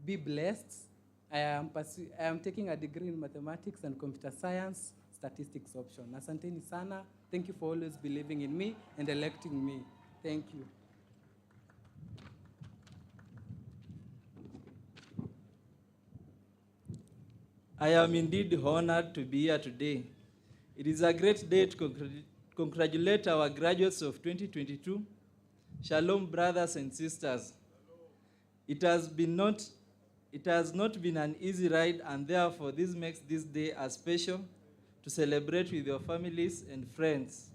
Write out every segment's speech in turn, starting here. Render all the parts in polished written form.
be blessed. I am taking a degree in mathematics and computer science, statistics option. Asanteni sana. Thank you for always believing in me and electing me. Thank you. I am indeed honored to be here today. It is a great day to congratulate our graduates of 2022. Shalom, brothers and sisters. It has not been an easy ride, and therefore this makes this day a special to celebrate with your families and friends.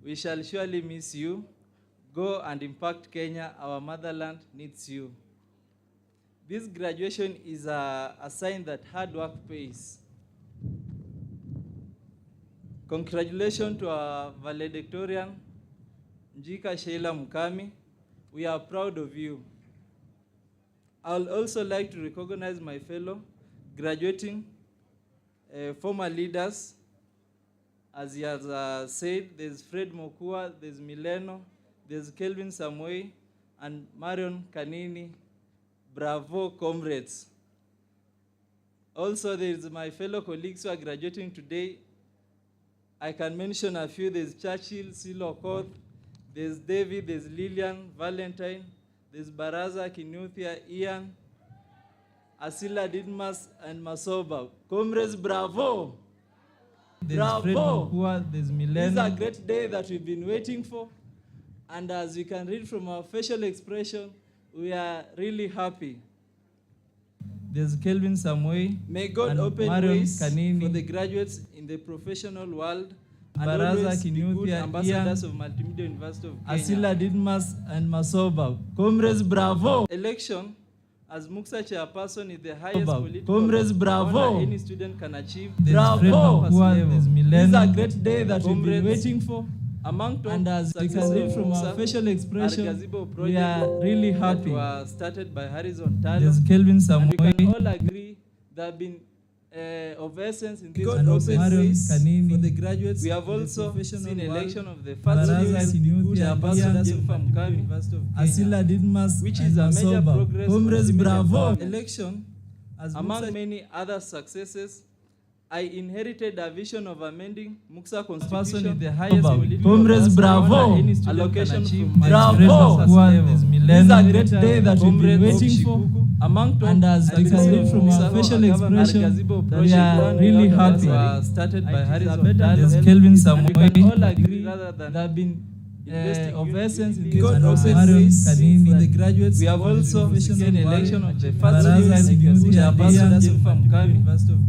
We shall surely miss you. Go and impact Kenya. Our motherland needs you. This graduation is a sign that hard work pays. Congratulations to our valedictorian, Njika Sheila Mukami. We are proud of you. I would also like to recognize my fellow graduating former leaders. As he has said, there's Fred Mokua, there's Mileno, there's Kelvin Samoei, and Marion Kanini. Bravo, comrades. Also, there's my fellow colleagues who are graduating today. I can mention a few. There's Churchill, Silo Koth, there's David, there's Lillian, Valentine, there's Baraza, Kinuthia, Ian, Asila Didmas, and Masoba. Comrades, bravo! There's Bravo! Fred, there's Milena. This is a great day that we've been waiting for. And as you can read from our facial expression, we are really happy. There's Kelvin Samoei. May God open ways for the graduates in the professional world and Baraza always be good Kinuthia, ambassadors of Multimedia University of Kenya. Asila Didmas and Masoba. Comrades, bravo! Election as Muksa chairperson is the highest political Comrades, bravo! honor any student can achieve. Bravo! There's Milena. This is a great day that we've been waiting for. Among And as you can read from our facial expression, we are really happy. That were started by Harrison Talo. There's Kelvin And we can Samoei. all agree that have been of essence in this And Marion Kanini. for the graduates. We have also seen election of the first Baraza Kinuthia, chairperson Ian, from Mukami, Asila Didmas which and is a major Masoba. progress. Comrades, for bravo! election. As Among many other successes, I inherited a vision of amending Muksa person constitution is the highest political Comrades, person bravo! honor any student Allocation can achieve. from My bravo! friends, there's Milena. This is a great day that we've been Comrades, waiting for. Among And as you can read from our facial expression, we are really happy. Started by Harrison There's Talo. Kelvin And we can all Samoei. agree rather than There have been investing of essence in in this God process. Marion Kanini. for the graduates. We have of the also professional seen world. election of the Baraza first Kinuthia, chairperson from Mukami,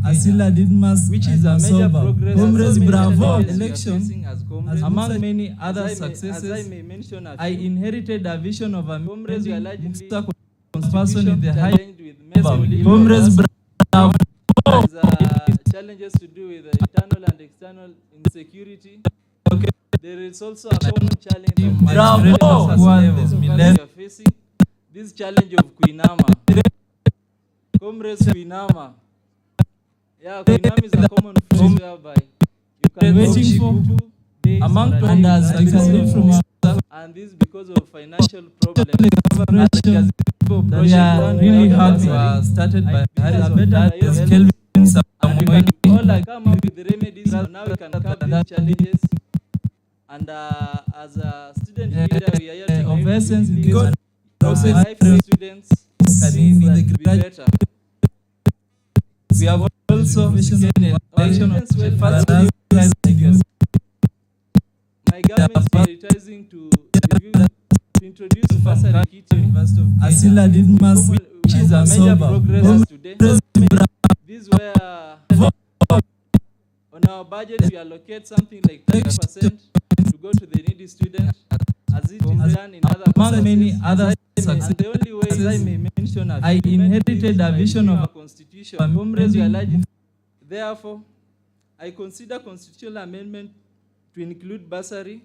Asila Didmas which and is a major Masoba. progress. Comrades, So many bravo! challenges we are Election. facing as comrades. Among many other As I successes, may mention a I few, inherited a vision of a comrades were largely Muksa person is the highest. challenged with many Comrades, bravo! There's challenges to do with internal and external insecurity. There is also a common challenge of Bravo! we are facing. This challenge of Kuinama. Comrades, Kuinama. Yeah, Kuinama is a common phrase whereby you can Waiting for among others, you can read from our and this because of financial problems. expression that we are really happy. Started by There's Kelvin Samoei. all I come up with the remedies, so now we can curb these challenges. And as a student leader, we are here to Of help essence in you this process, life for students Kanini. to be better. We have also seen election of Students were Baraza My government is prioritizing to review, to introduce bursary kit University of Kenya, Asila Didmas which is a major Masoba. progress today. This where on our budget we allocate something like 30% to go to the needy student, as it is done in other Among many other And successes, the only way I may mention a I few inherited a vision of our constitution. Comrades, we are largely- Therefore, I consider constitutional amendment to include bursary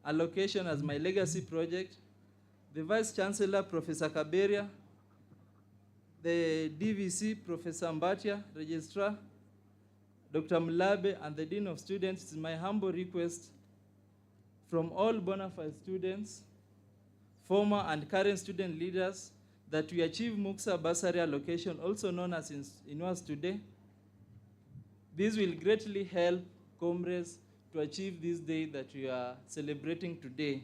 allocation as my legacy project. The Vice Chancellor, Professor Kaberia, the DVC, Professor Mbatia, Registrar, Dr. Mlabe, and the Dean of Students, it's my humble request from all bona fide students, former and current student leaders, that we achieve MUXA bursary allocation, also known as INUAS today. This will greatly help comrades to achieve this day that we are celebrating today.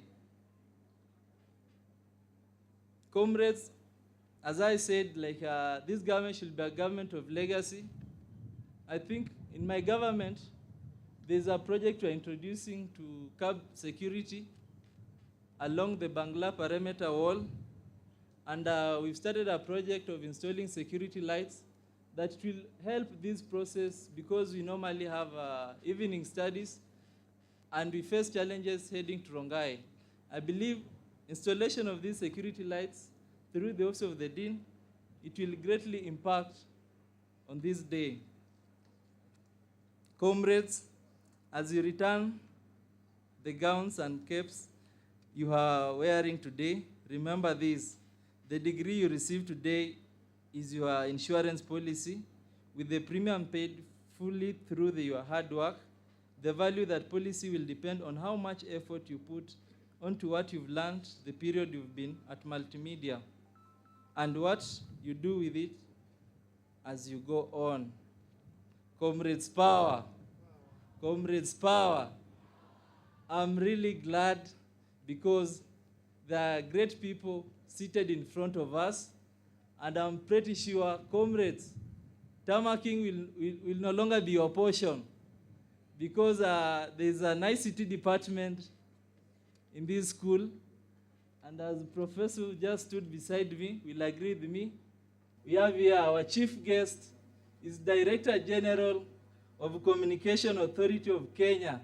Comrades, as I said, this government should be a government of legacy. I think in my government, there's a project we're introducing to curb security along the Bangla perimeter wall. And we've started a project of installing security lights that will help this process, because we normally have evening studies and we face challenges heading to Rongai. I believe installation of these security lights through the Office of the Dean, it will greatly impact on this day. Comrades, as you return the gowns and capes you are wearing today, remember this: the degree you receive today is your insurance policy, with the premium paid fully through your hard work. The value that policy will depend on how much effort you put onto what you've learned the period you've been at Multimedia, and what you do with it as you go on. Comrades power. Comrades power. I'm really glad because there are great people seated in front of us, and I'm pretty sure, comrades, tarmacking will no longer be your portion, because there's an ICT department in this school, and as the professor who just stood beside me will agree with me, we have here our chief guest is Director General of Communication Authority of Kenya.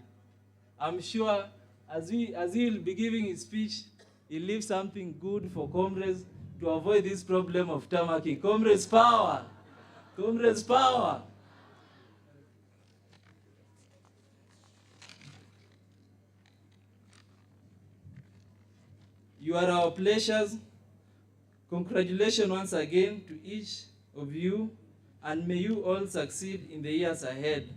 I'm sure as he will be giving his speech, he'll leave something good for comrades to avoid this problem of tarmacking. Comrades power! Comrades power! You are our pleasures. Congratulations once again to each of you, and may you all succeed in the years ahead.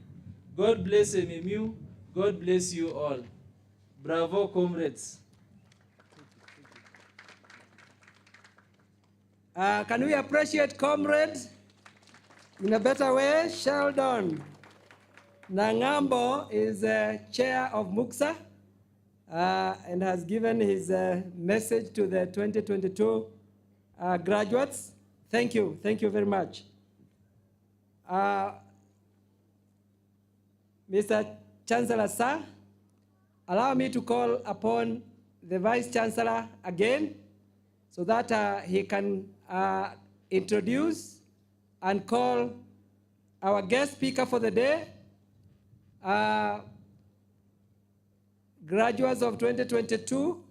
God bless MMU. God bless you all. Bravo, comrades. Can we appreciate comrades in a better way? Sheldon Nangambo is chair of MUXA and has given his message to the 2022 graduates. Thank you very much. Mr. Chancellor, sir, allow me to call upon the Vice Chancellor again so that he can introduce and call our guest speaker for the day. Graduates of 2022,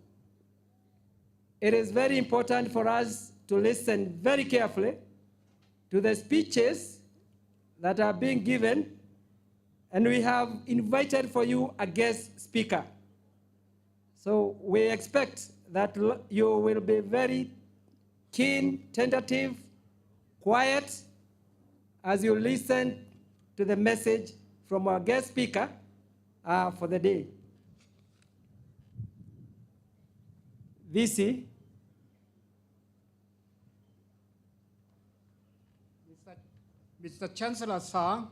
it is very important for us to listen very carefully to the speeches that are being given, and we have invited for you a guest speaker. So we expect that you will be very keen, tentative, quiet as you listen to the message from our guest speaker for the day. VC. Mr. Chancellor, sir,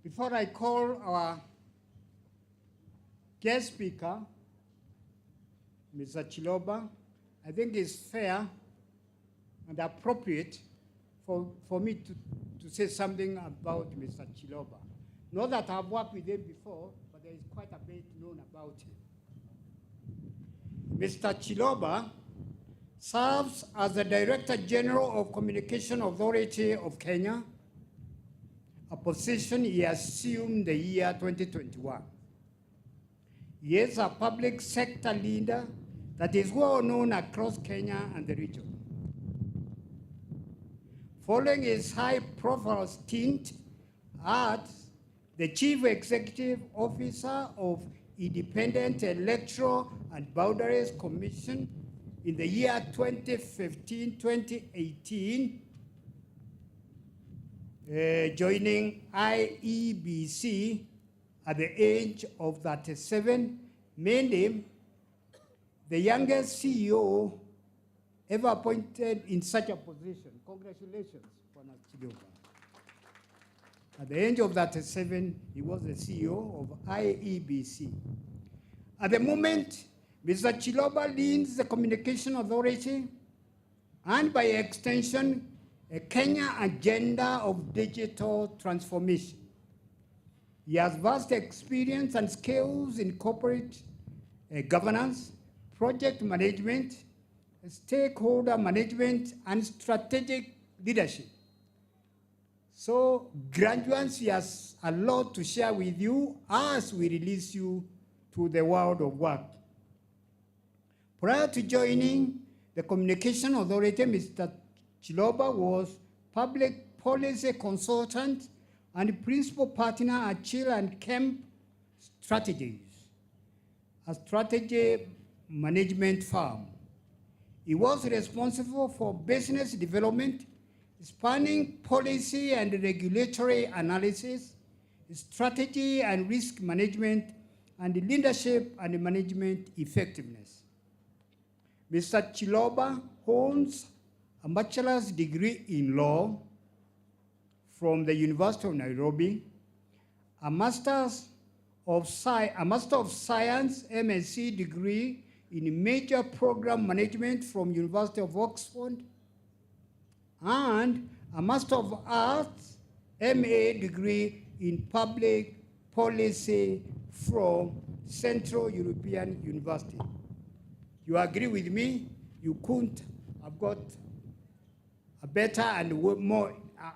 before I call our guest speaker, Mr. Chiloba, I think it's fair and appropriate for me to say something about Mr. Chiloba. Not that I've worked with him before, but there is quite a bit known about him. Mr. Chiloba serves as the Director General of Communication Authority of Kenya, a position he assumed the year 2021. He is a public sector leader that is well known across Kenya and the region. Following his high-profile stint as the Chief Executive Officer of Independent Electoral and Boundaries Commission in the year 2015-2018, joining IEBC at the age of 37, made him the youngest CEO ever appointed in such a position. Congratulations, Bwana Chiloba. At the age of 37, he was the CEO of IEBC. At the moment, Mr. Chiloba leads the Communication Authority and by extension, a Kenya agenda of digital transformation. He has vast experience and skills in corporate governance, project management, stakeholder management, and strategic leadership. So, graduates, he has a lot to share with you as we release you to the world of work. Prior to joining the Communication Authority, Mr. Chiloba was public policy consultant and principal partner at Chill and Kemp Strategies, a strategy management firm. He was responsible for business development, spanning policy and regulatory analysis, strategy and risk management, and leadership and management effectiveness. Mr. Chiloba holds a bachelor's degree in law from the University of Nairobi, a Master of Science MSc degree in Major Program Management from University of Oxford, and a Master of Arts MA degree in Public Policy from Central European University. You agree with me? You couldn't have got a better and more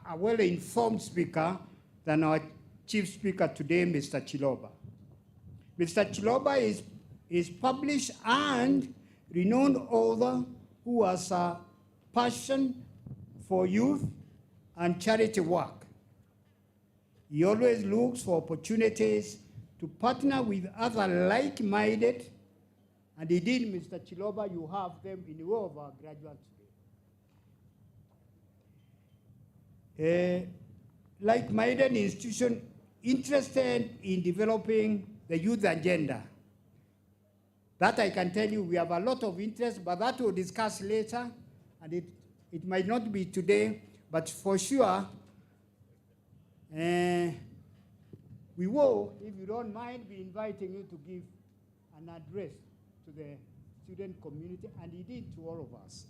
a well-informed speaker than our chief speaker today, Mr. Chiloba. Mr. Chiloba is published and renowned author who has a passion for youth and charity work. He always looks for opportunities to partner with other like-minded, and indeed, Mr. Chiloba, you have them in all of our graduates today. Like-minded institution interested in developing the youth agenda. That I can tell you, we have a lot of interest, but that we'll discuss later, and it might not be today, but for sure, we will, if you don't mind, be inviting you to give an address to the student community, and indeed to all of us.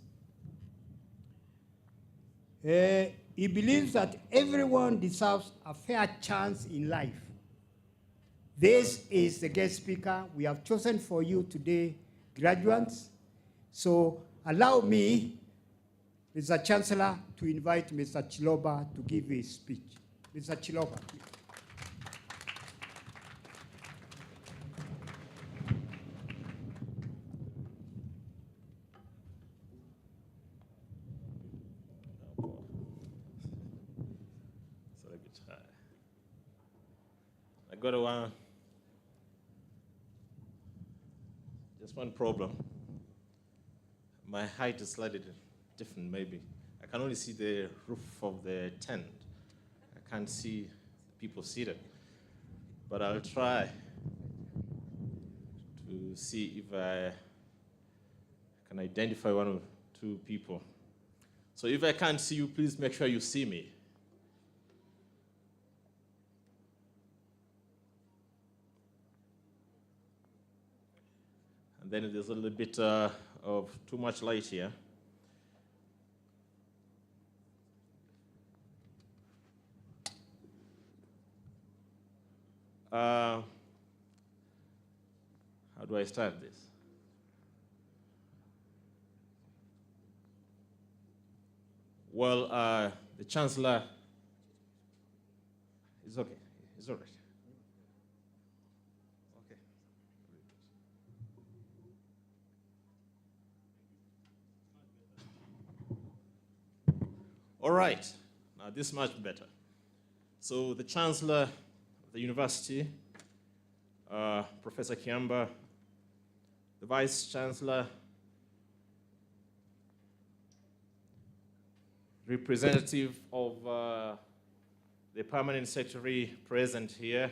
He believes that everyone deserves a fair chance in life. This is the guest speaker we have chosen for you today, graduates. So allow me, Mr. Chancellor, to invite Mr. Chiloba to give his speech. Mr. Chiloba, please. I got just one problem. My height is slightly different, maybe. I can only see the roof of the tent. I can't see people seated. But I'll try to see if I can identify one or two people. So if I can't see you, please make sure you see me. And then there's a little bit of too much light here. How do I start this? Well, the Chancellor is okay. It's all right. Okay. All right. Now this is much better. So the Chancellor the university, Professor Kiamba, the Vice Chancellor, representative of the Permanent Secretary present here.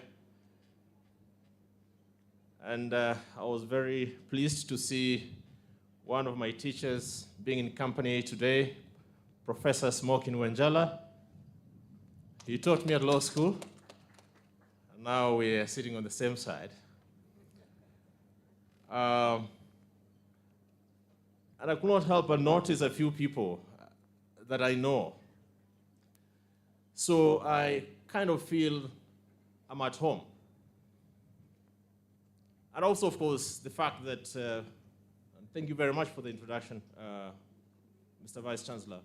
And I was very pleased to see one of my teachers being in company today, Professor Smokin Wanjala. He taught me at law school. Now we are sitting on the same side. And I could not help but notice a few people that I know. So I kind of feel I'm at home. And also, of course, the fact that, thank you very much for the introduction, Mr. Vice Chancellor.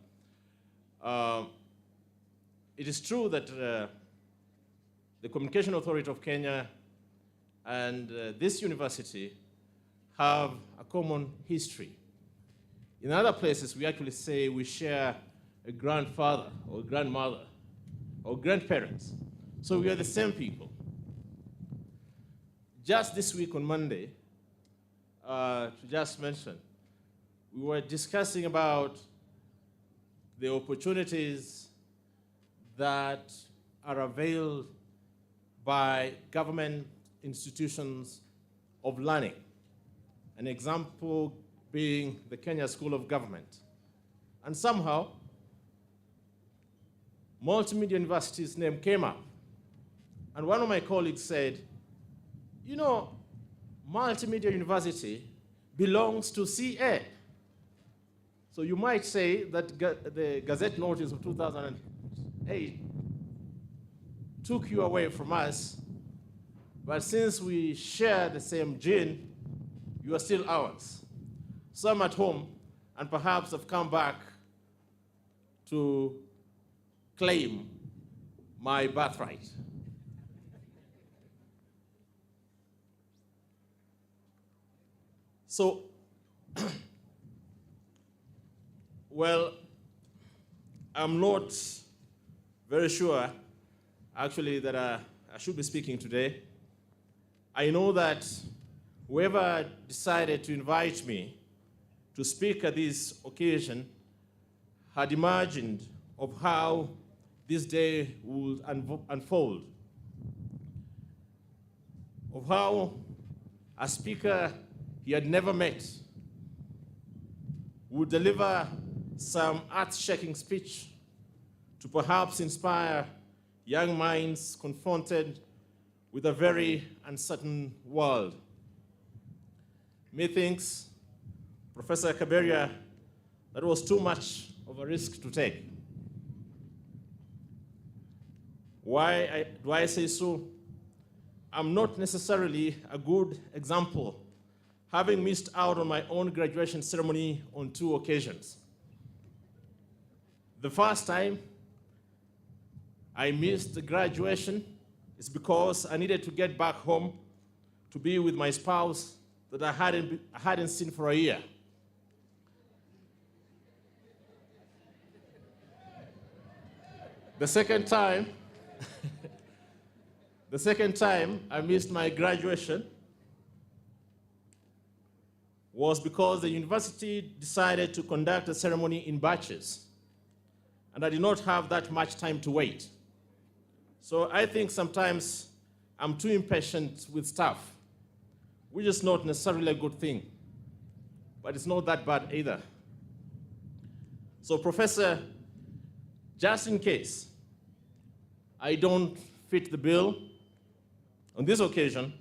It is true that the Communication Authority of Kenya and this university have a common history. In other places, we actually say we share a grandfather or grandmother or grandparents. So we are the same people. Just this week on Monday, to just mention, we were discussing about the opportunities that are availed by government institutions of learning. An example being the Kenya School of Government. And somehow, Multimedia University's name came up. And one of my colleagues said, you know, Multimedia University belongs to CA. So you might say that the Gazette notice of 2008 took you away from us, but since we share the same gene, you are still ours. So I'm at home, and perhaps I've come back to claim my birthright. So, well, I'm not very sure, actually, that I should be speaking today. I know that whoever decided to invite me to speak at this occasion had imagined of how this day would unfold, of how a speaker he had never met would deliver some earth-shaking speech to perhaps inspire young minds confronted with a very uncertain world. Methinks, Professor Kaberia, that was too much of a risk to take. Why do I say so? I'm not necessarily a good example, having missed out on my own graduation ceremony on 2 occasions. The first time I missed the graduation is because I needed to get back home to be with my spouse that I hadn't seen for a year. The second time I missed my graduation was because the university decided to conduct a ceremony in batches, and I did not have that much time to wait. So I think sometimes I'm too impatient with stuff, which is not necessarily a good thing, but it's not that bad either. So Professor, just in case I don't fit the bill on this occasion,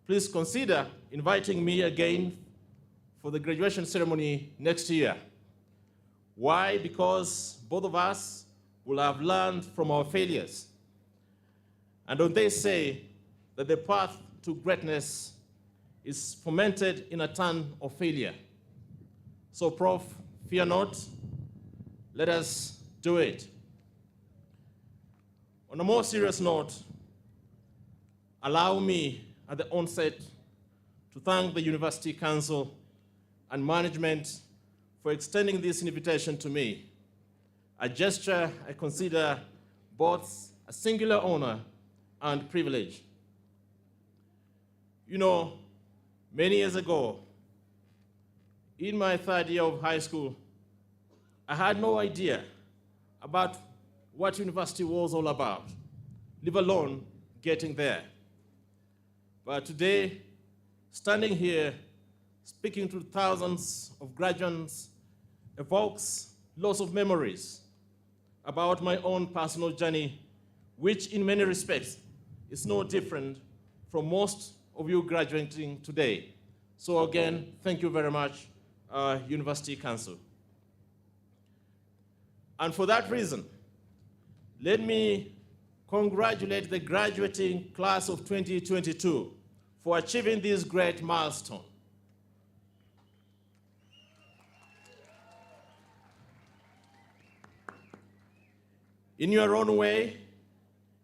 please consider inviting me again for the graduation ceremony next year. Why? Because both of us will have learned from our failures. And don't they say that the path to greatness is fomented in a ton of failure? So, Prof, fear not, let us do it. On a more serious note, allow me at the onset to thank the University Council and management for extending this invitation to me, a gesture I consider both a singular honor and privilege. You know, many years ago, in my 3rd year of high school, I had no idea about what university was all about, let alone getting there. But today, standing here, speaking to thousands of graduates evokes lots of memories about my own personal journey, which in many respects is no different from most of you graduating today. So again, thank you very much, University Council. And for that reason, let me congratulate the graduating class of 2022 for achieving this great milestone. In your own way,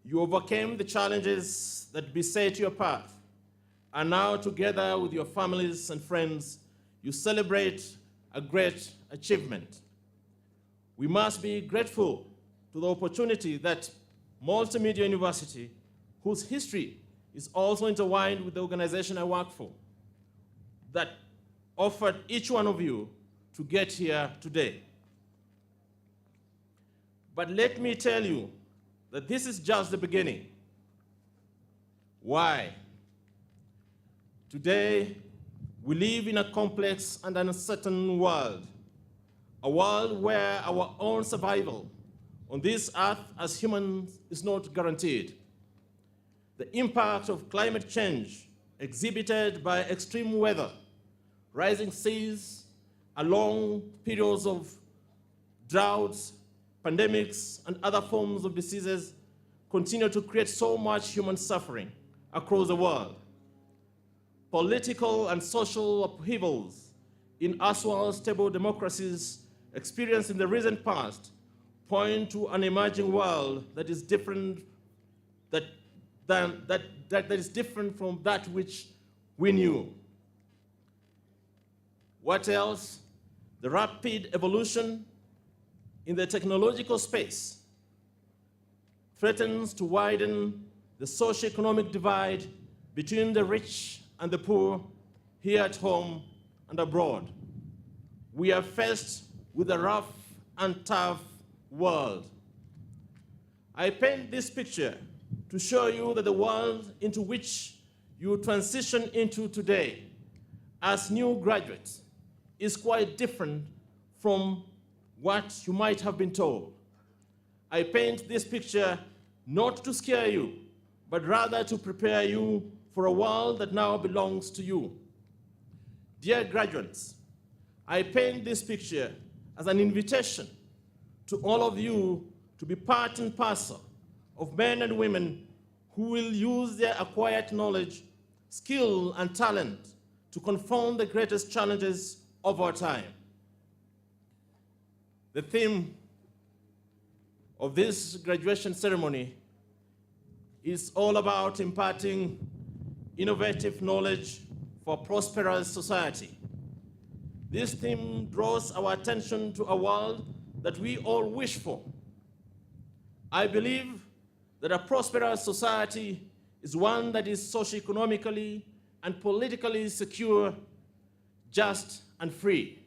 you overcame the challenges that beset your path, and now together with your families and friends, you celebrate a great achievement. We must be grateful to the opportunity that Multimedia University, whose history is also intertwined with the organization I work for, that offered each one of you to get here today. But let me tell you that this is just the beginning. Why? Today, we live in a complex and uncertain world, a world where our own survival on this earth as humans is not guaranteed. The impact of climate change exhibited by extreme weather, rising seas, long periods of droughts, pandemics, and other forms of diseases continue to create so much human suffering across the world. Political and social upheavals in erstwhile stable democracies experienced in the recent past point to an emerging world that is different, that is different from that which we knew. What else? The rapid evolution in the technological space threatens to widen the socio-economic divide between the rich and the poor here at home and abroad. We are faced with a rough and tough world. I paint this picture to show you that the world into which you transition into today as new graduates is quite different from what you might have been told. I paint this picture not to scare you, but rather to prepare you for a world that now belongs to you. Dear graduates, I paint this picture as an invitation to all of you to be part and parcel of men and women who will use their acquired knowledge, skill, and talent to confront the greatest challenges of our time. The theme of this graduation ceremony is all about imparting innovative knowledge for a prosperous society. This theme draws our attention to a world that we all wish for. I believe that a prosperous society is one that is socioeconomically and politically secure, just, and free.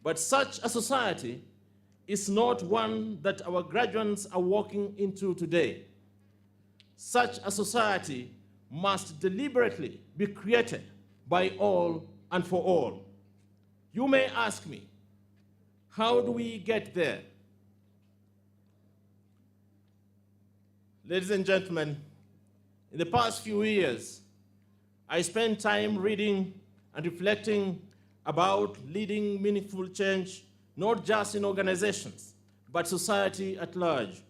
But such a society is not one that our graduates are walking into today. Such a society must deliberately be created by all and for all. You may ask me, how do we get there? Ladies and gentlemen, in the past few years, I spent time reading and reflecting about leading meaningful change, not just in organizations, but society at large.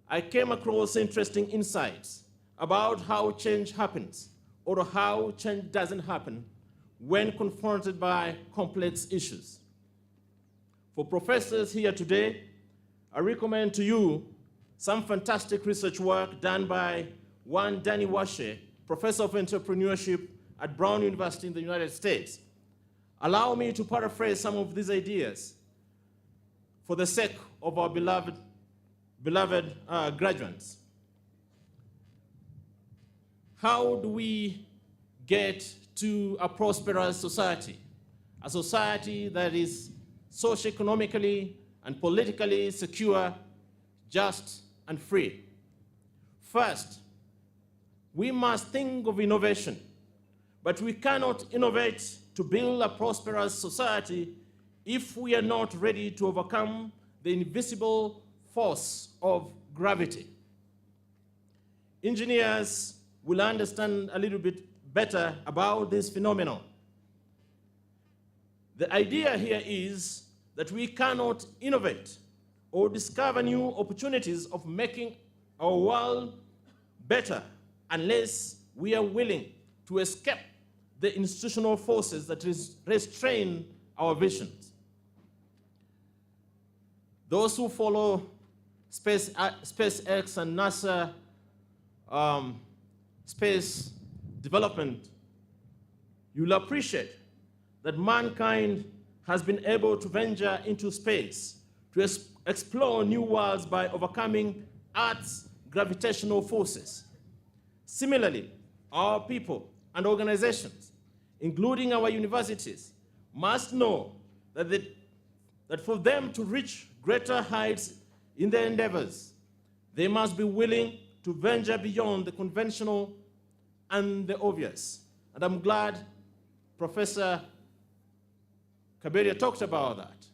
I came across interesting insights about how change happens or how change doesn't happen when confronted by complex issues. For professors here today, I recommend to you some fantastic research work done by one Danny Washe, professor of entrepreneurship at Brown University in the United States. Allow me to paraphrase some of these ideas for the sake of our beloved graduates. How do we get to a prosperous society? A society that is socioeconomically and politically secure, just, and free. First, we must think of innovation, but we cannot innovate to build a prosperous society if we are not ready to overcome the invisible force of gravity. Engineers will understand a little bit better about this phenomenon. The idea here is that we cannot innovate or discover new opportunities of making our world better unless we are willing to escape the institutional forces that restrain our visions. Those who follow SpaceX and NASA space development, you'll appreciate that mankind has been able to venture into space to explore new worlds by overcoming Earth's gravitational forces. Similarly, our people and organizations, including our universities, must know that for them to reach greater heights in their endeavors, they must be willing to venture beyond the conventional and the obvious. And I'm glad Professor Kaberia talked about that.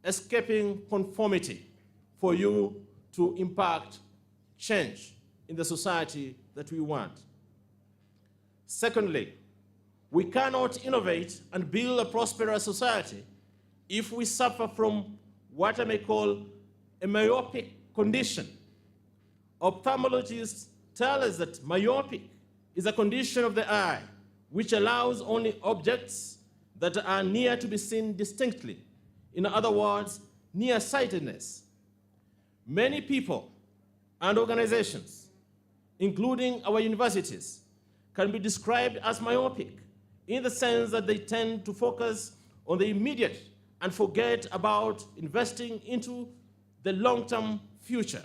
Escaping conformity for you to impact change in the society that we want. Secondly, we cannot innovate and build a prosperous society if we suffer from what I may call a myopic condition. Ophthalmologists tell us that myopic is a condition of the eye which allows only objects that are near to be seen distinctly. In other words, nearsightedness. Many people and organizations, including our universities, can be described as myopic in the sense that they tend to focus on the immediate and forget about investing into the long-term future.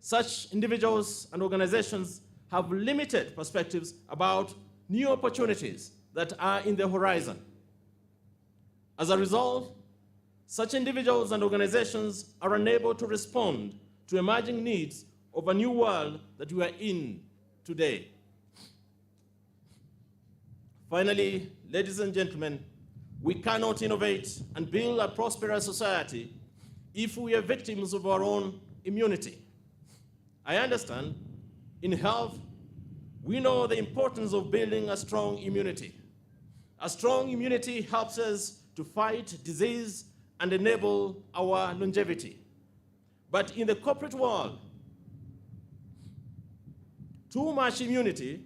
Such individuals and organizations have limited perspectives about new opportunities that are in the horizon. As a result, such individuals and organizations are unable to respond to emerging needs of a new world that we are in today. Finally, ladies and gentlemen, we cannot innovate and build a prosperous society if we are victims of our own immunity. I understand, in health, we know the importance of building a strong immunity. A strong immunity helps us to fight disease and enable our longevity. But in the corporate world, too much immunity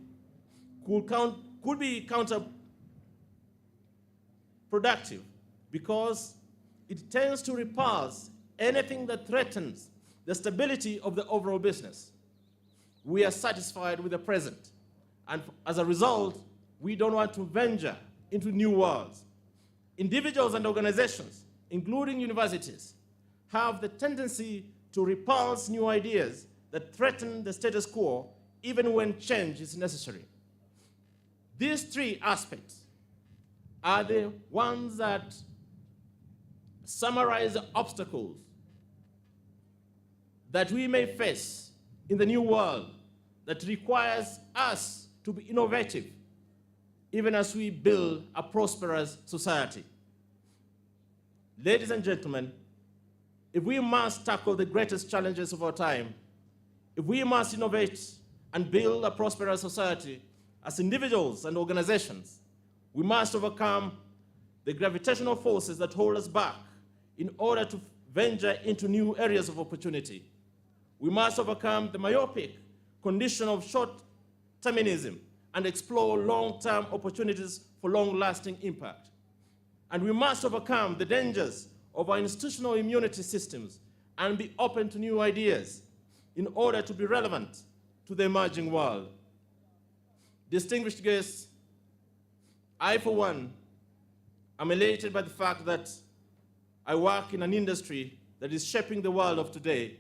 could be counterproductive because it tends to repulse anything that threatens the stability of the overall business. We are satisfied with the present, and as a result, we don't want to venture into new worlds. Individuals and organizations, including universities, have the tendency to repulse new ideas that threaten the status quo even when change is necessary. These three aspects are the ones that summarize the obstacles that we may face in the new world that requires us to be innovative even as we build a prosperous society. Ladies and gentlemen, if we must tackle the greatest challenges of our time, if we must innovate and build a prosperous society as individuals and organizations, we must overcome the gravitational forces that hold us back in order to venture into new areas of opportunity. We must overcome the myopic condition of short-termism and explore long-term opportunities for long-lasting impact. And we must overcome the dangers of our institutional immunity systems and be open to new ideas in order to be relevant to the emerging world. Distinguished guests, I, for one, am elated by the fact that I work in an industry that is shaping the world of today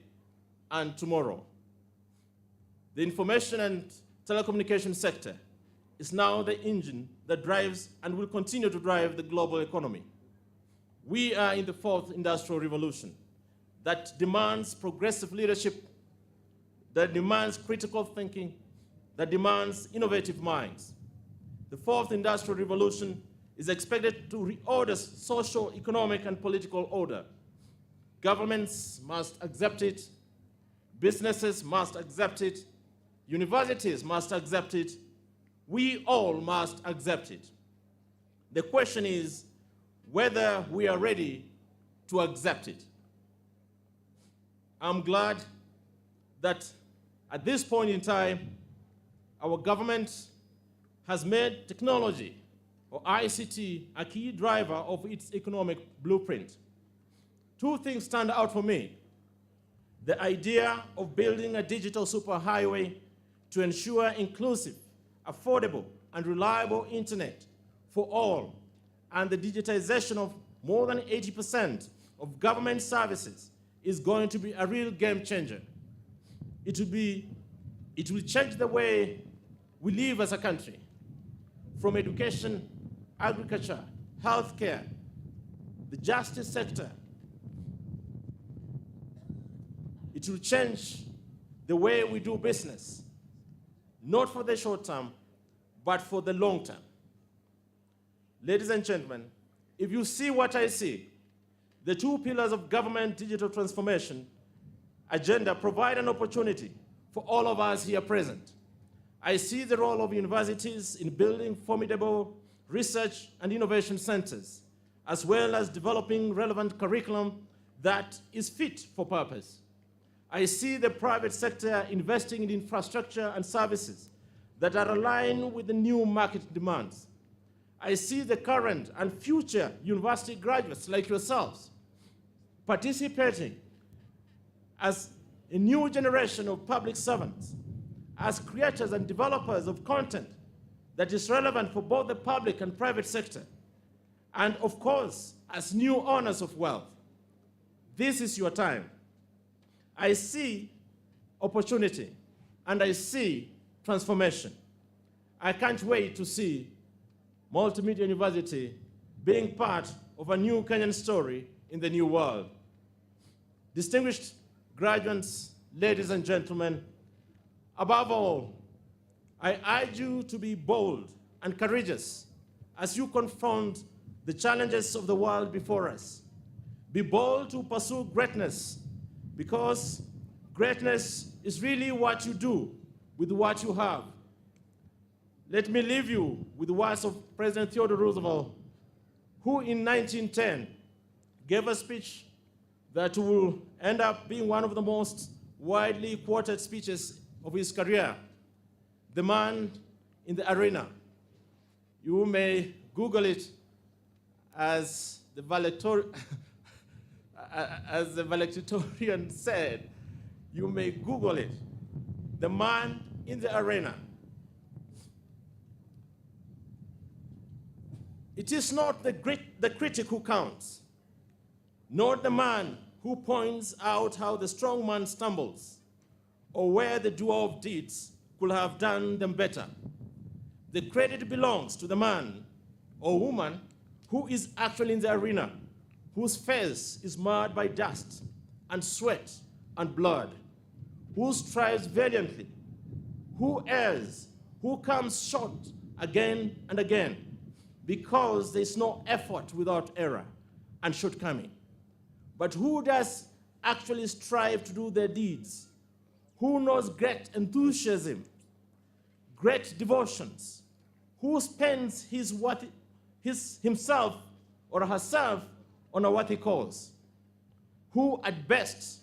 and tomorrow. The information and telecommunication sector is now the engine that drives and will continue to drive the global economy. We are in the fourth industrial revolution that demands progressive leadership, that demands critical thinking, that demands innovative minds. the fourth industrial revolution is expected to reorder social, economic, and political order. Governments must accept it, businesses must accept it, universities must accept it, we all must accept it. The question is whether we are ready to accept it. I'm glad that at this point in time, our government has made technology, or ICT, a key driver of its economic blueprint. Two things stand out for me. The idea of building a digital superhighway to ensure inclusive, affordable, and reliable internet for all, and the digitization of more than 80% of government services is going to be a real game changer. It will change the way we live as a country, from education, agriculture, healthcare, the justice sector. It will change the way we do business, not for the short term, but for the long term. Ladies and gentlemen, if you see what I see, the two pillars of government digital transformation agenda provide an opportunity for all of us here present. I see the role of universities in building formidable research and innovation centers, as well as developing relevant curriculum that is fit for purpose. I see the private sector investing in infrastructure and services that are aligned with the new market demands. I see the current and future university graduates like yourselves participating as a new generation of public servants, as creators and developers of content that is relevant for both the public and private sector, and of course, as new owners of wealth. This is your time. I see opportunity, and I see transformation. I can't wait to see Multimedia University being part of a new Kenyan story in the new world. Distinguished graduates, ladies and gentlemen, above all, I urge you to be bold and courageous as you confront the challenges of the world before us. Be bold to pursue greatness, because greatness is really what you do with what you have. Let me leave you with the words of President Theodore Roosevelt, who in 1910 gave a speech that will end up being one of the most widely quoted speeches of his career, The Man in the Arena. You may Google it as the valedictorian said. You may Google it, The Man in the Arena. It is not the critic who counts, not the man who points out how the strong man stumbles, or where the doer of deeds could have done them better. The credit belongs to the man or woman who is actually in the arena, whose face is marred by dust and sweat and blood, who strives valiantly, who errs, who comes short again and again, because there's no effort without error and shortcoming. But who does actually strive to do their deeds? Who knows great enthusiasm, great devotions? Who spends himself or herself on a worthy cause? Who at best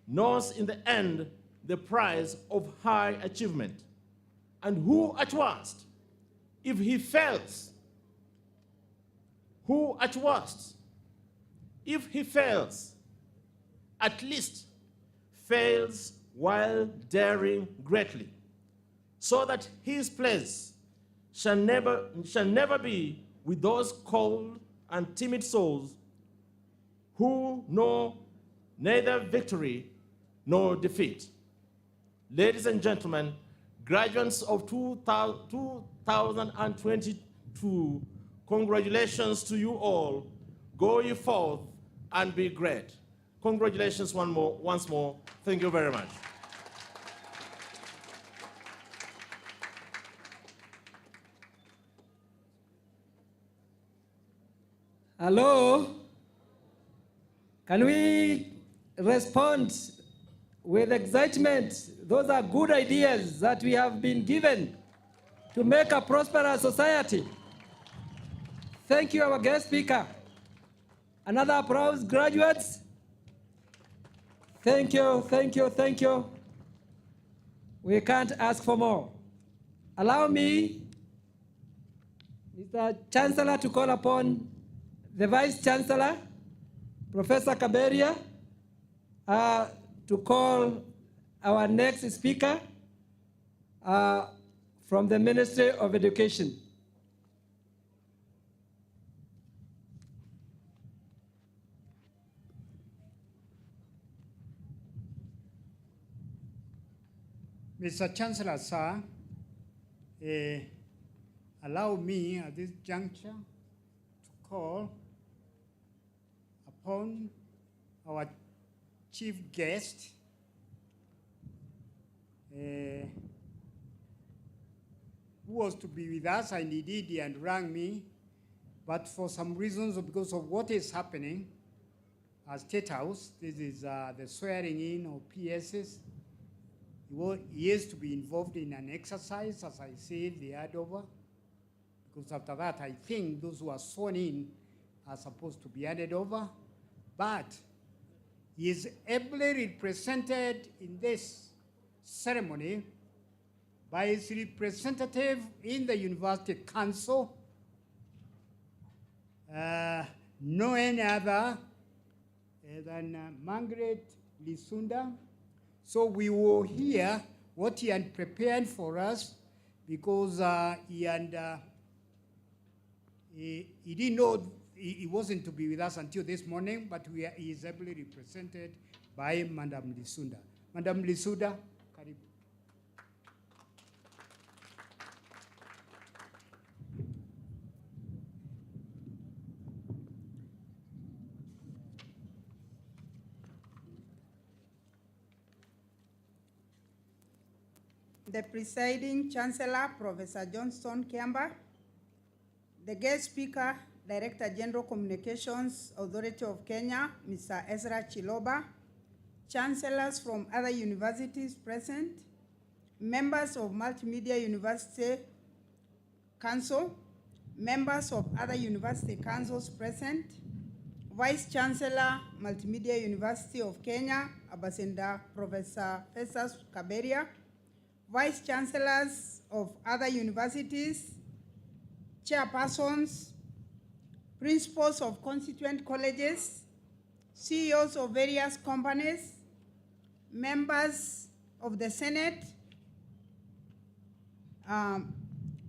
knows in the end the prize of high achievement? And who at worst, if he fails, who at worst, if he fails, at least fails while daring greatly, so that his place shall never be with those cold and timid souls who know neither victory nor defeat. Ladies and gentlemen, graduates of 2022, congratulations to you all. Go ye forth and be great. Congratulations once more. Thank you very much. Hello? Can we respond with excitement? Those are good ideas that we have been given to make a prosperous society. Thank you, our guest speaker. Another applause, graduates. Thank you, thank you, thank you. We can't ask for more. Allow me, Mr. Chancellor, to call upon the Vice Chancellor, Professor Kaberia, to call our next speaker from the Ministry of Education. Mr. Chancellor, sir, allow me at this juncture to call upon our chief guest, who was to be with us, and indeed he had rang me, but for some reasons, because of what is happening at State House, this is the swearing in of PSs. He is to be involved in an exercise, as I said, the handover, because after that, I think those who are sworn in are supposed to be handed over, but he is ably represented in this ceremony by his representative in the University Council, no any other than Margaret Lisunda. So we will hear what he had prepared for us, because he didn't know he wasn't to be with us until this morning, but he is ably represented by Madam Lisunda. Madam Lisunda, karibu. The presiding Chancellor, Professor Johnston Kiamba, the guest speaker, Director General Communications Authority of Kenya, Mr. Ezra Chiloba, chancellors from other universities present, members of Multimedia University Council, members of other university councils present, Vice Chancellor, Multimedia University of Kenya, Abasenda Professor Festus Kaberia, Vice Chancellors of other universities, chairpersons, principals of constituent colleges, CEOs of various companies, members of the Senate,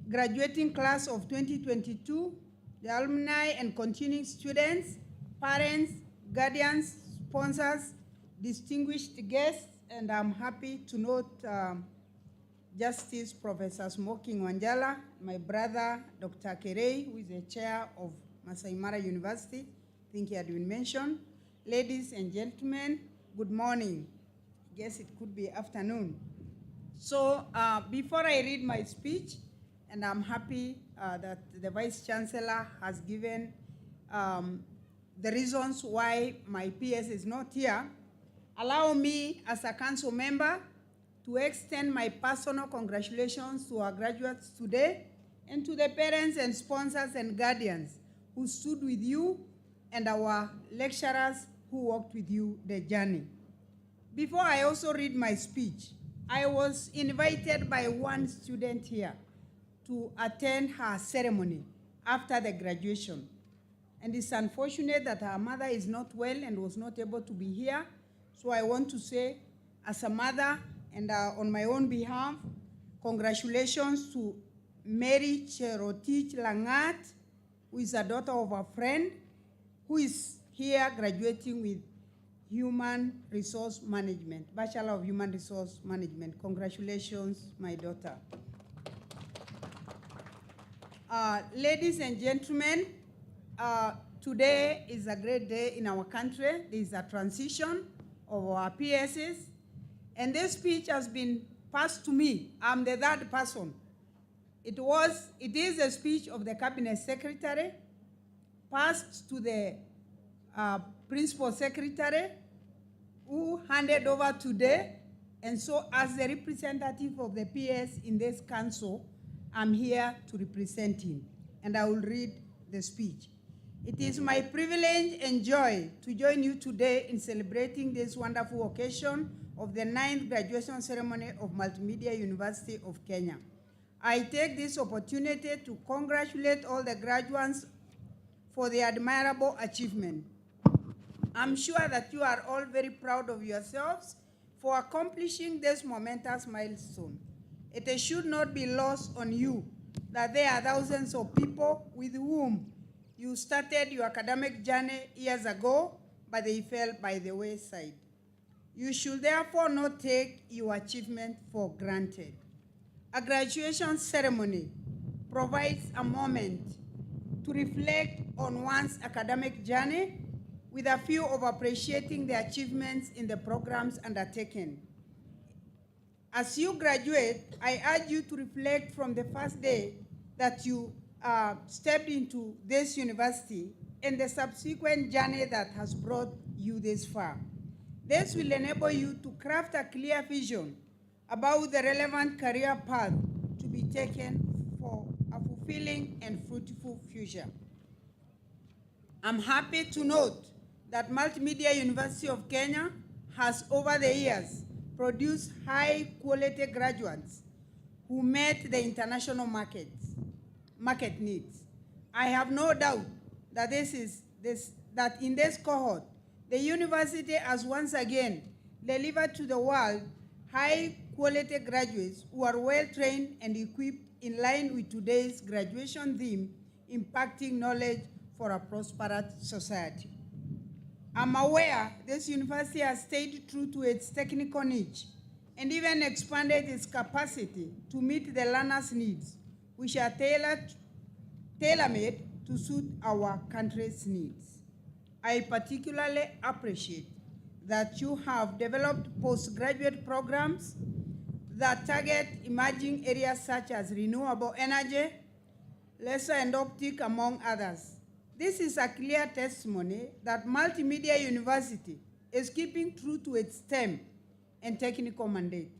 graduating class of 2022, the alumni and continuing students, parents, guardians, sponsors, distinguished guests, and I'm happy to note Justice Professor Smoking Wanjala, my brother, Dr. Kerei, who is the chair of Masai Mara University. I think he had been mentioned. Ladies and gentlemen, good morning. I guess it could be afternoon. So before I read my speech, and I'm happy that the Vice Chancellor has given the reasons why my PS is not here, allow me as a council member to extend my personal congratulations to our graduates today and to the parents and sponsors and guardians who stood with you and our lecturers who walked with you the journey. Before I also read my speech, I was invited by one student here to attend her ceremony after the graduation. And it's unfortunate that her mother is not well and was not able to be here. So I want to say, as a mother and on my own behalf, congratulations to Mary Cherotich Langat, who is a daughter of a friend, who is here graduating with Human Resource Management, Bachelor of Human Resource Management. Congratulations, my daughter. Ladies and gentlemen, today is a great day in our country. There is a transition of our PSs, and this speech has been passed to me. I'm the third person. It is a speech of the Cabinet Secretary, passed to the principal secretary, who handed over today. And so as the representative of the PS in this council, I'm here to represent him, and I will read the speech. It is my privilege and joy to join you today in celebrating this wonderful occasion of the 9th graduation ceremony of Multimedia University of Kenya. I take this opportunity to congratulate all the graduates for their admirable achievement. I'm sure that you are all very proud of yourselves for accomplishing this momentous milestone. It should not be lost on you that there are thousands of people with whom you started your academic journey years ago, but they fell by the wayside. You should therefore not take your achievement for granted. A graduation ceremony provides a moment to reflect on one's academic journey with a view of appreciating the achievements in the programs undertaken. As you graduate, I urge you to reflect from the first day that you stepped into this university and the subsequent journey that has brought you this far. This will enable you to craft a clear vision about the relevant career path to be taken for a fulfilling and fruitful future. I'm happy to note that Multimedia University of Kenya has over the years produced high-quality graduates who met the international market needs. I have no doubt that that in this cohort, the university has once again delivered to the world high-quality graduates who are well-trained and equipped in line with today's graduation theme, impacting knowledge for a prosperous society. I'm aware this university has stayed true to its technical niche and even expanded its capacity to meet the learners' needs, which are tailor-made to suit our country's needs. I particularly appreciate that you have developed postgraduate programs that target emerging areas such as renewable energy, laser and optic, among others. This is a clear testimony that Multimedia University is keeping true to its STEM and technical mandate.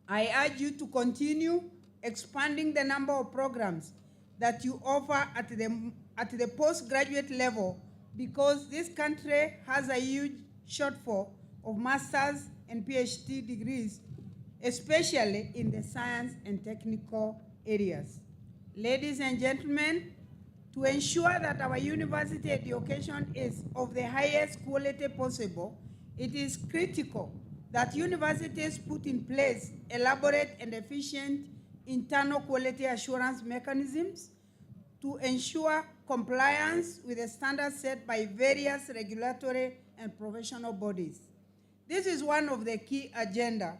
I urge you to continue expanding the number of programs that you offer at the postgraduate level, because this country has a huge shortfall of master's and PhD degrees, especially in the science and technical areas. Ladies and gentlemen, to ensure that our university education is of the highest quality possible, it is critical that universities put in place elaborate and efficient internal quality assurance mechanisms to ensure compliance with the standards set by various regulatory and professional bodies. This is one of the key agenda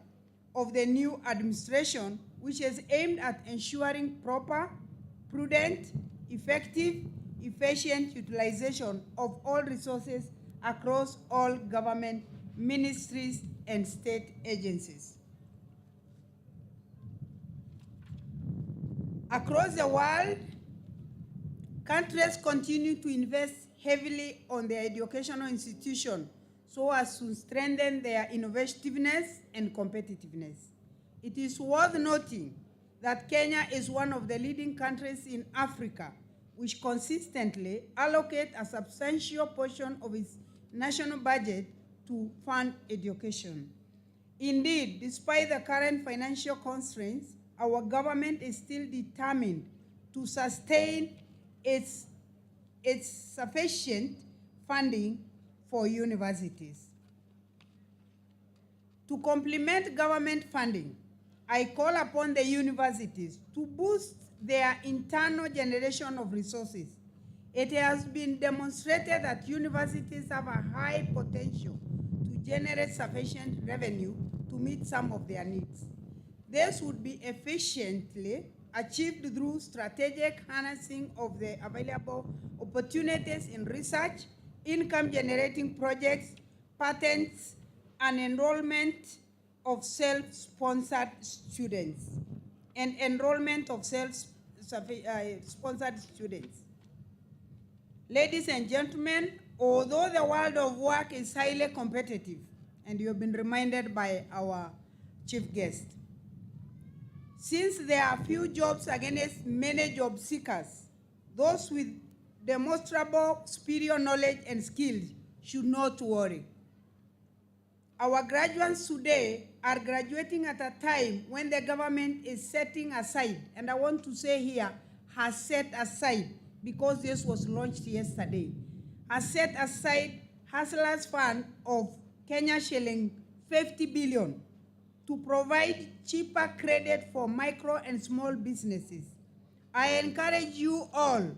of the new administration, which is aimed at ensuring proper, prudent, effective, efficient utilization of all resources across all government ministries and state agencies. Across the world, countries continue to invest heavily on their educational institutions so as to strengthen their innovativeness and competitiveness. It is worth noting that Kenya is one of the leading countries in Africa which consistently allocate a substantial portion of its national budget to fund education. Indeed, despite the current financial constraints, our government is still determined to sustain its sufficient funding for universities. To complement government funding, I call upon the universities to boost their internal generation of resources. It has been demonstrated that universities have a high potential to generate sufficient revenue to meet some of their needs. This would be efficiently achieved through strategic harnessing of the available opportunities in research, income-generating projects, patents, and enrollment of self-sponsored students, and enrollment of self-sponsored students. Ladies and gentlemen, although the world of work is highly competitive, and you have been reminded by our chief guest, since there are few jobs against many job seekers, those with demonstrable superior knowledge and skills should not worry. Our graduates today are graduating at a time when the government is setting aside, and I want to say here, has set aside, because this was launched yesterday, has set aside Hustlers Fund of Kenya shilling 50 billion to provide cheaper credit for micro and small businesses. I encourage you all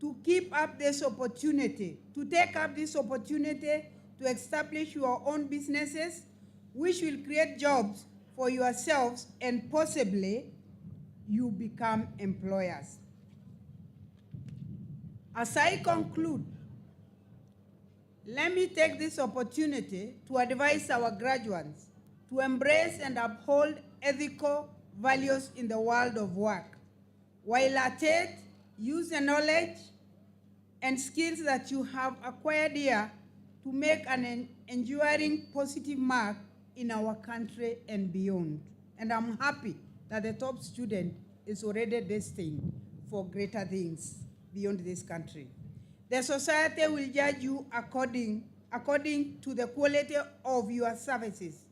to keep up this opportunity, to take up this opportunity to establish your own businesses, which will create jobs for yourselves, and possibly you become employers. As I conclude, let me take this opportunity to advise our graduates to embrace and uphold ethical values in the world of work. While at it, use the knowledge and skills that you have acquired here to make an enduring positive mark in our country and beyond. And I'm happy that the top student is already destined for greater things beyond this country. The society will judge you according to the quality of your services,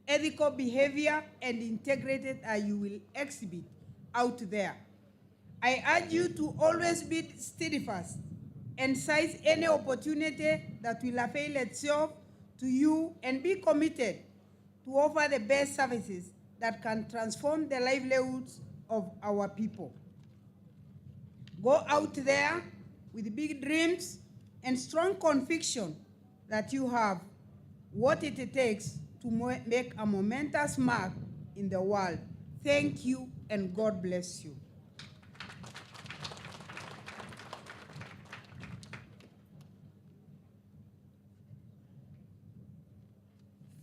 ethical behavior, and integrity that you will exhibit out there. I urge you to always be steadfast and seize any opportunity that will avail itself to you, and be committed to offer the best services that can transform the livelihoods of our people. Go out there with big dreams and strong conviction that you have what it takes to make a momentous mark in the world. Thank you, and God bless you.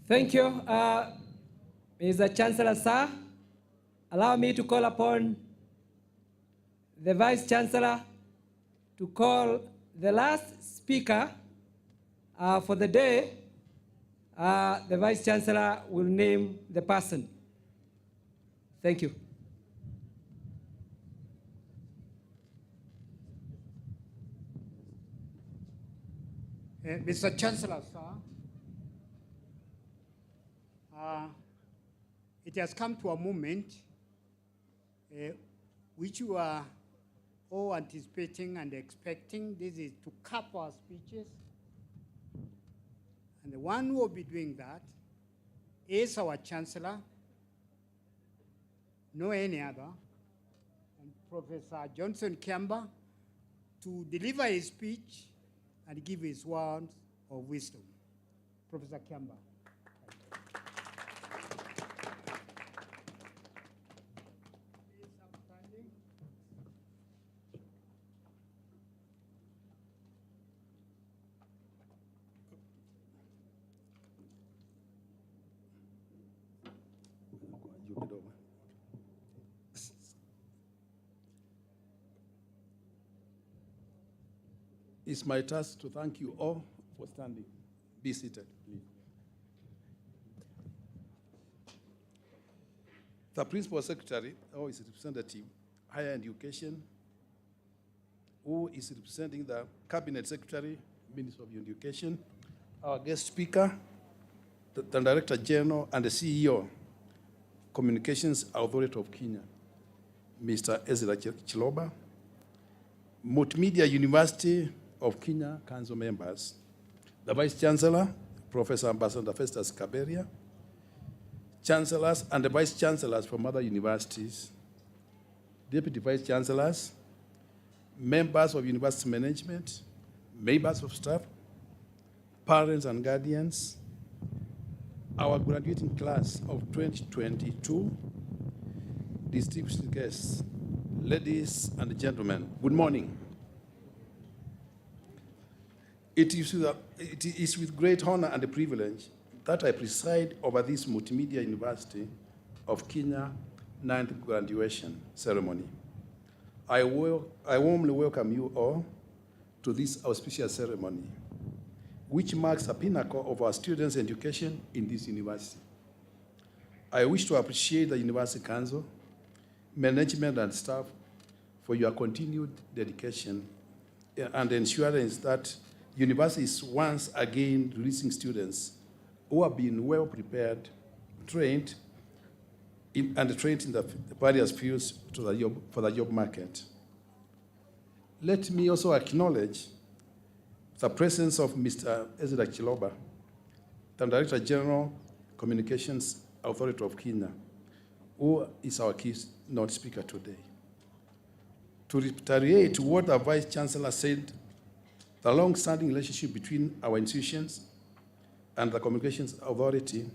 Thank you, Mr. Chancellor, sir. Allow me to call upon the Vice Chancellor to call the last speaker for the day. The Vice Chancellor will name the person. Thank you. Mr. Chancellor, sir, it has come to a moment which you are all anticipating and expecting. This is to cap our speeches. And the one who will be doing that is our Chancellor, no any other, and Professor Johnson Kiamba, to deliver his speech and give his words of wisdom. Professor Kiamba. It's my task to thank you all for standing. Be seated, please. The Principal Secretary, or his representative, Higher Education, who is representing the Cabinet Secretary, Minister of Education, our guest speaker, the Director General and the CEO, Communications Authority of Kenya, Mr. Ezra Chiloba, Multimedia University of Kenya Council members, the Vice Chancellor, Professor Ambassador Festus Kaberia, Chancellors and the Vice Chancellors from other universities, Deputy Vice Chancellors, members of university management, members of staff, parents and guardians, our graduating class of 2022, distinguished guests, ladies and gentlemen, good morning. It is with great honor and privilege that I preside over this Multimedia University of Kenya 9th graduation ceremony. I warmly welcome you all to this auspicious ceremony, which marks the pinnacle of our students' education in this university. I wish to appreciate the University Council, management, and staff for your continued dedication and ensuring that university is once again releasing students who have been well prepared, trained in the various fields for the job market. Let me also acknowledge the presence of Mr. Ezra Chiloba, the Director General, Communications Authority of Kenya, who is our keynote speaker today. To reiterate what the Vice Chancellor said, the long-standing relationship between our institutions and the Communications Authority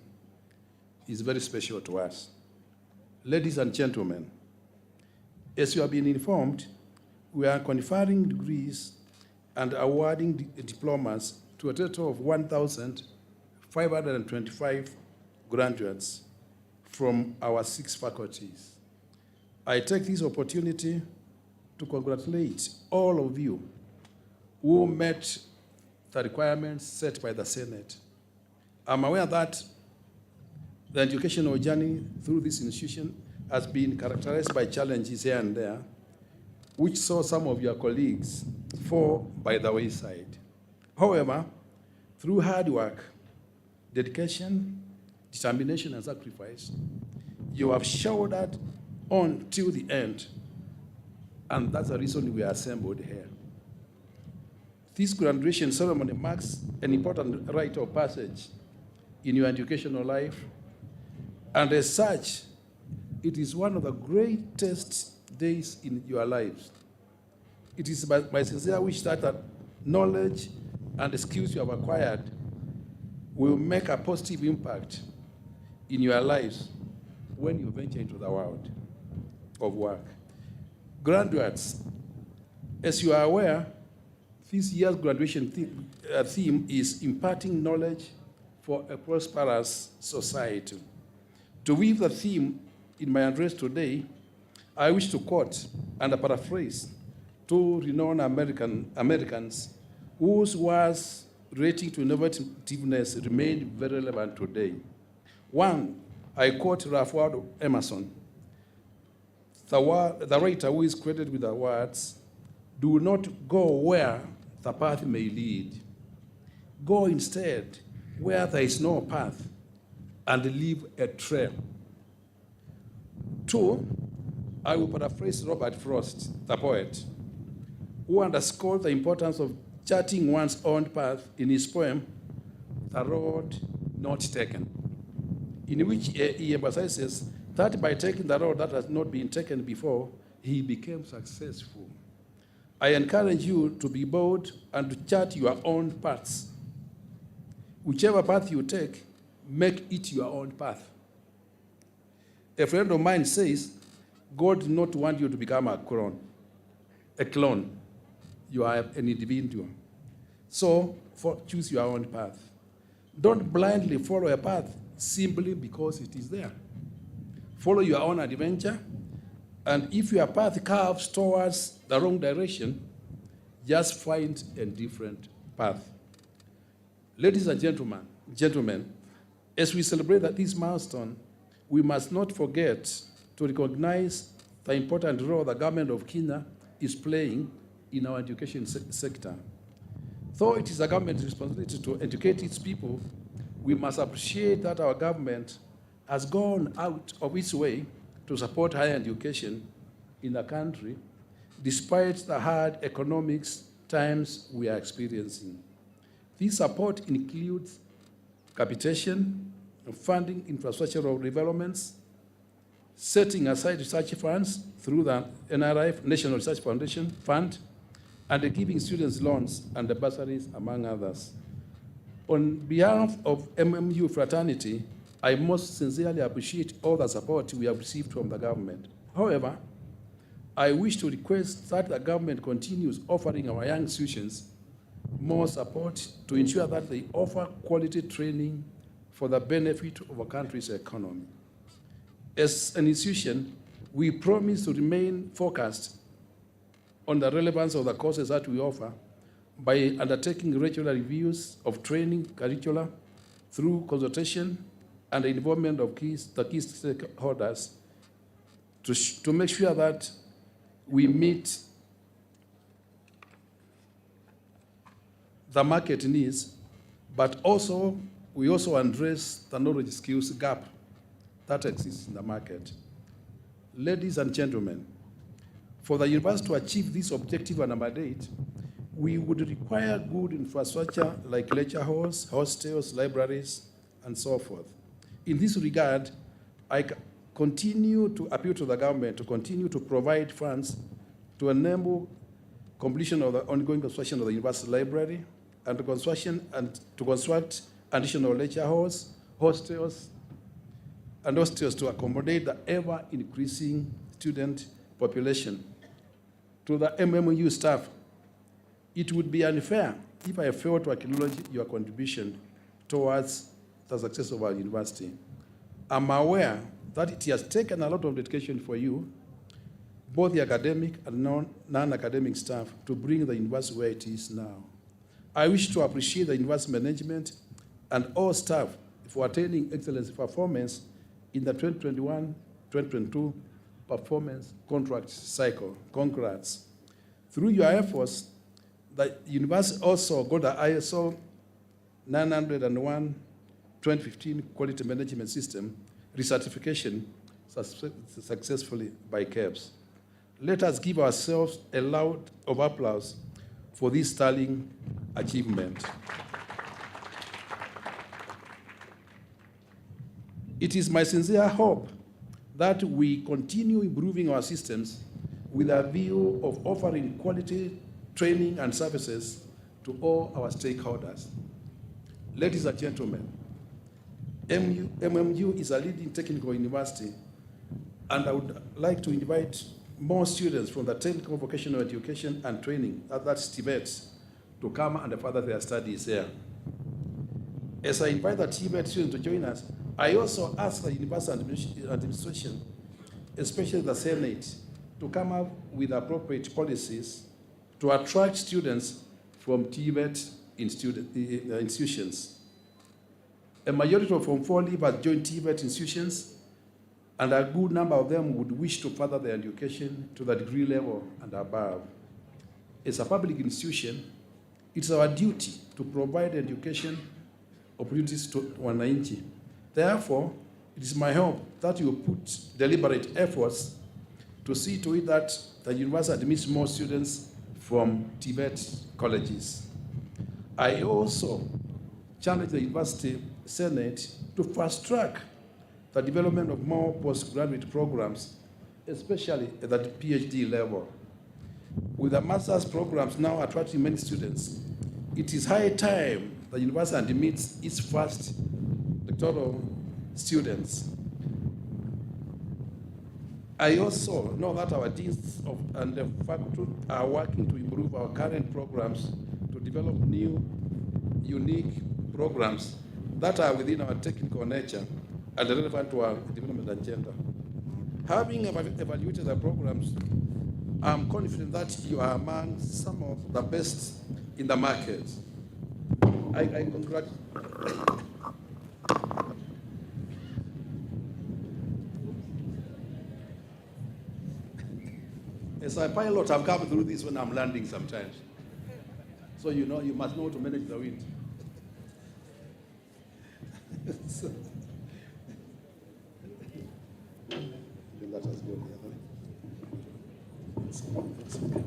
is very special to us. Ladies and gentlemen, as you have been informed, we are conferring degrees and awarding diplomas to a total of 1,525 graduates from our 6 faculties. I take this opportunity to congratulate all of you who met the requirements set by the Senate. I'm aware that the educational journey through this institution has been characterized by challenges here and there, which saw some of your colleagues fall by the wayside. However, through hard work, dedication, determination, and sacrifice, you have shouldered on till the end, and that's the reason we are assembled here. This graduation ceremony marks an important rite of passage in your educational life, and as such, it is one of the greatest days in your lives. It is my sincere wish that the knowledge and the skills you have acquired will make a positive impact in your lives when you venture into the world of work. Graduates, as you are aware, this year's graduation theme is imparting knowledge for a prosperous society. To weave the theme in my address today, I wish to quote and paraphrase 2 renowned Americans whose words relating to innovativeness remain very relevant today. One, I quote Ralph Waldo Emerson, the writer who is credited with the words, "Do not go where the path may lead. Go instead where there is no path and leave a trail." 2, I will paraphrase Robert Frost, the poet, who underscored the importance of charting one's own path in his poem, "The Road Not Taken," in which he emphasizes that by taking the road that has not been taken before, he became successful. I encourage you to be bold and to chart your own paths. Whichever path you take, make it your own path. A friend of mine says, God did not want you to become a clone. You are an individual. So choose your own path. Don't blindly follow a path simply because it is there. Follow your own adventure, and if your path curves towards the wrong direction, just find a different path. Ladies and gentlemen, as we celebrate this milestone, we must not forget to recognize the important role the government of Kenya is playing in our education sector. Though it is the government's responsibility to educate its people, we must appreciate that our government has gone out of its way to support higher education in the country, despite the hard economic times we are experiencing. This support includes capitation, funding infrastructural developments, setting aside research funds through the NRI, National Research Foundation Fund, and giving students loans and bursaries, among others. On behalf of MMU fraternity, I most sincerely appreciate all the support we have received from the government. However, I wish to request that the government continues offering our young students more support to ensure that they offer quality training for the benefit of our country's economy. As an institution, we promise to remain focused on the relevance of the courses that we offer by undertaking regular reviews of training curricula through consultation and the involvement of the key stakeholders to make sure that we meet the market needs, but also we also address the knowledge skills gap that exists in the market. Ladies and gentlemen, for the university to achieve this objective and mandate, we would require good infrastructure like lecture halls, hostels, libraries, and so forth. In this regard, I continue to appeal to the government to continue to provide funds to enable completion of the ongoing construction of the university library and to construct additional lecture halls, hostels to accommodate the ever-increasing student population. To the MMU staff, it would be unfair if I failed to acknowledge your contribution towards the success of our university. I'm aware that it has taken a lot of dedication for you, both the academic and non-academic staff, to bring the university where it is now. I wish to appreciate the university management and all staff for attaining excellence performance in the 2021-2022 performance contract cycle. Congrats. Through your efforts, the university also got the ISO 901-2015 quality management system recertification successfully by KEBS. Let us give ourselves a loud of applause for this sterling achievement. It is my sincere hope that we continue improving our systems with a view of offering quality training and services to all our stakeholders. Ladies and gentlemen, MMU is a leading technical university, and I would like to invite more students from the technical vocational education and training, that's TVET, to come and further their studies there. As I invite the TVET students to join us, I also ask the university administration, especially the Senate, to come up with appropriate policies to attract students from TVET institutions. A majority of Form 4 leavers join TVET institutions, and a good number of them would wish to further their education to the degree level and above. As a public institution, it's our duty to provide education opportunities to wananchi. Therefore, it is my hope that you put deliberate efforts to see to it that the university admits more students from TVET colleges. I also challenge the University Senate to fast-track the development of more postgraduate programs, especially at the PhD level. With the master's programs now attracting many students, it is high time the university admits its first doctoral students. I also know that our deans and the faculty are working to improve our current programs to develop new, unique programs that are within our technical nature and relevant to our development agenda. Having evaluated the programs, I'm confident that you are among some of the best in the market. I congratulate. As a pilot, I've come through this when I'm landing sometimes. So you know, you must know to manage the wind. So, let us go the other way. It's okay.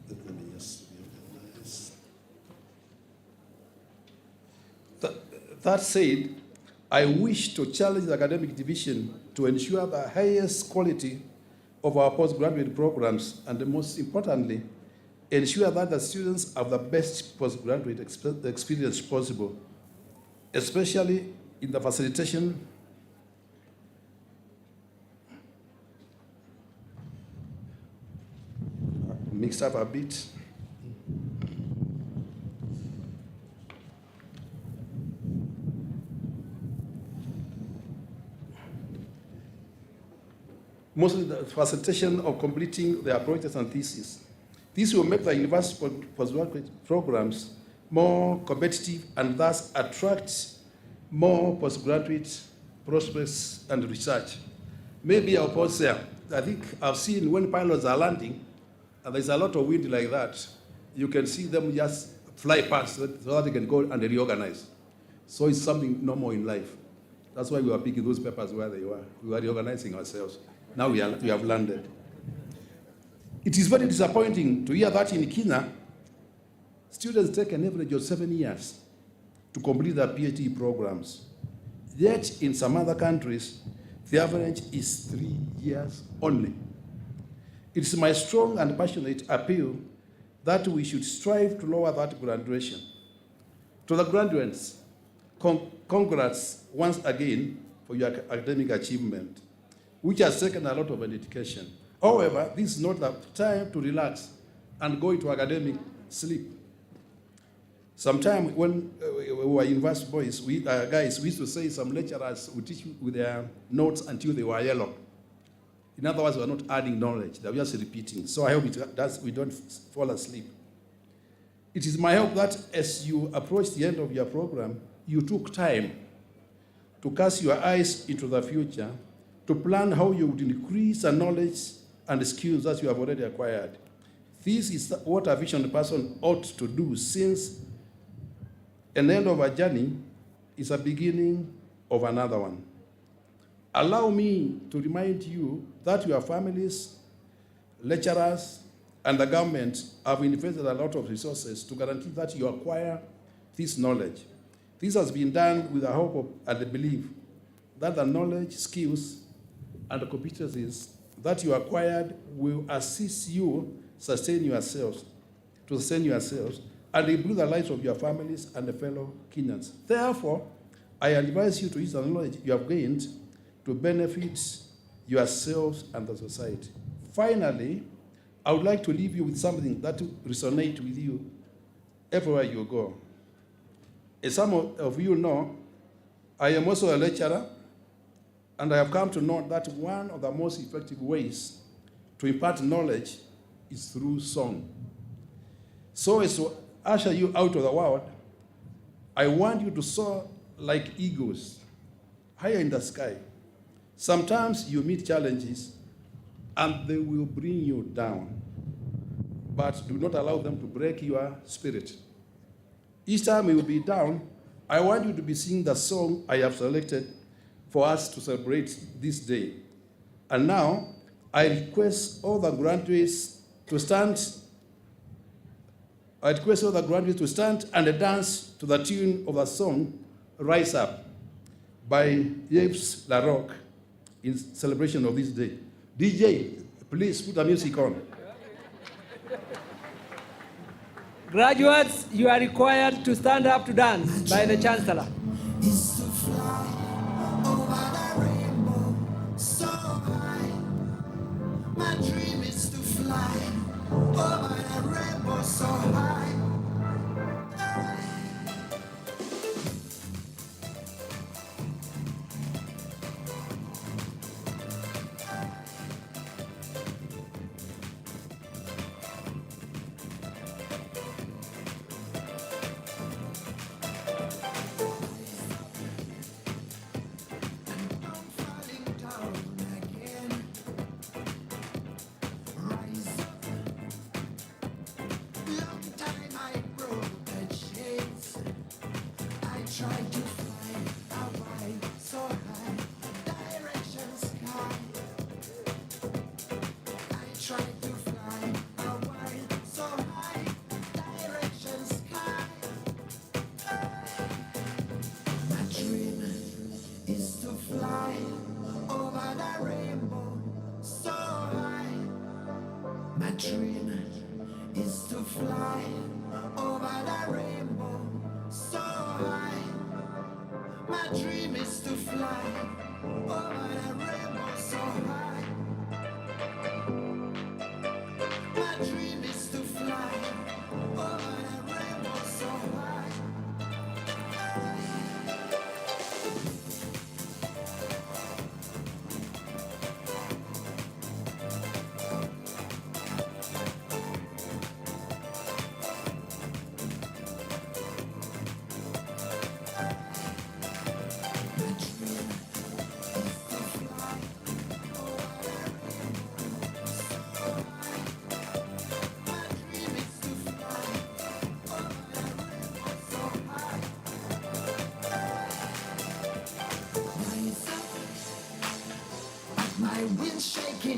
Let me just reorganize. That said, I wish to challenge the academic division to ensure the highest quality of our postgraduate programs, and most importantly, ensure that the students have the best postgraduate experience possible, especially in the facilitation mixed up a bit. mostly the facilitation of completing their projects and theses. This will make the university postgraduate programs more competitive and thus attract more postgraduate prospects and research. Maybe I'll pause there. I think I've seen when pilots are landing, and there's a lot of wind like that, you can see them just fly past so that they can go and reorganize. So it's something normal in life. That's why we were picking those papers where they were. We were reorganizing ourselves. Now we have landed. It is very disappointing to hear that in Kenya, students take an average of 7 years to complete their PhD programs. Yet in some other countries, the average is 3 years only. It is my strong and passionate appeal that we should strive to lower that graduation. To the graduates, congrats once again for your academic achievement, which has taken a lot of an education. However, this is not the time to relax and go into academic sleep. Sometimes when we were university boys, we used to say some lecturers would teach with their notes until they were yellow. In other words, we are not adding knowledge, they were just repeating. So I hope we don't fall asleep. It is my hope that as you approach the end of your program, you took time to cast your eyes into the future, to plan how you would increase the knowledge and the skills that you have already acquired. This is what a visionary person ought to do, since an end of a journey is a beginning of another one. Allow me to remind you that your families, lecturers, and the government have invested a lot of resources to guarantee that you acquire this knowledge. This has been done with the hope and the belief that the knowledge, skills, and the competencies that you acquired will assist you sustain yourselves, and improve the lives of your families and the fellow Kenyans. Therefore, I advise you to use the knowledge you have gained to benefit yourselves and the society. Finally, I would like to leave you with something that will resonate with you everywhere you go. As some of you know, I am also a lecturer, and I have come to know that one of the most effective ways to impart knowledge is through song. So as to usher you out of the world, I want you to soar like eagles, higher in the sky. Sometimes you meet challenges and they will bring you down, but do not allow them to break your spirit. Each time you will be down, I want you to be singing the song I have selected for us to celebrate this day. And now, I request all the graduates to stand. I request all the graduates to stand and dance to the tune of the song Rise Up by Yves Laroque in celebration of this day. DJ, please put the music on. Graduates, you are required to stand up to dance by the Chancellor. Is to fly over the rainbow so high. My dream is to fly over the rainbow so high.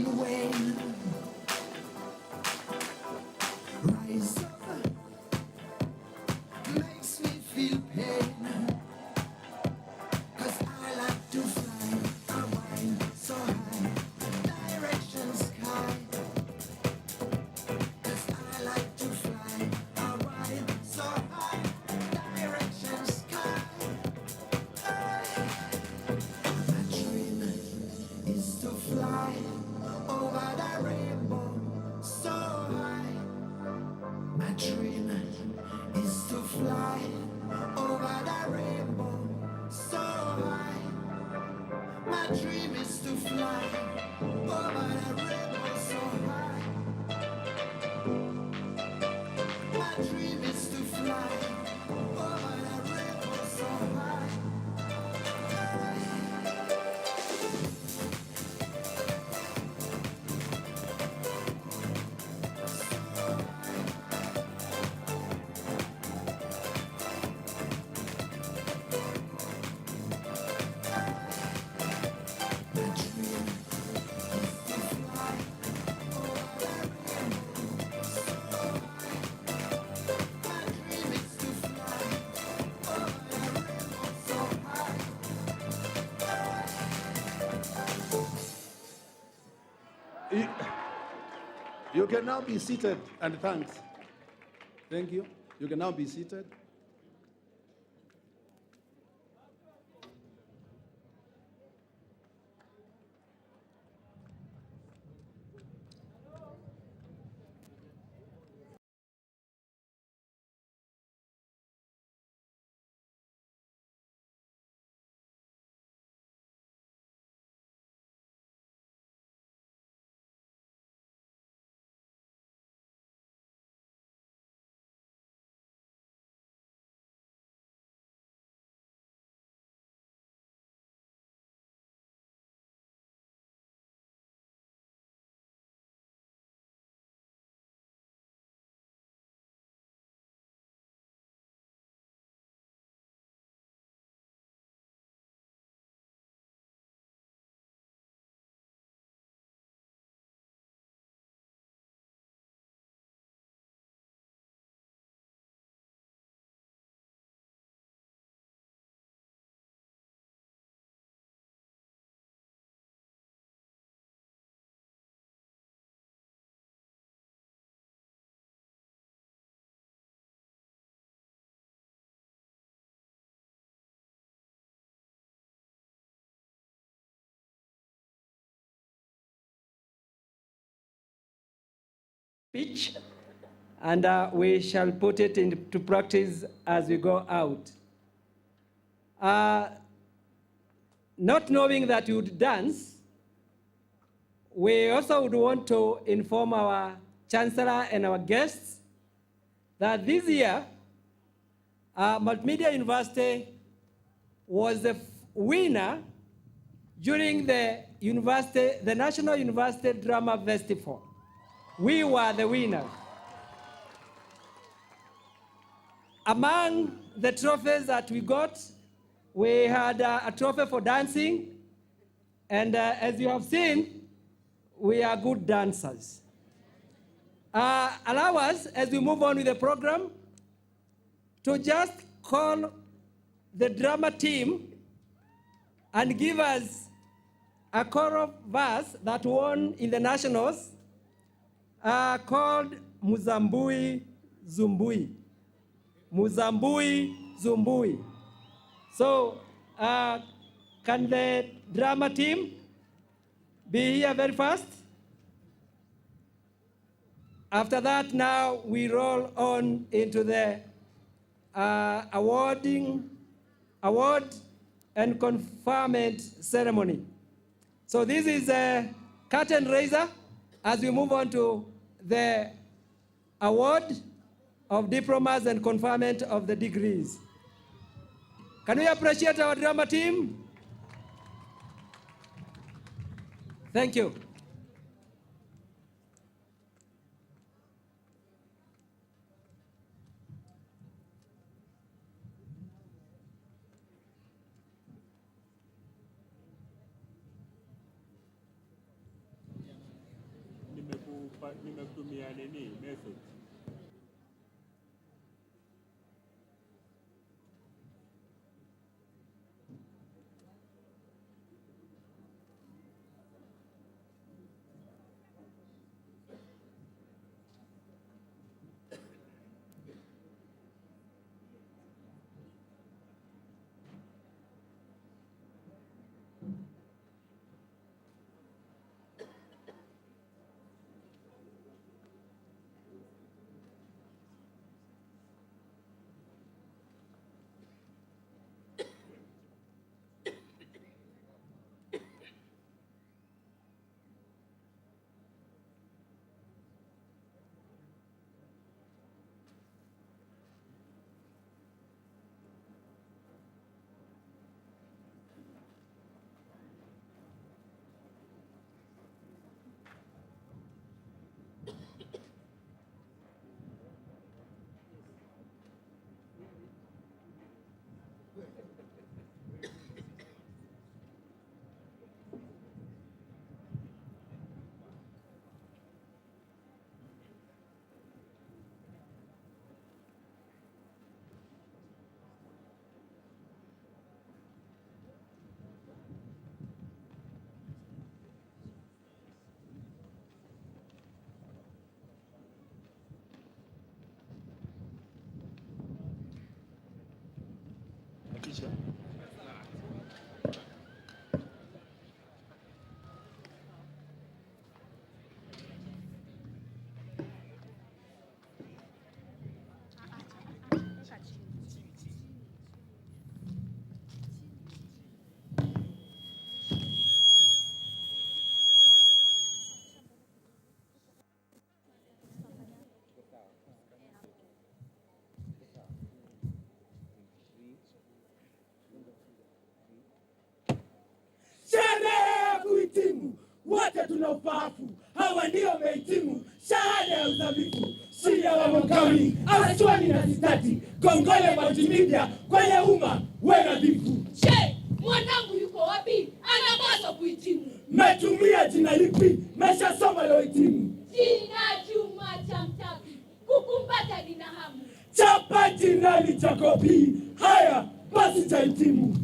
in vain. Rise up makes me feel pain. 'Cause I like to fly, I wind so high, direction sky. 'Cause I like to fly, I wind so high, direction sky. My dream is to fly over the rainbow so high. My dream is to fly over the rainbow so high. My dream is to fly over the rainbow so high. My dream is to fly over the rainbow so high. You can now be seated, and thanks. Thank you. You can now be seated. Speech, and we shall put it into practice as we go out. Not knowing that you would dance, we also would want to inform our Chancellor and our guests that this year, Multimedia University was the winner during the National University Drama Festival. We were the winners. Among the trophies that we got, we had a trophy for dancing, and as you have seen, we are good dancers. Allow us, as we move on with the program, to just call the drama team and give us a choral verse that won in the nationals called Muzambui Zumbui. Muzambui Zumbui. So, can the drama team be here very fast? After that, now we roll on into the award and conferment ceremony. So this is a curtain raiser as we move on to the award of diplomas and conferment of the degrees. Can we appreciate our drama team? Thank you. nimekutumia nini message. Wote tunaufahamu, hawa ndio wamehitimu shahada ya uzamifu. Shia wa Conferring, Aswani na Sitati, Kongole Multimedia, kwenye umma, we nadhifu. Je, mwanangu yuko wapi? Anapaswa kuhitimu. Metumia jina lipi? Meshasoma lo hitimu. Jina Juma cha Mtapi, kukumbata nina hamu. Chapa jina ni Jacobi, haya basi cha hitimu.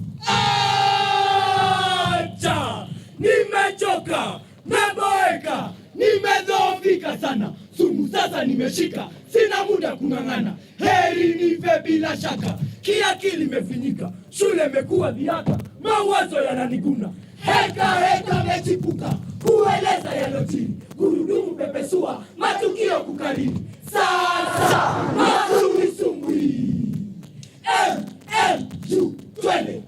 Acha! Nimechoka, nimeboeka, nimedhoofika sana. Sumu sasa nimeshika, sina muda kung'ang'ana. Heri nife bila shaka, kiakili imefinyika. Shule imekuwa dhihaka, mawazo yananiguna. Heka mechipuka, kueleza yalojiri. Gurudumu pepesua, matukio kukariri. Sasa hatunisumbui. Twende.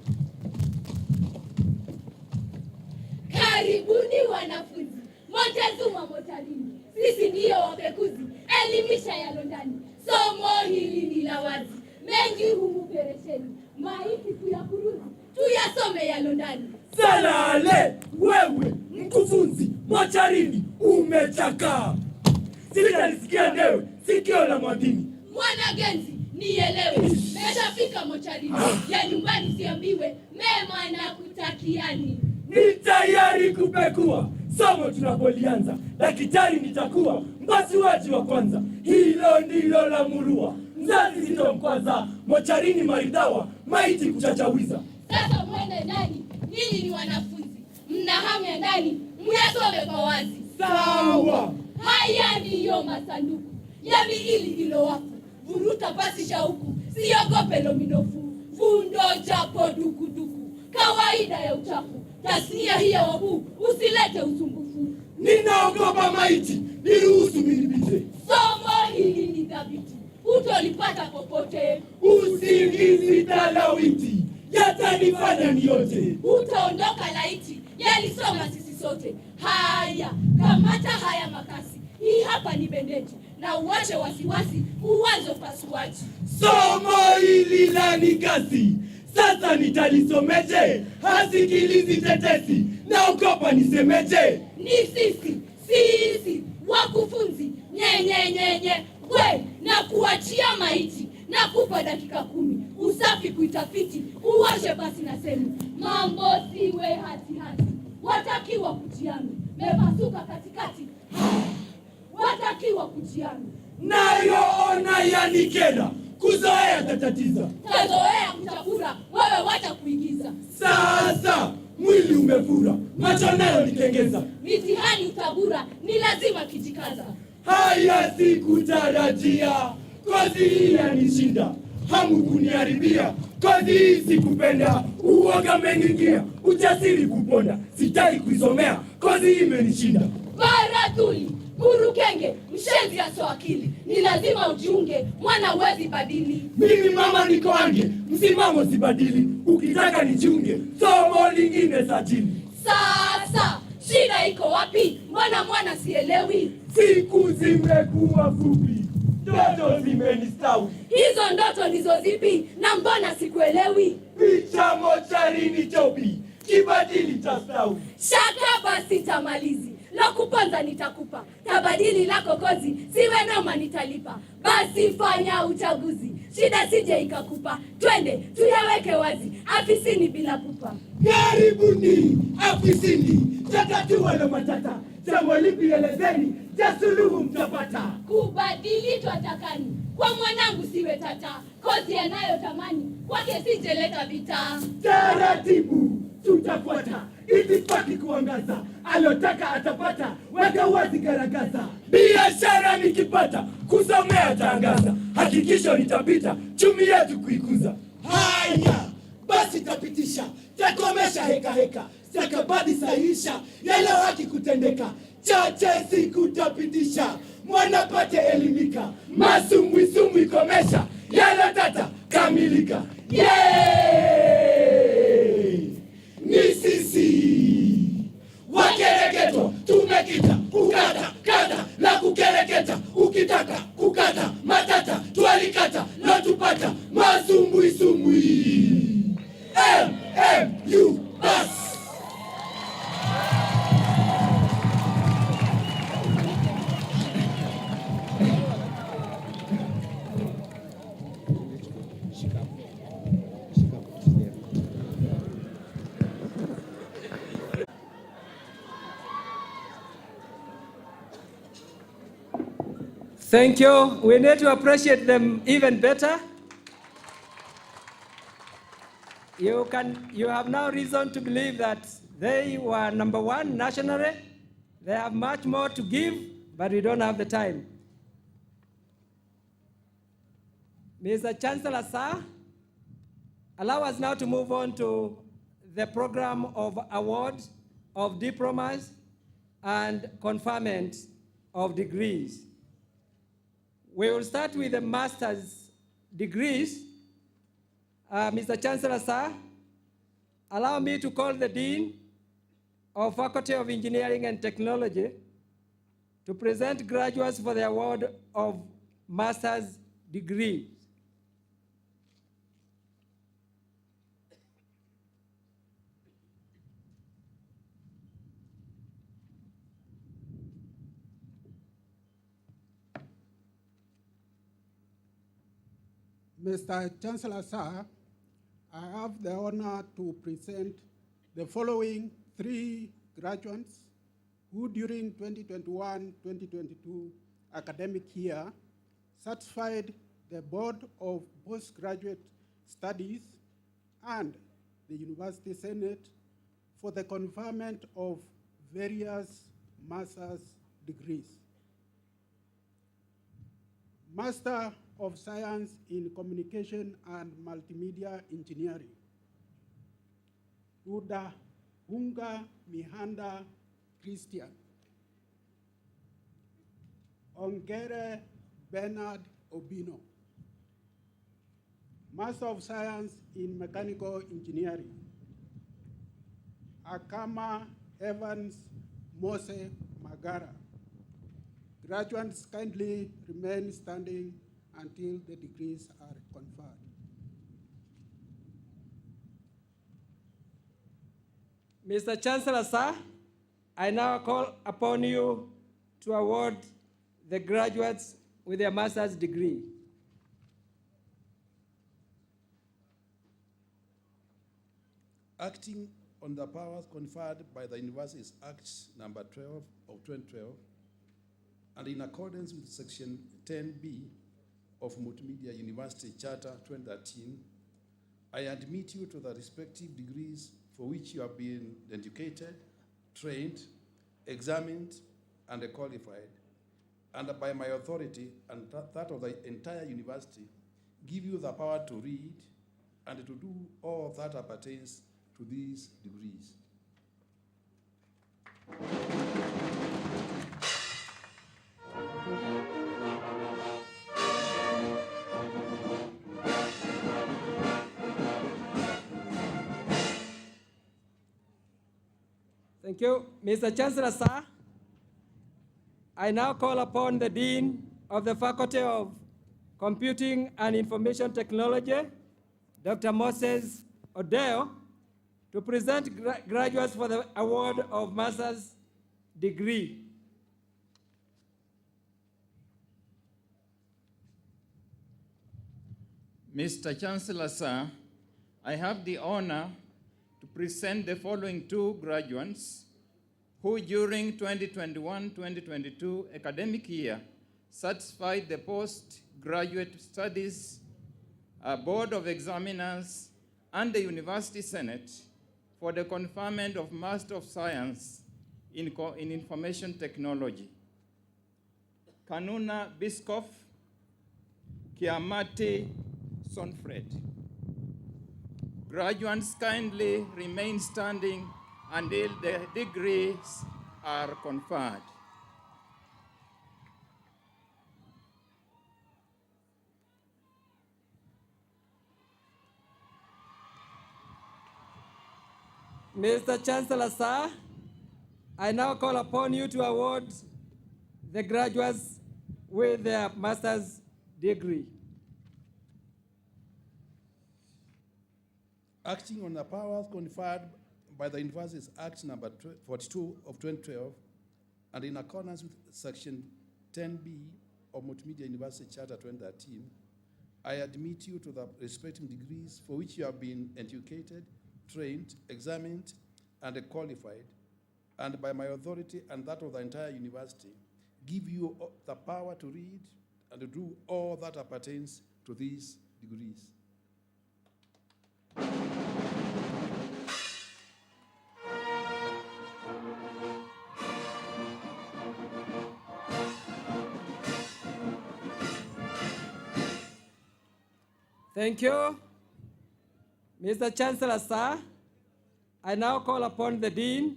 Karibuni wanafunzi, Montezuma Motalini. Sisi ndiyo wapekuzi, elimisha yalo ndani. Somo hili ni la wazi, mengi humu peresheni. Maiti kuyakuruzi, tuyasome yalo ndani. Salale, wewe mkufunzi Motalini umechakaa. Sitanisikia newe, sikio la mwadhini. Mwanagenzi, nielewe, meshafika Motalini. Ya nyumbani siambiwe, mema na kutakiani. Ni tayari kupekua somo tunapolianza. Daktari nitakuwa mpasuaji wa kwanza. Hilo ndilo la murua, mzazi sitomkwaza. Motalini maridhawa, maiti kuchachawiza. Sasa mwende ndani, nyinyi ni wanafunzi. Mna hamu ya ndani, myasome kwa wazi. Sawa. Haya ndiyo masanduku ya miili ilowafu. Vuruta pasi shauku, siogope lominofu. Fundo japo dukuduku, kawaida ya uchafu. Tasnia hii ya wabu, usilete usumbufu. Ninaogopa maiti, niruhusu minibite. Somo hili ni dhabiti, utolipata popote. Usingizi talawiti, yatanifanya niote. Utaondoka laiti, yalisoma sisi sote. Haya, kamata haya makasi. Hii hapa ni bendeji, na uwache wasiwasi, uwazo pasuaji. Somo hili la nikasi, sasa nitalisomeje? Hasikilizi tetesi, naogopa nisemeje? Ni sisi, wakufunzi, nye, we, na kuachia maiti, na kupa dakika 10, usafi kuitafiti, uwashe basi na semu. Mambo siwe hati, watakiwa kutiani, mepasuka katikati. twatakiwa kujiani. Nayo ona yanikera, kuzoea tatatiza. Tazoea kutafura, wewe wacha kuigiza. Sasa mwili umefura, macho nayo nikengeza. Mitihani utabura, ni lazima kijikaza. Haya sikutarajia, kozi hii yanishinda. Hamu kuniharibia, kozi hii sikupenda. Uoga meningia, ujasiri kuponda. Sitaki kuisomea, kozi hii imenishinda. Baratuli, burukenge, mshenzi aso akili. Ni lazima ujiunge, mwana uwezi badili. Mimi mama niko ange, msimamo sibadili. Ukitaka nijiunge, somo lingine sajili. Sasa, shida iko wapi? Mbona mwana sielewi? Siku zimekuwa fupi, ndoto zimenistawi. Hizo ndoto ndizo zipi? Na mbona sikuelewi? Picha mocharini chopi, kibadili tastawi. Shaka basi tamalizi, la kupanza nitakupa. Tabadili lako kozi, siwe noma nitalipa. Basi fanya uchaguzi, shida sije ikakupa. Twende, tuyaweke wazi, afisini bila pupa. Karibuni afisini, tatatua na matata. Jambo lipi elezeni, jasuluhu mtapata. Kubadili twatakani, kwa mwanangu siwe tata. Kozi anayotamani, kwake sijeleta vita. Taratibu tutafuata, itifaki kuangaza. Alotaka atapata, weka wazi garagaza. Biashara nikipata, kusomea tangaza. Hakikisho nitapita, chumi yetu kuikuza. Haya, basi tapitisha, takomesha heka heka. Stakabadhi sahisha, yale haki kutendeka. Chache siku tapitisha, mwana pate elimika. Masumbwi komesha, yale tata kamilika. Yeee! Ni sisi wakereketwa, tumekita kukata kata la kukereketa. Ukitaka kukata matata, twalikata na tupata masumbwi. MMU bas. Thank you. We need to appreciate them even better. You have now reason to believe that they were number one nationally. They have much more to give, but we don't have the time. Mr. Chancellor, sir, allow us now to move on to the program of award of diplomas and conferment of degrees. We will start with the master's degrees. Mr. Chancellor, sir, allow me to call the Dean of Faculty of Engineering and Technology to present graduates for the award of master's degrees. Mr. Chancellor, sir, I have the honor to present the following 3 graduates who during 2021-2022 academic year satisfied the Board of Postgraduate Studies and the University Senate for the conferment of various master's degrees. Master of Science in Communication and Multimedia Engineering, Uda Hunga Mihanda Christian, Ongere Bernard Obino, Master of Science in Mechanical Engineering, Akama Evans Mose Magara. Graduates kindly remain standing until the degrees are conferred. Mr. Chancellor, sir, I now call upon you to award the graduates with their master's degree. Acting on the powers conferred by the Universities Act number 12 of 2012 and in accordance with Section 10B of Multimedia University Charter 2013, I admit you to the respective degrees for which you have been educated, trained, examined, and qualified, and by my authority and that of the entire university, give you the power to read and to do all that appertains to these degrees. Thank you. Mr. Chancellor, sir, I now call upon the Dean of the Faculty of Computing and Information Technology, Dr. Moses Odeo, to present graduates for the award of master's degree. Mr. Chancellor, sir, I have the honor to present the following two graduates who during 2021-2022 academic year satisfied the Postgraduate Studies Board of Examiners and the University Senate for the conferment of Master of Science in Information Technology. Kanuna Biscoff, Kiamati Sonfred. Graduates kindly remain standing until the degrees are conferred. Mr. Chancellor, sir, I now call upon you to award the graduates with their master's degree. Acting on the powers conferred by the Universities Act number 42 of 2012, and in accordance with Section 10B of Multimedia University Charter 2013, I admit you to the respective degrees for which you have been educated, trained, examined, and qualified, and by my authority and that of the entire university, give you the power to read and to do all that appertains to these degrees. Thank you. Mr. Chancellor, sir, I now call upon the Dean,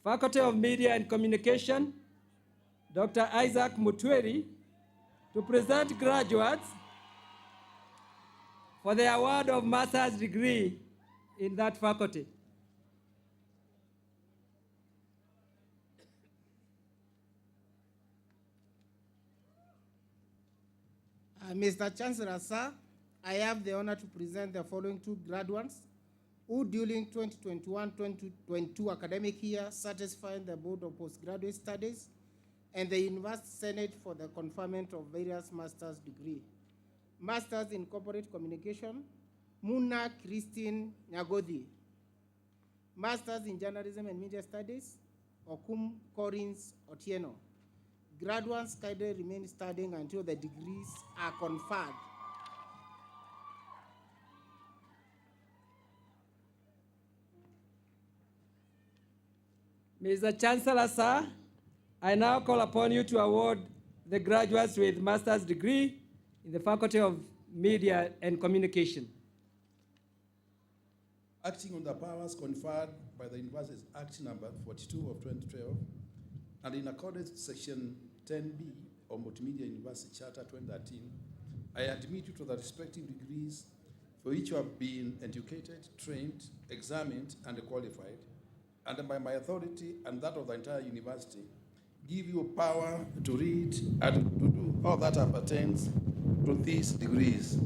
Faculty of Media and Communication, Dr. Isaac Mutweri, to present graduates for the award of master's degree in that faculty. Mr. Chancellor, sir, I have the honor to present the following two graduates who during 2021-2022 academic year satisfied the Board of Postgraduate Studies and the University Senate for the conferment of various master's degree. Masters in Corporate Communication, Muna Christine Nyagodi. Masters in Journalism and Media Studies, Okum Collins Otieno. Graduates kindly remain studying until the degrees are conferred. Mr. Chancellor, sir, I now call upon you to award the graduates with master's degree in the Faculty of Media and Communication. Acting on the powers conferred by the Universities Act number 42 of 2012, and in accordance with Section 10B of Multimedia University Charter 2013, I admit you to the respective degrees for which you have been educated, trained, examined, and qualified, and by my authority and that of the entire university, give you power to read and to do all that appertains to these degrees.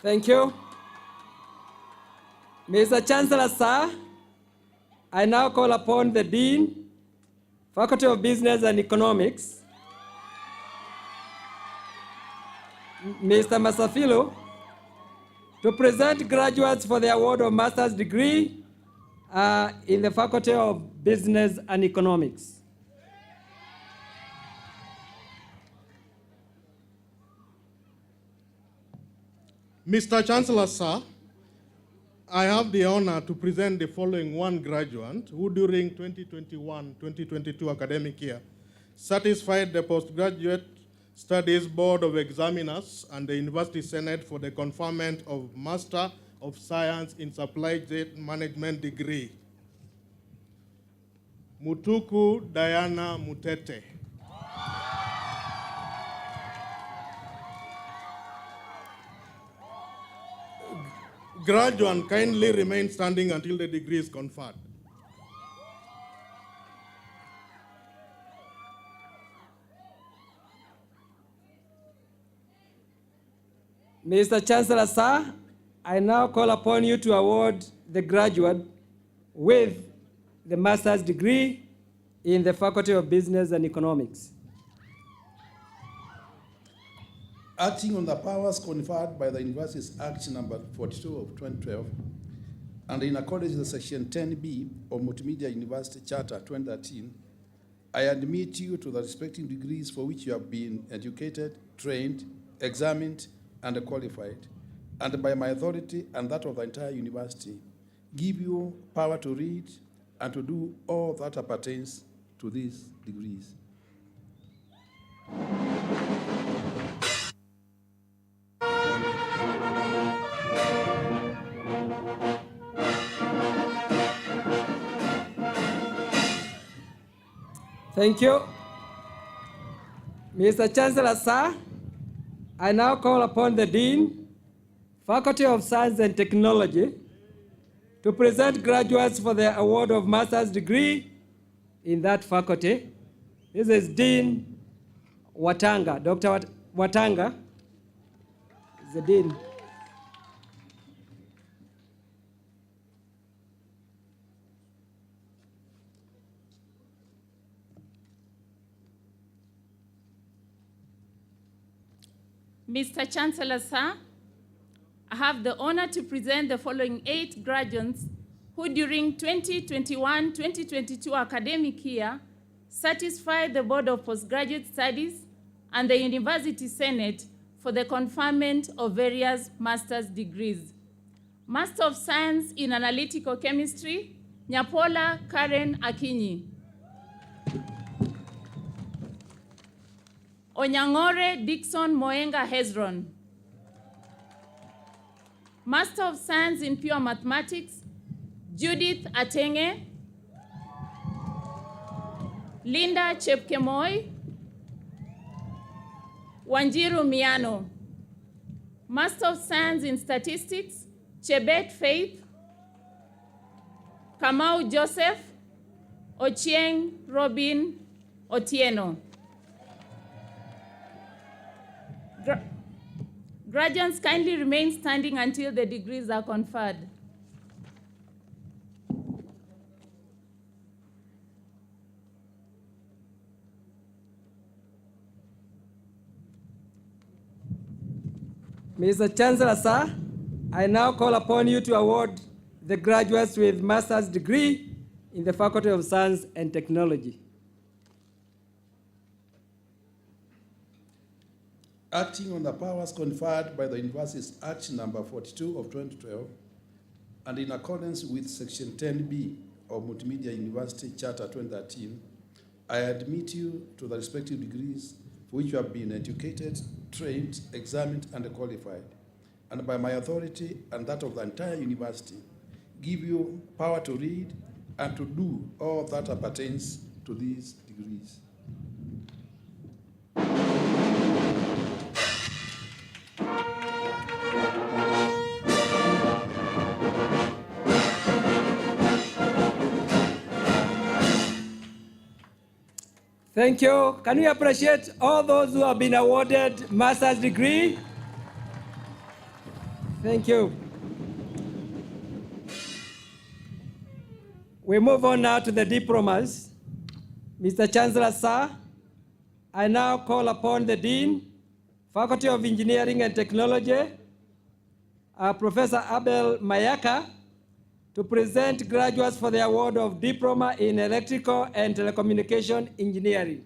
Thank you. Mr. Chancellor, sir, I now call upon the Dean, Faculty of Business and Economics, Mr. Masafilo to present graduates for the award of master's degree in the Faculty of Business and Economics. Mr. Chancellor, sir, I have the honor to present the following one graduate who during 2021-2022 academic year satisfied the Postgraduate Studies Board of Examiners and the University Senate for the conferment of Master of Science in Supply Chain Management degree. Mutuku Diana Mutete. Graduate, kindly remain standing until the degree is conferred. Mr. Chancellor, sir, I now call upon you to award the graduate with the master's degree in the Faculty of Business and Economics. Acting on the powers conferred by the Universities Act number 42 of 2012, and in accordance with Section 10B of Multimedia University Charter 2013, I admit you to the respective degrees for which you have been educated, trained, examined, and qualified, and by my authority and that of the entire university, give you power to read and to do all that appertains to these degrees. Thank you. Mr. Chancellor, sir, I now call upon the Dean, Faculty of Science and Technology, to present graduates for the award of master's degree in that faculty. This is Dean Watanga. Dr. Watanga is the Dean. Mr. Chancellor, sir, I have the honor to present the following 8 graduates who during 2021-2022 academic year satisfied the Board of Postgraduate Studies and the University Senate for the conferment of various master's degrees. Master of Science in Analytical Chemistry, Nyapola Karen Akinyi. Onyangore Dixon Moenga Hezron. Master of Science in Pure Mathematics, Judith Atenge. Linda Chepkemoi. Wanjiru Miano. Master of Science in Statistics, Chebet Faith. Kamau Joseph. Ochieng Robin Otieno. Graduates kindly remain standing until the degrees are conferred. Mr. Chancellor, sir, I now call upon you to award the graduates with master's degree in the Faculty of Science and Technology. Acting on the powers conferred by the Universities Act number 42 of 2012, and in accordance with Section 10B of Multimedia University Charter 2013, I admit you to the respective degrees for which you have been educated, trained, examined, and qualified, and by my authority and that of the entire university, give you power to read and to do all that appertains to these degrees. Thank you. Can we appreciate all those who have been awarded master's degree? Thank you. We move on now to the diplomas. Mr. Chancellor, sir, I now call upon the Dean, Faculty of Engineering and Technology, Professor Abel Mayaka, to present graduates for the award of Diploma in Electrical and Telecommunication Engineering.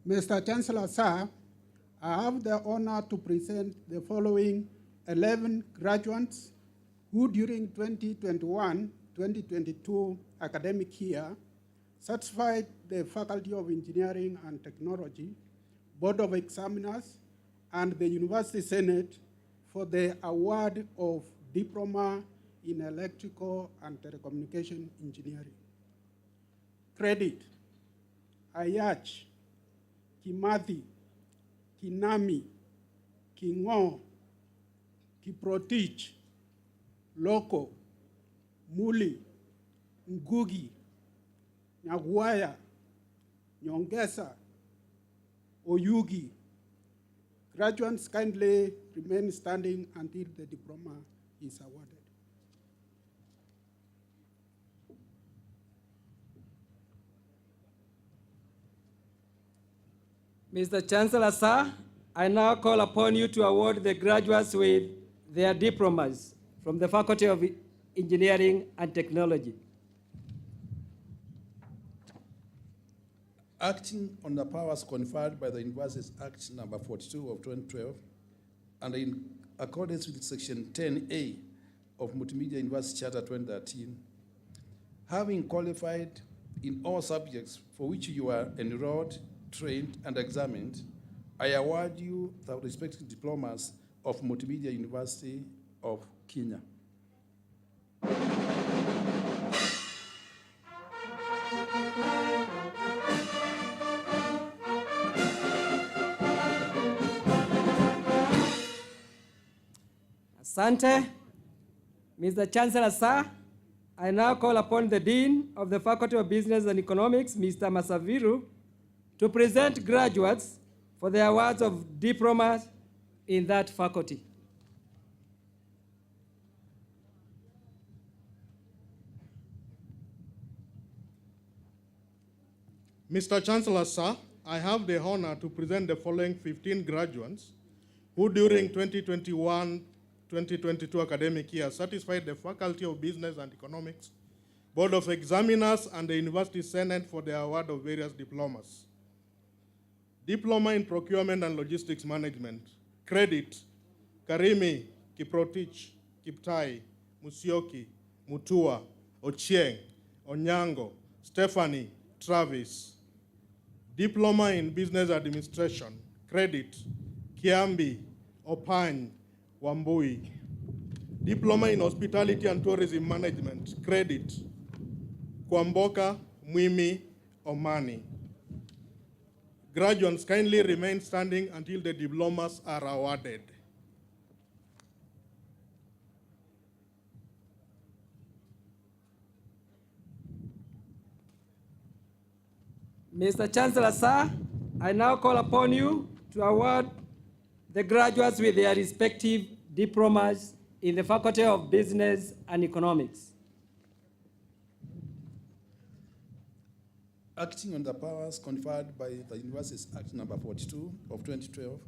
Mr. Chancellor, sir, I have the honor to present the following 11 graduates who during 2021-2022 academic year satisfied the Faculty of Engineering and Technology, Board of Examiners, and the University Senate for the award of Diploma in Electrical and Telecommunication Engineering. Credit: Ayach, Kimathi, Kinami, Kingo, Kiprotich, Loko, Muli, Ngugi, Nyaguaya, Nyongesa, Oyugi. Graduates kindly remain standing until the diploma is awarded. Mr. Chancellor, sir, I now call upon you to award the graduates with their diplomas from the Faculty of Engineering and Technology. Acting on the powers conferred by the Universities Act number 42 of 2012, and in accordance with Section 10A of Multimedia University Charter 2013, having qualified in all subjects for which you are enrolled, trained, and examined, I award you the respective diplomas of Multimedia University of Kenya. Asante. Mr. Chancellor, sir, I now call upon the Dean of the Faculty of Business and Economics, Mr. Masaviru, to present graduates for the awards of diplomas in that faculty. Mr. Chancellor, sir, I have the honor to present the following 15 graduates who during 2021-2022 academic year satisfied the Faculty of Business and Economics, Board of Examiners, and the University Senate for the award of various diplomas. Diploma in Procurement and Logistics Management. Credit: Karimi, Kiprotich, Kiptai, Musioki, Mutua, Ochieng, Onyango, Stephanie, Travis. Diploma in Business Administration. Credit: Kiambi, Opany, Wambui. Diploma in Hospitality and Tourism Management. Credit: Kwamboka, Mwimi, Omani. Graduates kindly remain standing until the diplomas are awarded. Mr. Chancellor, sir, I now call upon you to award the graduates with their respective diplomas in the Faculty of Business and Economics. Acting on the powers conferred by the Universities Act number 42 of 2012,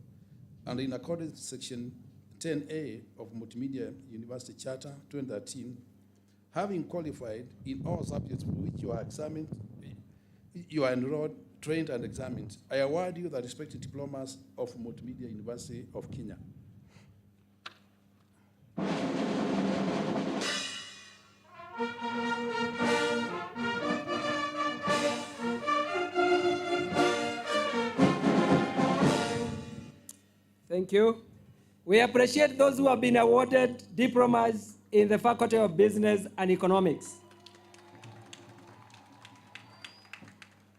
and in accordance with Section 10A of Multimedia University Charter 2013, having qualified in all subjects for which you are examined, you are enrolled, trained, and examined, I award you the respective diplomas of Multimedia University of Kenya. Thank you. We appreciate those who have been awarded diplomas in the Faculty of Business and Economics.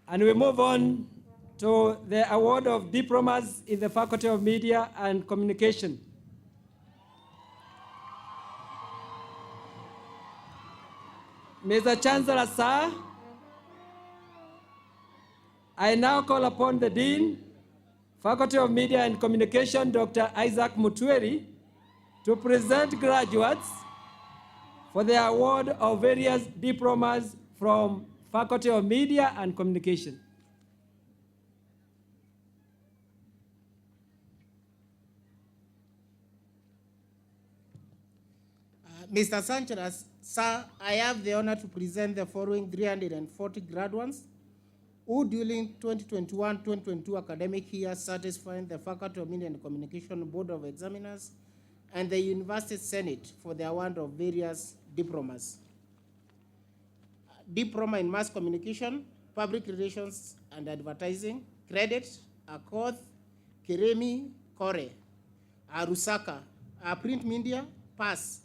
And we move on to the award of diplomas in the Faculty of Media and Communication. Mr. Chancellor, sir, I now call upon the Dean, Faculty of Media and Communication, Dr. Isaac Mutweri, to present graduates for the award of various diplomas from Faculty of Media and Communication. Mr. Sanchez, sir, I have the honor to present the following 340 graduates who during 2021-2022 academic year satisfied the Faculty of Media and Communication Board of Examiners and the University Senate for the award of various diplomas. Diploma in Mass Communication, Public Relations and Advertising, Credit, Akoth, Keremi, Kore, Arusaka, Print Media, Pass,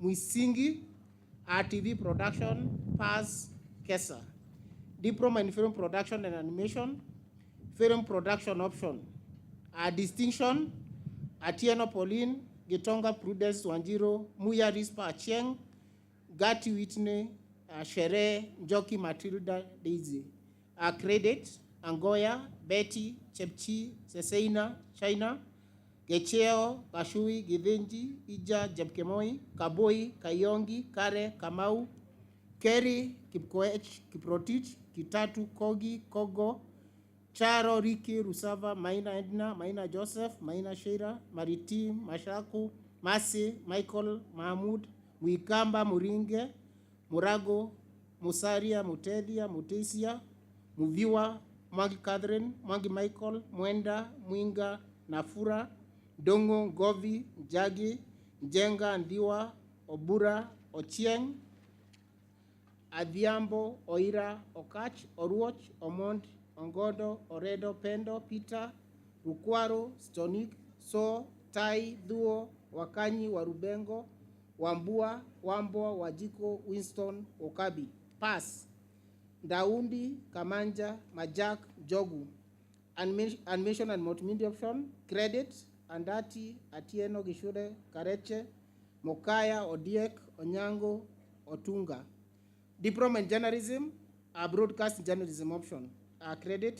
Muisingi, RTV Production, Pass, Kesa. Diploma in Film Production and Animation, Film Production Option. Distinction, Atieno Pauline, Gitonga Prudence Wanjiro, Muya Rispa Acheng, Gati Whitney, Shere, Njoki Matilda Daisy. Credit, Angoya, Betty, Chepchi, Seseina, China, Gecheo, Kashui, Givenji, Ija, Jepkemoi, Kaboi, Kayongi, Kare, Kamau, Keri, Kipkoech, Kiprotich, Kitatu, Kogi, Kogo, Charo, Riki, Rusava, Maina Edna, Maina Joseph, Maina Sheira, Maritim, Mashaku, Masi, Michael, Mahmud, Muikamba, Muringe, Murago, Musaria, Mutedia, Mutesia, Muviwa, Mwangi Catherine, Mwangi Michael, Mwenda, Mwinga, Nafura, Dongo, Govi, Jagi, Jenga, Ndiwa, Obura, Ochieng, Adhiambo, Oira, Okach, Oruoch, Omond, Ongodo, Oredo, Pendo, Peter, Rukwaro, Stonik, So, Tai, Duo, Wakanyi, Warubengo, Wambua, Wambo, Wajiko, Winston, Okabi. Pass. Daundi, Kamanja, Majak, Jogu. Animation and multimedia option. Credit, Andati, Atieno, Gishure, Kareche, Mokaya, Odiek, Onyango, Otunga. Diploma in journalism, broadcast journalism option. Credit,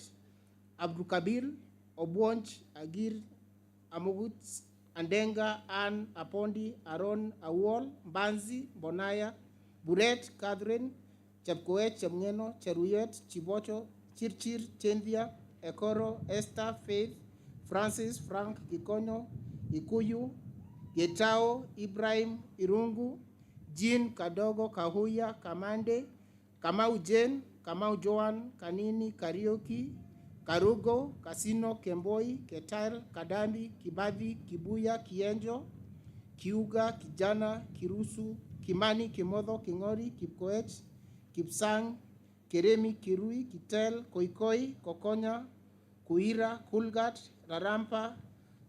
Abdukabir, Obwonch, Agir, Amuguts, Andenga, Ann, Apondi, Aron, Awol, Banzi, Bonaya, Buret, Catherine, Chepkoech, Chemngeno, Cheruyet, Chibocho, Chirchir, Chendia, Ekoro, Esther, Faith, Francis, Frank, Kikonyo, Ikuyu, Getao, Ibrahim, Irungu, Jean, Kadogo, Kahuya, Kamande, Kamau Jane, Kamau Joan, Kanini, Karaoke, Karugo, Casino, Kemboi, Ketail, Kadambi, Kibadhi, Kibuya, Kienjo, Kiuga, Kijana, Kirusu, Kimani, Kimodho, Kingori, Kipkoech, Kipsang, Keremi, Kirui, Kitel, Koikoi, Kokonya, Kuira, Kulgat, Rarampa,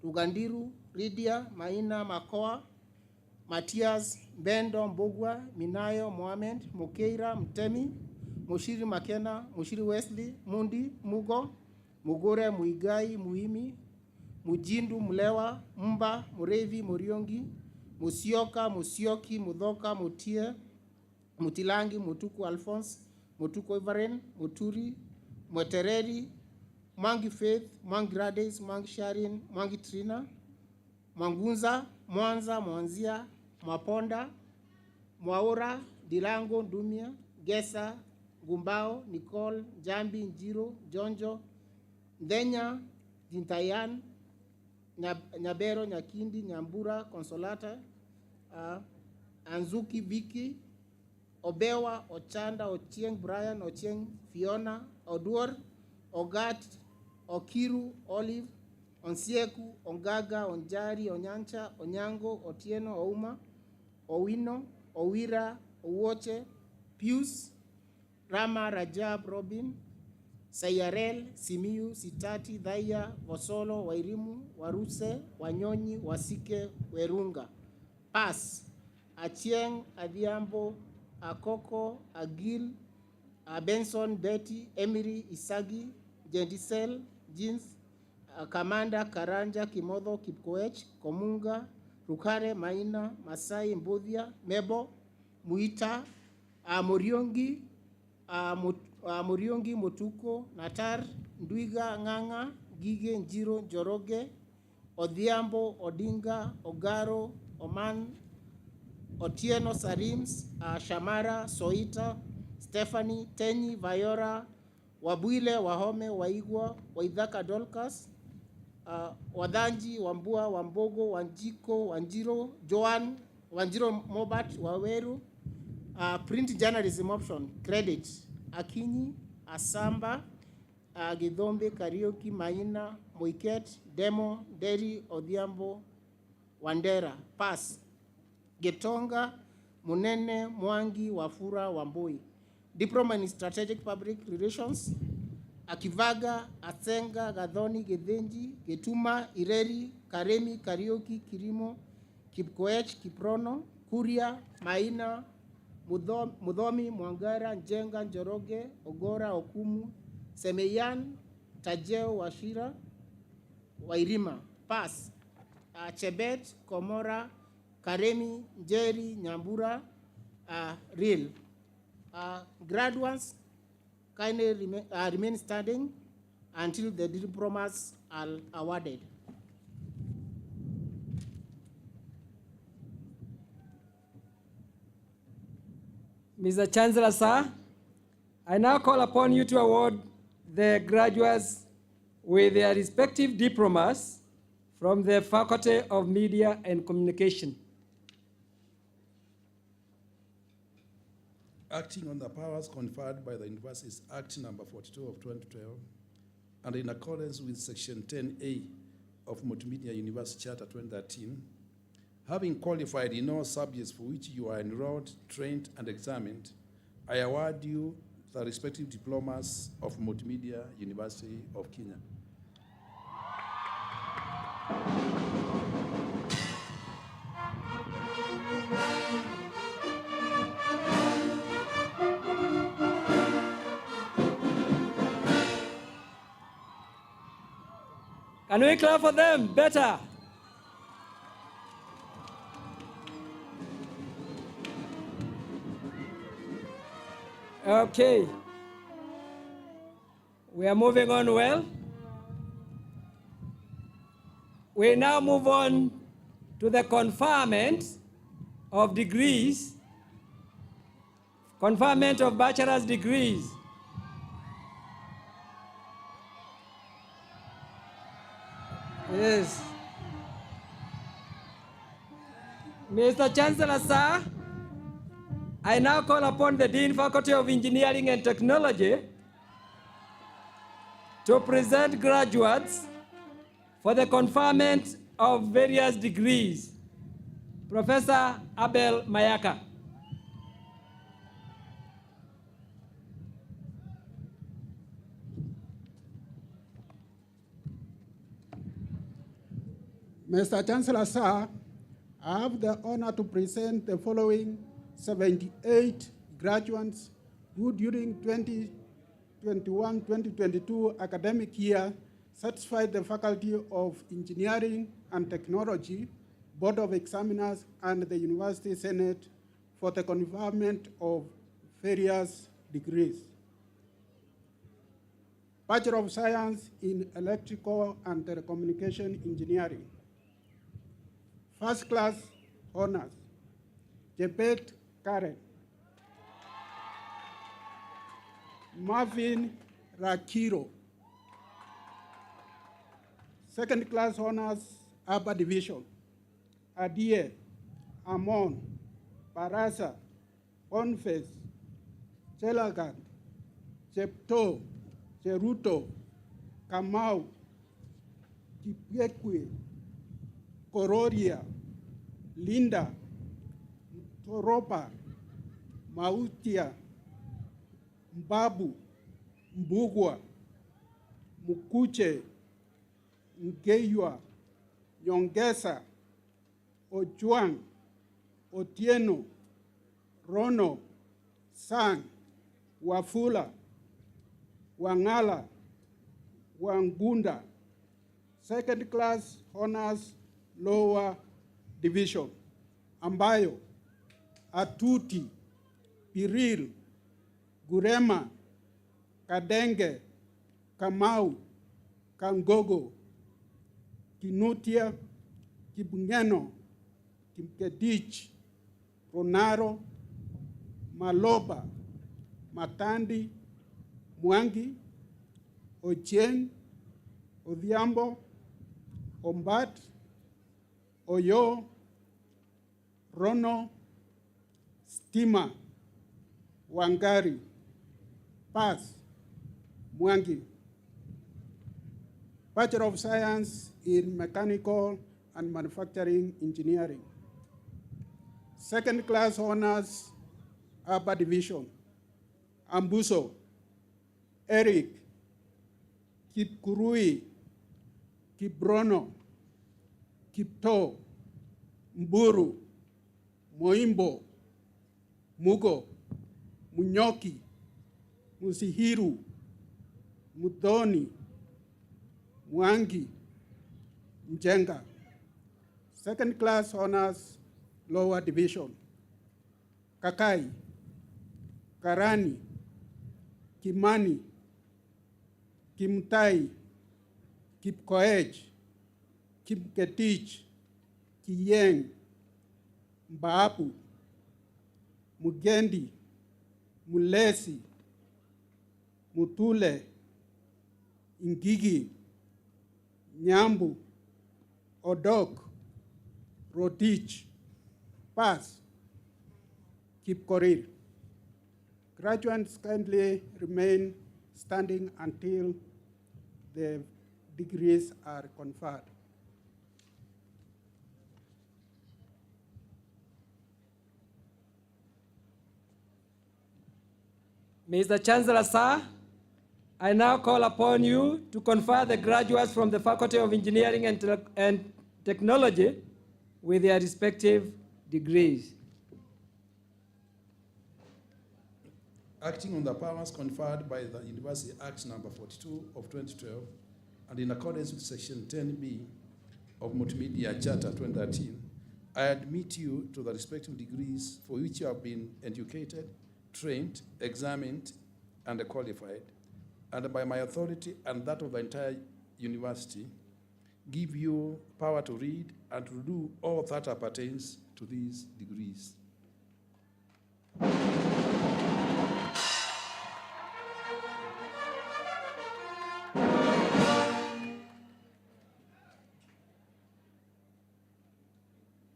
Rugandiru, Ridia, Maina, Makoa, Matias, Bendo, Mbugwa, Minayo, Mohamed, Mukeira, Mtemi, Mushiri Makena, Mushiri Wesley, Mundi, Mugo, Mugure, Muigai, Muimi, Mujindu, Mulewa, Mba, Murevi, Muriongi, Musioka, Musioki, Mudhoka, Mutie, Mutilangi, Mutuku Alphonse, Mutuku Ivaren, Muturi, Mwetereri, Mwangi Faith, Mwangi Rades, Mwangi Sharin, Mwangi Trina, Mwangunza, Mwanza, Mwanzia, Mwaponda, Mwaura, Dilango, Dumia, Gesa, Gumbao, Nicole, Jambi, Njiro, Jonjo, Ndenya, Jintayan, Nyabero, Nyakindi, Nyambura, Consolata, Anzuki, Viki, Obewa, Ochanda, Ochieng, Brian, Ochieng, Fiona, Oduor, Ogat, Okiru, Olive, Onsieku, Ongaga, Onjari, Onyancha, Onyango, Otieno, Ouma, Owino, Owira, Owoche, Pius, Rama, Rajab, Robin, Sayarel, Simiu, Sitati, Dhaya, Vosolo, Wairimu, Waruse, Wanyonyi, Wasike, Werunga. Pass. Achieng, Adhiambo, Akoko, Agil, Benson, Betty, Emery, Isagi, Jendisel, Jeans, Kamanda, Karanja, Kimodho, Kipkoech, Komunga, Rukare, Maina, Masai, Mbudhia, Mebo, Muita, Muriongi, Muriongi, Motuko, Natar, Ndwiga, Nganga, Gige, Njiro, Joroge, Odhiambo, Odinga, Ogaro, Oman, Otieno Sarims, Shamara, Soita, Stephanie, Tenyi, Vayora, Wabwile, Wahome, Waigwa, Waithaka Dolcas, Wadanji, Wambua, Wambogo, Wanjiko, Wanjiro, Joan, Wanjiro Mobat, Waweru, print journalism option, credit, Akinyi, Asamba, Githombe, Karaoke, Maina, Moiket, Demo, Deri, Odhiambo, Wandera, pass. Getonga, Munene, Mwangi, Wafura, Wamboi. Diploma in Strategic Public Relations, Akivaga, Asenga, Gadhoni, Gedhenji, Getuma, Ireri, Karemi, Karaoke, Kirimo, Kipkoech, Kiprono, Kuria, Maina, Mudhomi, Mwangara, Njenga, Njoroge, Ogora, Okumu, Semeyan, Tajeo, Washira, Wairima, pass. Chebet, Komora, Karemi, Njeri, Nyambura, real. Graduates kindly remain standing until the diplomas are awarded. Mr. Chancellor, sir, I now call upon you to award the graduates with their respective diplomas from the Faculty of Media and Communication. Acting on the powers conferred by the Universities Act number 42 of 2012, and in accordance with Section 10A of Multimedia University Charter 2013, having qualified in all subjects for which you are enrolled, trained, and examined, I award you the respective diplomas of Multimedia University of Kenya. Can we clap for them better? Okay. We are moving on well. We now move on to the conferment of degrees, conferment of bachelor's degrees. Yes. Mr. Chancellor, sir, I now call upon the Dean Faculty of Engineering and Technology to present graduates for the conferment of various degrees. Professor Abel Mayaka. Mr. Chancellor, sir, I have the honor to present the following 78 graduates who during 2021-2022 academic year satisfied the Faculty of Engineering and Technology, Board of Examiners, and the University Senate for the conferment of various degrees. Bachelor of Science in Electrical and Telecommunication Engineering. First class honors, Jebet Karen. Marvin Rakiro. Second class honors, Upper Division, Adie, Amon, Barasa, Bonface, Chelagan, Chepto, Cheruto, Kamau, Kipyekwe, Kororia, Linda, Toropa, Mautia, Mbabu, Mbugwa, Mukuche, Ngeywa, Nyongesa, Ojuang, Otieno, Rono, Sang, Wafula, Wangala, Wangunda. Second class honors, lower division, ambayo Atuti, Piril, Gurema, Kadenge, Kamau, Kangogo, Kinutia, Kibungeno, Kimketich, Ronaro, Maloba, Matandi, Mwangi, Ochieng, Odhiambo, Ombat, Oyo, Rono, Stima, Wangari, Pass, Mwangi. Bachelor of Science in Mechanical and Manufacturing Engineering. Second class honors, Upper Division. Ambuso, Eric, Kipkurui, Kibrono, Kipto, Mburu, Moimbo, Mugo, Munyoki, Musihiru, Mudoni, Mwangi, Njenga. Second class honors, Lower Division. Kakai, Karani, Kimani, Kimtai, Kipkoech, Kimketich, Kiyeng, Mbaapu, Mugendi, Mulesi, Mutule, Ngigi, Nyambu, Odok, Rotich, Pass, Kipkorir. Graduates kindly remain standing until the degrees are conferred. Mr. Chancellor, sir, I now call upon you to confer the graduates from the Faculty of Engineering and Technology with their respective degrees. Acting on the powers conferred by the University Act number 42 of 2012, and in accordance with Section 10B of Multimedia Charter 2013, I admit you to the respective degrees for which you have been educated, trained, examined, and qualified, and by my authority and that of the entire university, give you power to read and to do all that appertains to these degrees.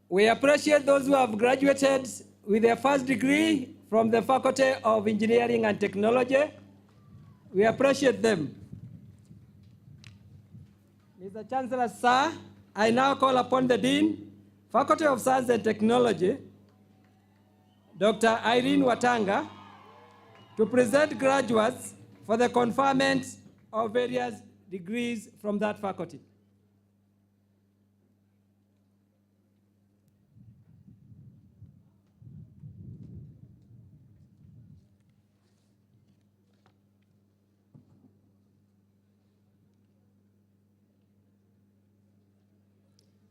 We appreciate those who have graduated with their first degree from the Faculty of Engineering and Technology. We appreciate them. Mr. Chancellor, sir, I now call upon the Dean, Faculty of Science and Technology, Dr. Irene Watanga, to present graduates for the conferment of various degrees from that faculty.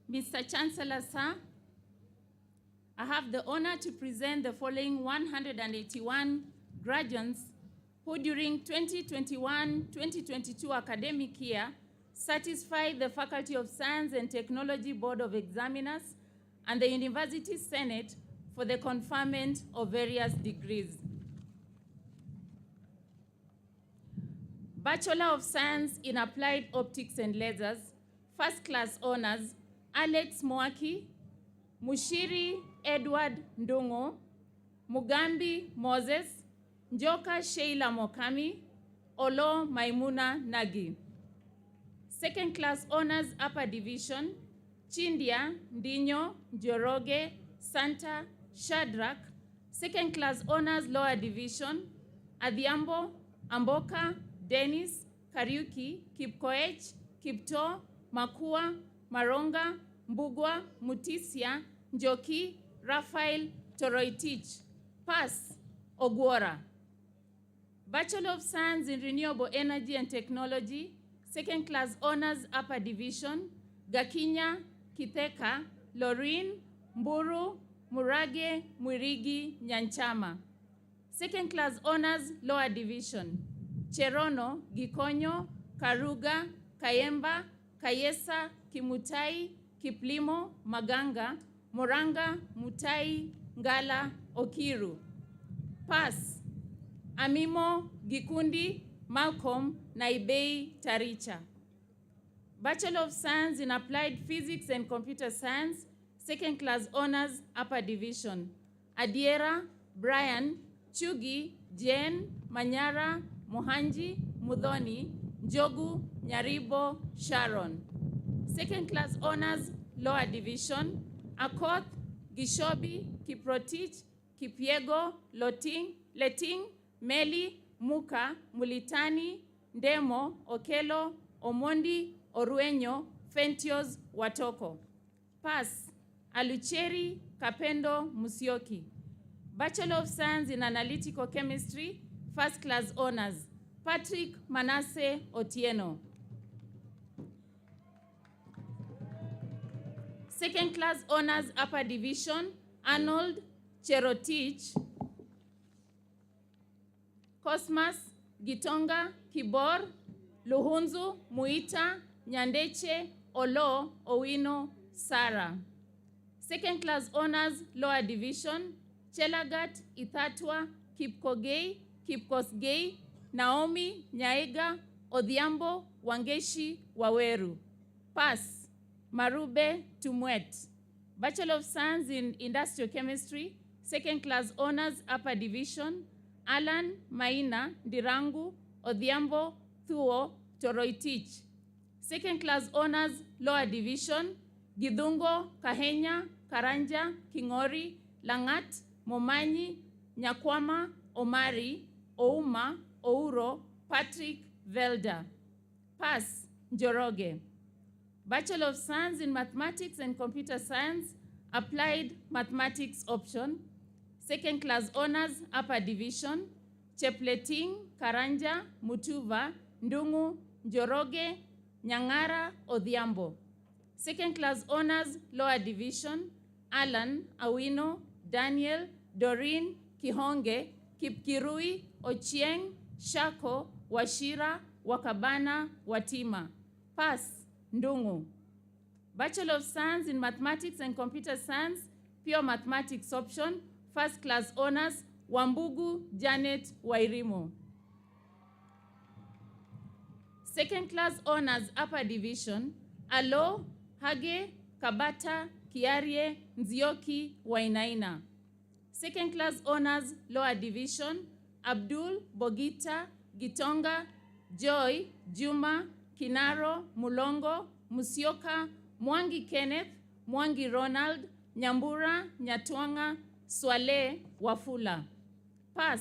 Mr. Chancellor, sir, I have the honor to present the following 181 graduates who during 2021-2022 academic year satisfied the Faculty of Science and Technology Board of Examiners and the University Senate for the conferment of various degrees. Bachelor of Science in Applied Optics and Lasers, first class honors, Alex Mwaki, Mushiri Edward Ndungo, Mugambi Moses, Njoka Sheila Mokami, Olo Maimuna Nagi. Second class honors upper division, Chindia Ndinyo Njoroge Santa Shadrach. Second class honors lower division, Adhiambo Amboka Dennis Kariuki Kipkoech Kipto Makua Maronga Mbugwa Mutisia Njoki Raphael Toroitich. Pass Ogwora. Bachelor of Science in Renewable Energy and Technology, second class honors upper division, Gakinya Kitheka Lorin Mburu Murage Mwirigi Nyanchama. Second class honors lower division, Cherono Gikonyo Karuga Kayemba Kayesa Kimutai Kiplimo Maganga Moranga, Mutai, Ngala, Okiru. Pass, Amimo, Gikundi, Malcolm, Naibei, Taricha. Bachelor of Science in Applied Physics and Computer Science, second class honors, upper division. Adiera, Brian, Chugi, Jen, Manyara, Mohanji, Mudhoni, Njogu, Nyaribo, Sharon. Second class honors, lower division. Akoth, Gishobi, Kiprotich, Kipiego, Leting, Meli, Muka, Mulitani, Ndemo, Okelo, Omondi, Oruenyo, Fentios, Watoko. Pass, Alucheri, Kapendo, Musyoki. Bachelor of Science in Analytical Chemistry, first class honors, Patrick Manasseh Otieno. Second class honors, upper division, Arnold Cherotich, Cosmas, Gitonga, Kibor, Luhunzu, Muita, Nyandeche, Olo, Owino, Sarah. Second class honors, lower division, Chelagat, Ithatwa, Kipkogei, Kipkosgei, Naomi, Nyaega, Odhiambo, Wangeshi, Waweru. Pass, Marube Tumwet. Bachelor of Science in Industrial Chemistry, second class honors, upper division, Alan, Maina, Dirangu, Odhiambo, Thuo, Toroitich. Second class honors, lower division, Gidungo, Kahenya, Karanja, Kingori, Langat, Momanyi, Nyakwama, Omari, Ouma, Ouro, Patrick, Velda. Pass, Njoroge. Bachelor of Science in Mathematics and Computer Science, Applied Mathematics option. Second class honors, upper division, Chepleting, Karanja, Mutuva, Ndungu, Njoroge, Nyangara, Odhiambo. Second class honors, lower division, Alan, Awino, Daniel, Doreen, Kihonge, Kipkirui, Ochieng, Shako, Washira, Wakabana, Watima. Pass, Ndungu. Bachelor of Science in Mathematics and Computer Science, pure mathematics option, first class honors, Wambugu, Janet, Wairimo. Second class honors, upper division, Alo, Hage, Kabata, Kiarie, Nzioki, Wainaina. Second class honors, lower division, Abdul, Bogita, Gitonga, Joy, Juma, Kinaro, Mulongo, Musyoka, Mwangi Kenneth, Mwangi Ronald, Nyambura, Nyatwanga, Swale, Wafula. Pass,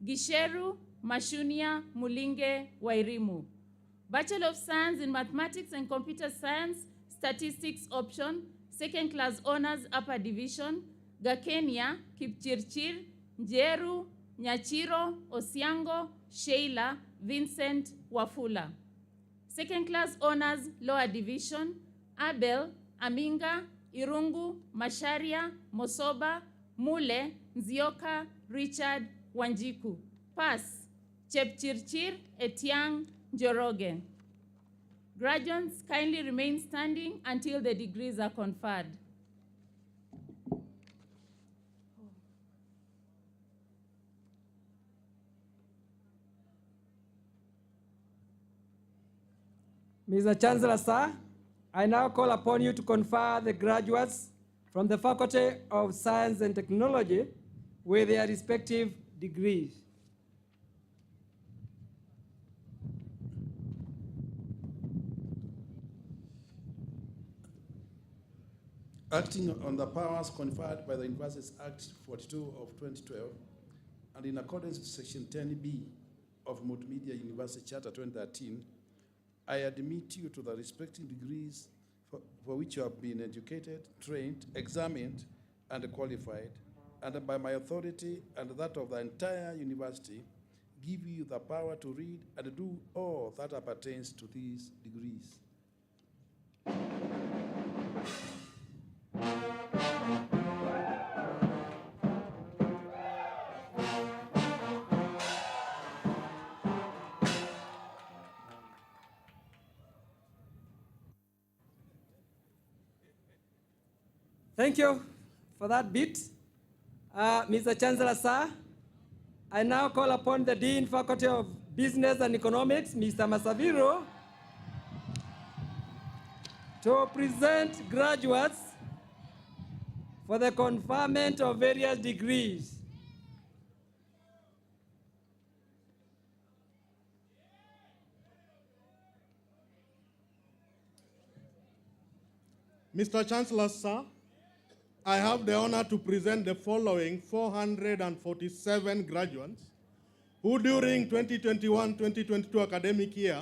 Gisheru, Mashunia, Mulinge, Wairimu. Bachelor of Science in Mathematics and Computer Science, Statistics option, second class honors, upper division, Gakenia, Kipchirchir, Njeru, Nyachiro, Osiango, Sheila, Vincent, Wafula. Second class honors, lower division, Abel, Aminga, Irungu, Masharia, Mosoba, Mule, Nzioka, Richard, Wanjiku. Pass, Chepchirchir, Etiang, Njoroge. Graduates kindly remain standing until the degrees are conferred. Mr. Chancellor, sir, I now call upon you to confer the graduates from the Faculty of Science and Technology with their respective degrees. Acting on the powers conferred by the Universities Act 42 of 2012, and in accordance with Section 10B of Multimedia University Charter 2013, I admit you to the respective degrees for which you have been educated, trained, examined, and qualified, and by my authority and that of the entire university, give you the power to read and do all that appertains to these degrees. Thank you for that bit. Mr. Chancellor, sir, I now call upon the Dean, Faculty of Business and Economics, Mr. Masaviro, to present graduates for the conferment of various degrees. Mr. Chancellor, sir, I have the honor to present the following 447 graduates who during 2021-2022 academic year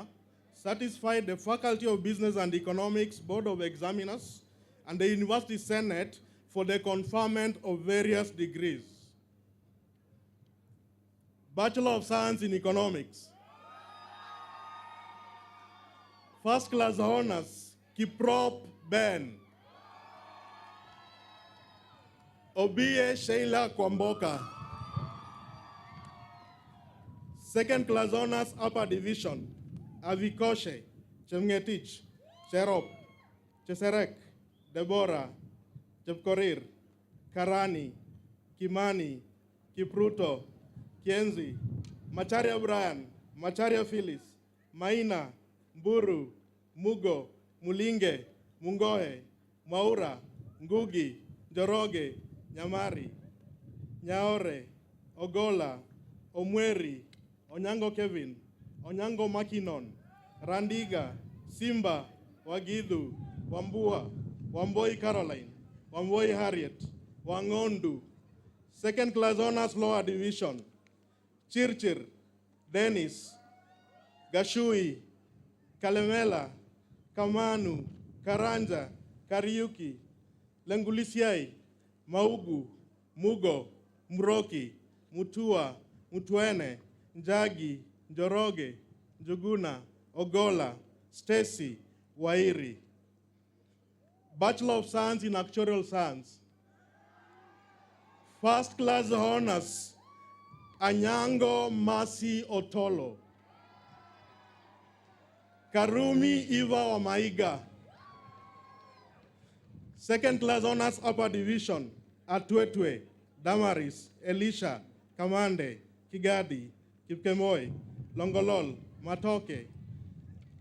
satisfied the Faculty of Business and Economics Board of Examiners and the University Senate for the conferment of various degrees. Bachelor of Science in Economics. First class honors, Kiprop Ben. Obie Sheila Kwamboka. Second class honors, Upper Division, Avikoshe, Chemngetich, Cherop, Cheserek, Deborah, Chepkorir, Karani, Kimani, Kipruto, Kienzi, Macharia Brian, Macharia Phyllis, Maina, Mburu, Mugo, Mulinge, Mungohe, Maura, Ngugi, Njoroge, Nyamari, Nyaore, Ogola, Omweri, Onyango Kevin, Onyango Makinon, Randiga, Simba, Wagidu, Wambua, Wamboi Caroline, Wamboi Harriet, Wangondu. Second class honors lower division, Chirchir, Dennis, Gashui, Kalemela, Kamanu, Karanja, Kariuki, Lengulisiai, Maugu, Mugo, Muroki, Mutua, Mutuene, Njagi, Njoroge, Njuguna, Ogola, Stacy, Wairi. Bachelor of Science in Actuarial Science. First class honors, Anyango Masi Otolo. Karumi Iva Wamaiga. Second class honors, Upper Division, Atwetwe, Damaris, Elisha, Kamande, Kigadi, Kipkemoi, Longolol, Matoke,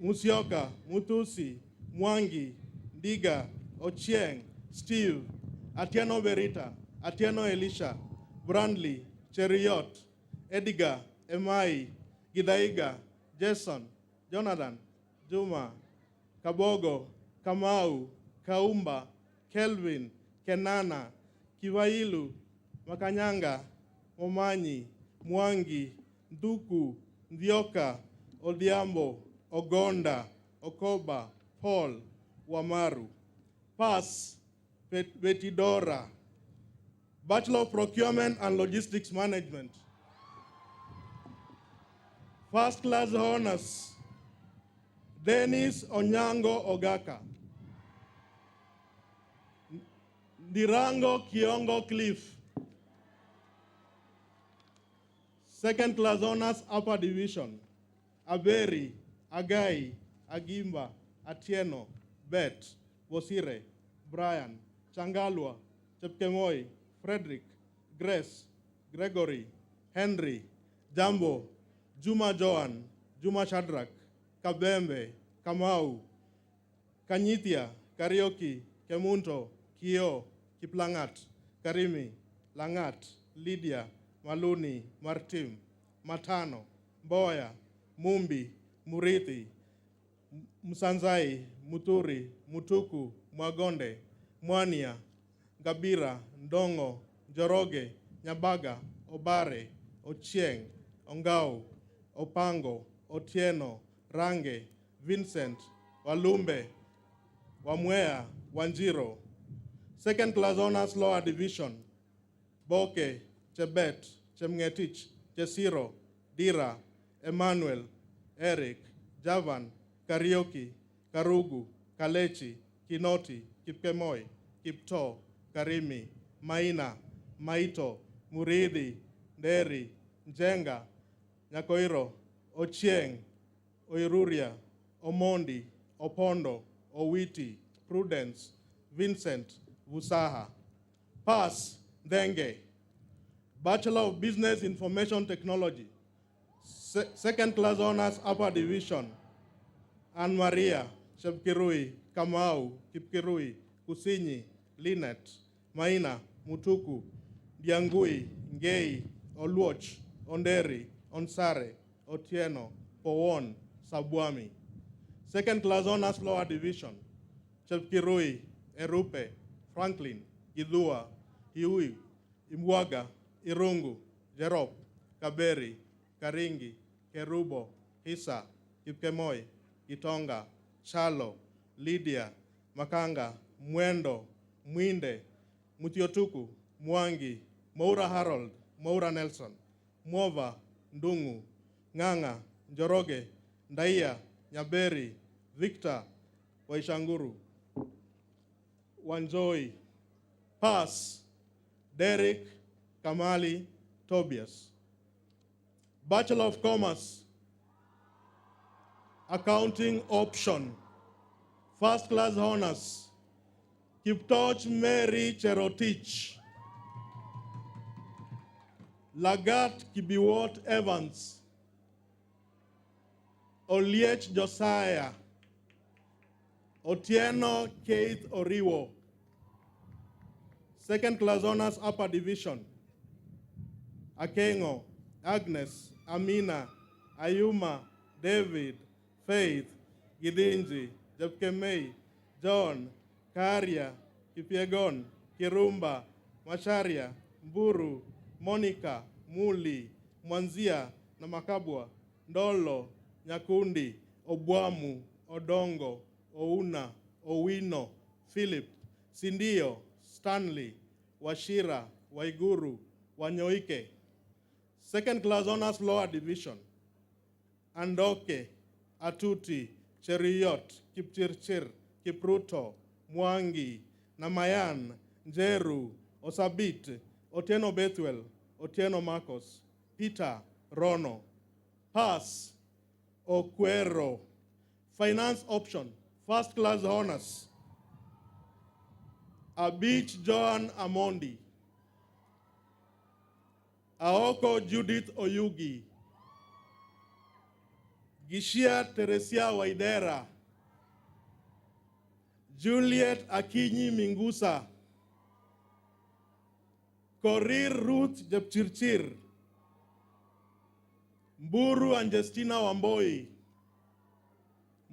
Musioka, Mutusi, Mwangi, Diga, Ochieng, Steve, Atieno Berita, Atieno Elisha, Brandley, Cheriot, Edgar, Emai, Gidaiga, Jason, Jonathan, Juma, Kabogo, Kamau, Kaumba, Kelvin, Kenana, Kivailu, Makanyanga, Omanyi, Mwangi, Nduku, Ndioka, Odiambo, Ogonda, Okoba, Paul, Wamaru. Pass, Betidora. Bachelor of Procurement and Logistics Management. First class honors, Dennis Onyango Ogaka. Ndirango Kiongo Cliff. Second class honors, Upper Division, Aberi, Agai, Agimba, Atieno, Bet, Bosire, Brian, Changalwa, Chepkemoi, Frederick, Grace, Gregory, Henry, Jambo, Juma Joan, Juma Shadrach, Kabembe, Kamau, Kanyithia, Karaoke, Kemunto, Kio, Kiplangat, Karimi, Langat, Lydia, Maluni, Martim, Matano, Boya, Mumbi, Murithi, Musanzai, Muturi, Mutuku, Mwagonde, Mwania, Gabira, Ndongo, Njoroge, Nyabaga, Obare, Ochieng, Ongao, Opango, Otieno, Range, Vincent, Walumbe, Wamwea, Wanjiro. Second class honors lower division, Boke, Chebet, Chemngetich, Chesiro, Dira, Emmanuel, Eric, Javan, Karaoke, Karugu, Kalechi, Kinoti, Kipkemoi, Kipto, Karimi, Maina, Maito, Muridi, Nderi, Njenga, Nyakoiro, Ochieng, Oiruria, Omondi, Opondo, Owiti, Prudence, Vincent, Vusaha. Pass, Denge. Bachelor of Business Information Technology. Second class honors, upper division. Anne Maria, Chepkirui, Kamau, Kipkirui, Kusinyi, Linet, Maina, Mutuku, Diangui, Ngei, Oluoch, Onderi, Onsare, Otieno, Powon, Sabwami. Second class honors, lower division. Chepkirui, Erupe, Franklin, Gidua, Hiui, Imwaga, Irungu, Jerop, Kaberi, Karingi, Kerubo, Hisa, Kipkemoi, Itonga, Chalo, Lydia, Makanga, Mwendo, Mwinde, Mutiotuku, Mwangi, Moura Harold, Moura Nelson, Mwova, Ndungu, Nganga, Njoroge, Ndaia, Nyaberi, Victor, Waishanguru, Wanjoi. Pass, Derek, Kamali, Tobias. Bachelor of Commerce, accounting option. First class honors, Kiptoch Mary Cherotich. Lagat Kibiwot Evans. Oliech Josiah. Otieno Keith Oriwo. Second class honors, upper division. Akengo, Agnes, Amina, Ayuma, David, Faith, Gidinji, Jepkemei, John, Karia, Kipiegon, Kirumba, Masharia, Mburu, Monica, Muli, Mwanzia, Namakabwa, Ndolo, Nyakundi, Obwamu, Odongo, Ouna, Owino, Philip, Sindio, Stanley, Washira, Waiguru, Wanyoike. Second class honors, lower division. Andoke, Atuti, Cheriot, Kipchirchir, Kipruto, Mwangi, Namayan, Njeru, Osabit, Otieno Bethwell, Otieno Marcos, Peter, Rono. Pass, Okwero. Finance option, first class honors. Abich John Amondi. Aoko Judith Oyugi. Gishia Teresia Waidera. Juliet Akinyi Mingusa. Korir Ruth Jepchirchir. Mburu Angestina Wamboi.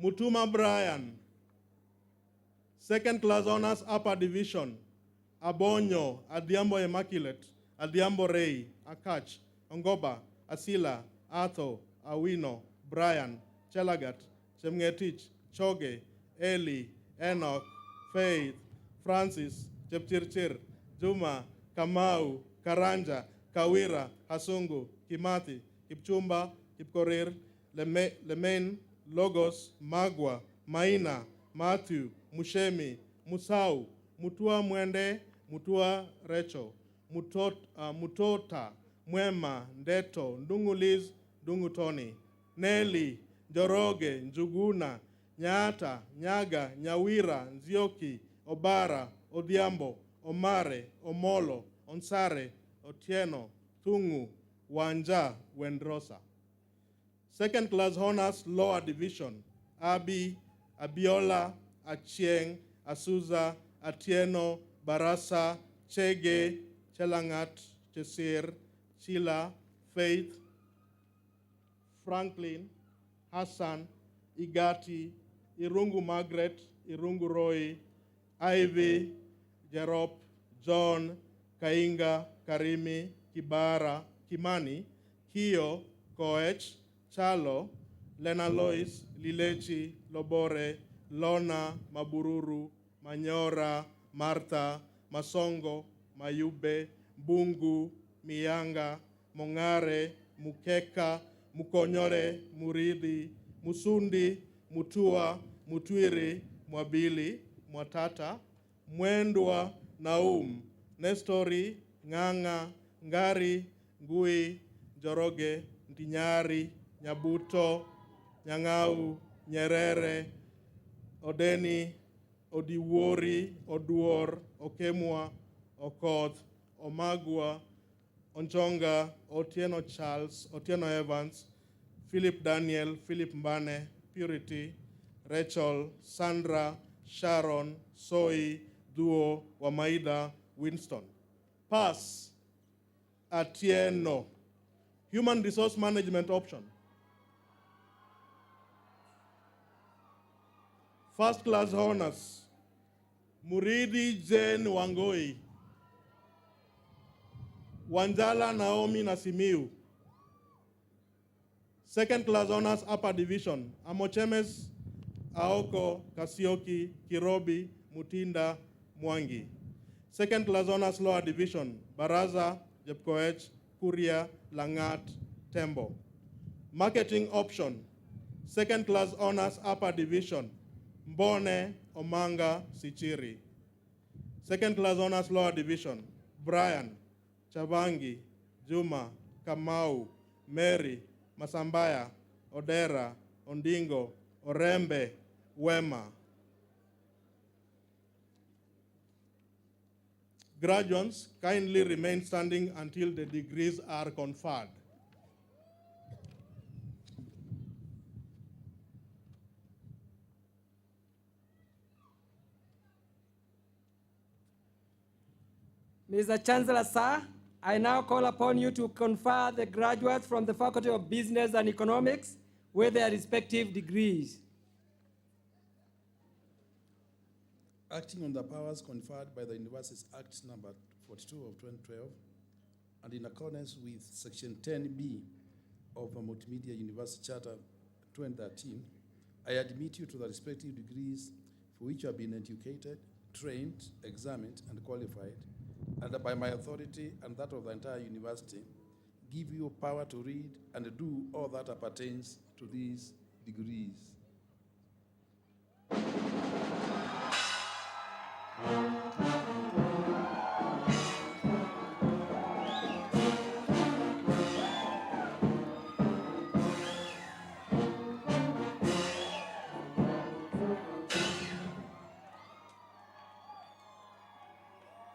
Mutuma Brian. Second class honors, upper division. Abonyo, Adiambo Immaculate, Adiambo Ray, Akach, Ongoba, Asila, Atho, Awino, Brian, Chelagat, Chemngetich, Choge, Eli, Enoch, Faith, Francis, Chepchirchir, Juma, Kamau, Karanja, Kawira, Hasungu, Kimati, Kipchumba, Kipkorir, Lemain, Logos, Magwa, Maina, Matthew, Mushemi, Musau, Mutua Mwende, Mutua Recho, Mutota, Mwema, Ndeto, Ndungu Liz, Ndungu Tony, Nelly, Njoroge, Njuguna, Nyata, Nyaga, Nyawira, Nzioki, Obara, Odhiambo, Omare, Omolo, Onsare, Otieno, Tungu, Wanja, Wendrosa. Second class honors, lower division. Abi, Abiola, Achieng, Asuza, Atieno, Barasa, Chege, Chelangat, Chesir, Chila, Faith, Franklin, Hassan, Igati, Irungu Margaret, Irungu Roy, Ivy, Jerop, John, Kainga, Karimi, Kibara, Kimani, Kio, Koech, Chalo, Lena Lois, Lilechi, Lobore, Lona, Mabururu, Manyora, Martha, Masongo, Mayube, Bungu, Mianga, Mongare, Mukeka, Mukonyore, Muridi, Musundi, Mutua, Mutwiri, Mwabili, Mwatata, Mwendwa, Naum, Nestori, Nganga, Ngari, Ngui, Njoroge, Ndinyari, Nyabuto, Nyang'au, Nyerere, Odeni, Odiwori, Oduor, Okemwa, Okoth, Omagwa, Onchonga, Otieno Charles, Otieno Evans, Philip Daniel, Philip Mbane, Purity, Rachel, Sandra, Sharon, Soy, Duo, Wamaida, Winston. Pass, Atieno. Human resource management option. First class honors, Muridi Jane Wangoi, Wanjala Naomi Nasimiu. Second class honors upper division, Amochemes Aoko, Kasioki, Kirobi, Mutinda, Mwangi. Second class honors lower division, Baraza, Jepkoech, Kuria, Langat, Tembo. Marketing option, second class honors upper division, Mbone, Omanga, Sichiri. Second class honors lower division, Brian, Chavangi, Juma, Kamau, Mary, Masambaya, Odera, Ondingo, Orembe, Wema. Graduates kindly remain standing until the degrees are conferred. Mr. Chancellor, sir, I now call upon you to confer the graduates from the Faculty of Business and Economics with their respective degrees. Acting on the powers conferred by the Universities Act number 42 of 2012, and in accordance with Section 10B of the Multimedia University Charter 2013, I admit you to the respective degrees for which you have been educated, trained, examined, and qualified, and by my authority and that of the entire university, give you power to read and do all that appertains to these degrees.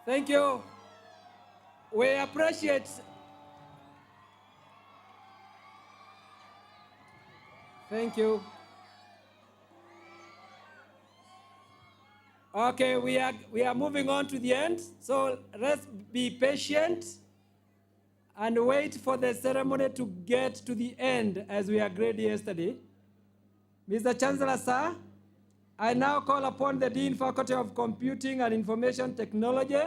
Thank you. We appreciate. Thank you. Okay, we are moving on to the end. So let's be patient and wait for the ceremony to get to the end as we agreed yesterday. Mr. Chancellor, sir, I now call upon the Dean Faculty of Computing and Information Technology,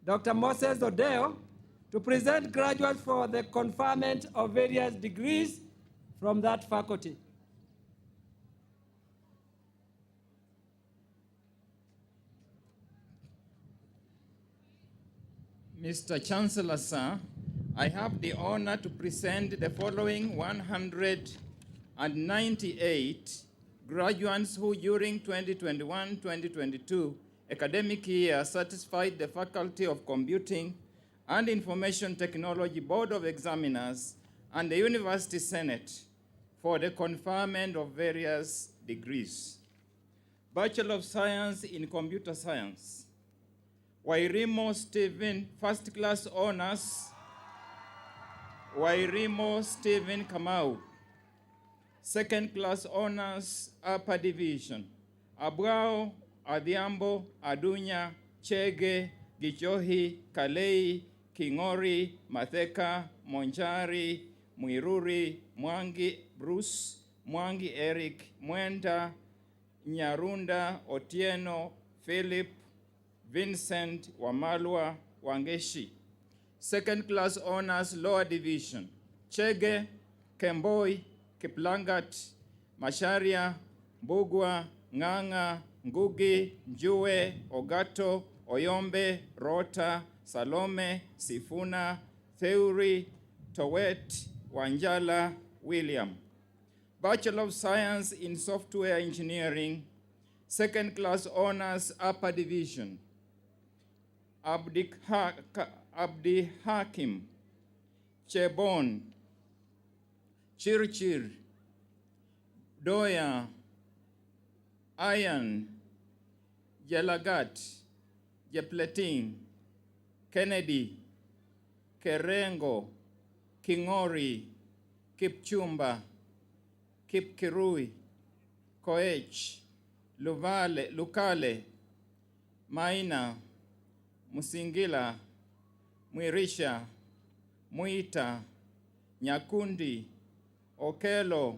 Dr. Moses Odeo, to present graduates for the conferment of various degrees from that faculty. Mr. Chancellor, sir, I have the honor to present the following 198 graduates who during 2021-2022 academic year satisfied the Faculty of Computing and Information Technology Board of Examiners and the University Senate for the conferment of various degrees. Bachelor of Science in Computer Science, Wairimo Stephen, First Class Honors, Wairimo Stephen Kamau. Second Class Honors, Upper Division, Abrao, Adhiambo, Adunya, Chege, Gichohi, Kalei, Kingori, Matheka, Monjari, Mwiruri, Mwangi Bruce, Mwangi Eric, Mwenda, Nyarunda, Otieno, Philip, Vincent, Wamalwa, Wangeshi. Second Class Honors, Lower Division, Chege, Kemboi, Kiplangat, Masharia, Mbugwa, Nganga, Ngugi, Njue, Ogato, Oyombe, Rota, Salome, Sifuna, Theuri, Towet, Wanjala, William. Bachelor of Science in Software Engineering, Second Class Honors, Upper Division, Abdi Hakim, Chebon, Chirchir, Doya, Ayan, Jelagat, Jepleting, Kennedy, Kerengo, Kingori, Kipchumba, Kipkirui, Koech, Lukale, Maina, Musingila, Mwirisha, Muita, Nyakundi, Okelo,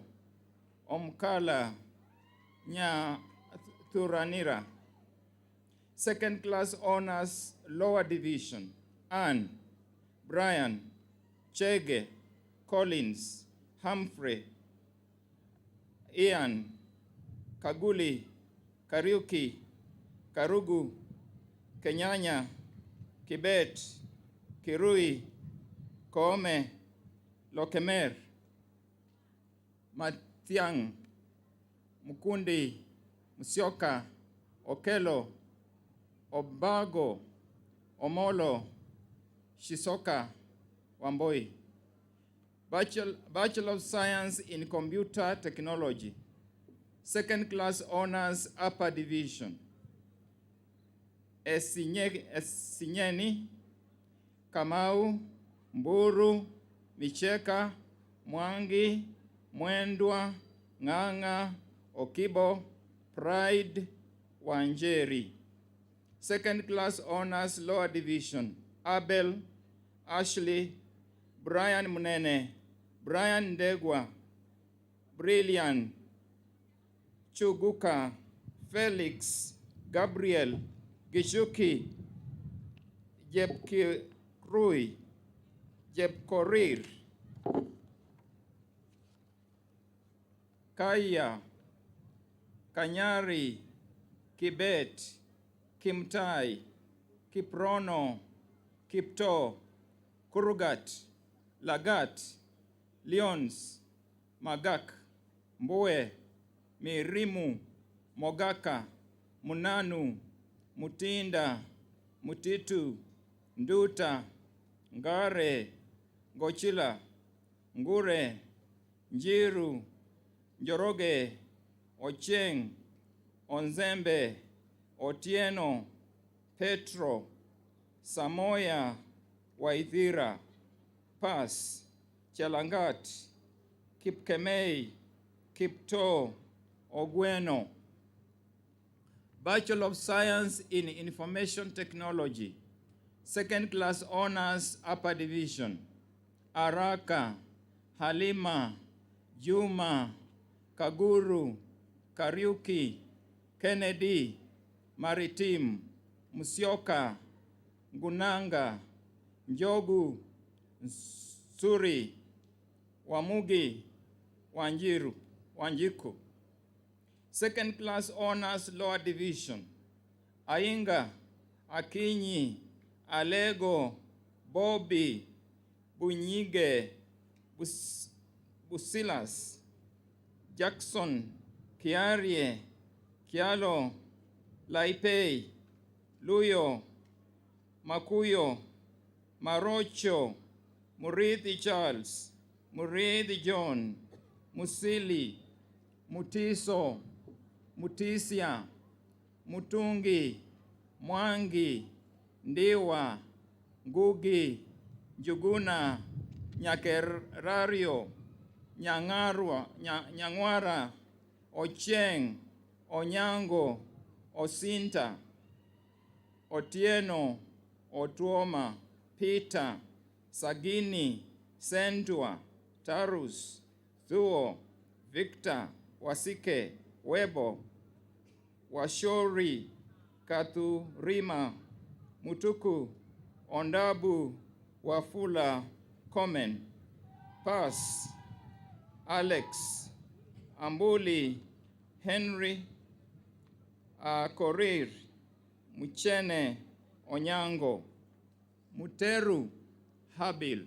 Omkala, Thuranira. Second class honors, lower division, Ann, Brian, Chege, Collins, Humphrey, Ian, Kaguli, Kariuki, Karugu, Kenyanya, Kibet, Kirui, Koome, Lokemer, Matiang, Mukundi, Musyoka, Okelo, Obago, Omolo, Shisoka, Wamboi. Bachelor of Science in Computer Technology. Second class honors, upper division. Esinyeni, Kamau, Mburu, Micheka, Mwangi, Mwendwa, Nganga, Okibo, Pride, Wanjeri. Second class honors, lower division, Abel, Ashley, Brian Munene, Brian Ndegwa, Brilliant, Chuguka, Felix, Gabriel, Gishuki, Jepkirui, Jepkorir, Kaya, Kanyari, Kibet, Kimtai, Kiprono, Kipto, Kurugat, Lagat, Leons, Magak, Mboe, Mirimu, Mogaka, Munanu, Mutinda, Mutitu, Nduta, Ngare, Gochila, Ngure, Njiru, Njoroge, Ocheng, Onzembe, Otieno, Petro, Samoya, Waithira, Pas, Chelangat, Kipkemei, Kipto, Ogweno. Bachelor of Science in Information Technology. Second class honors, upper division. Araka, Halima, Juma, Kaguru, Kariuki, Kennedy, Maritim, Musyoka, Gunanga, Njogu, Suri, Wamugi, Wanjiku. Second class honors, lower division. Ainga, Akinyi, Alego, Bobby, Bunyige, Busilas, Jackson, Kiarie, Kialo, Laipei, Luyo, Makuyo, Marocho, Murithi Charles, Murithi John, Musili, Mutiso, Mutisia, Mutungi, Mwangi, Ndiwa, Ngugi, Njuguna, Nyakerario, Nyangwara, Ocheng, Onyango, Osinta, Otieno, Otuoma, Peter, Sagini, Sentua, Tarus, Thuo, Victor, Wasike, Webo, Washori, Katu, Rima, Mutuku, Ondabu, Wafula, Komen, Pass, Alex, Ambuli, Henry, Korir, Muchene, Onyango, Muteru, Habil.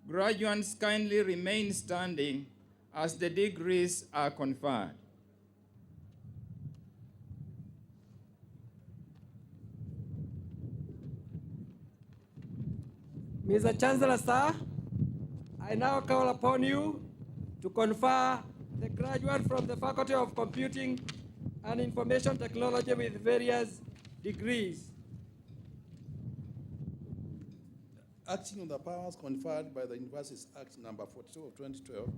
Graduates kindly remain standing as the degrees are conferred. Mr. Chancellor, sir, I now call upon you to confer the graduate from the Faculty of Computing and information technology with various degrees. Acting on the powers conferred by the Universities Act number 42 of 2012,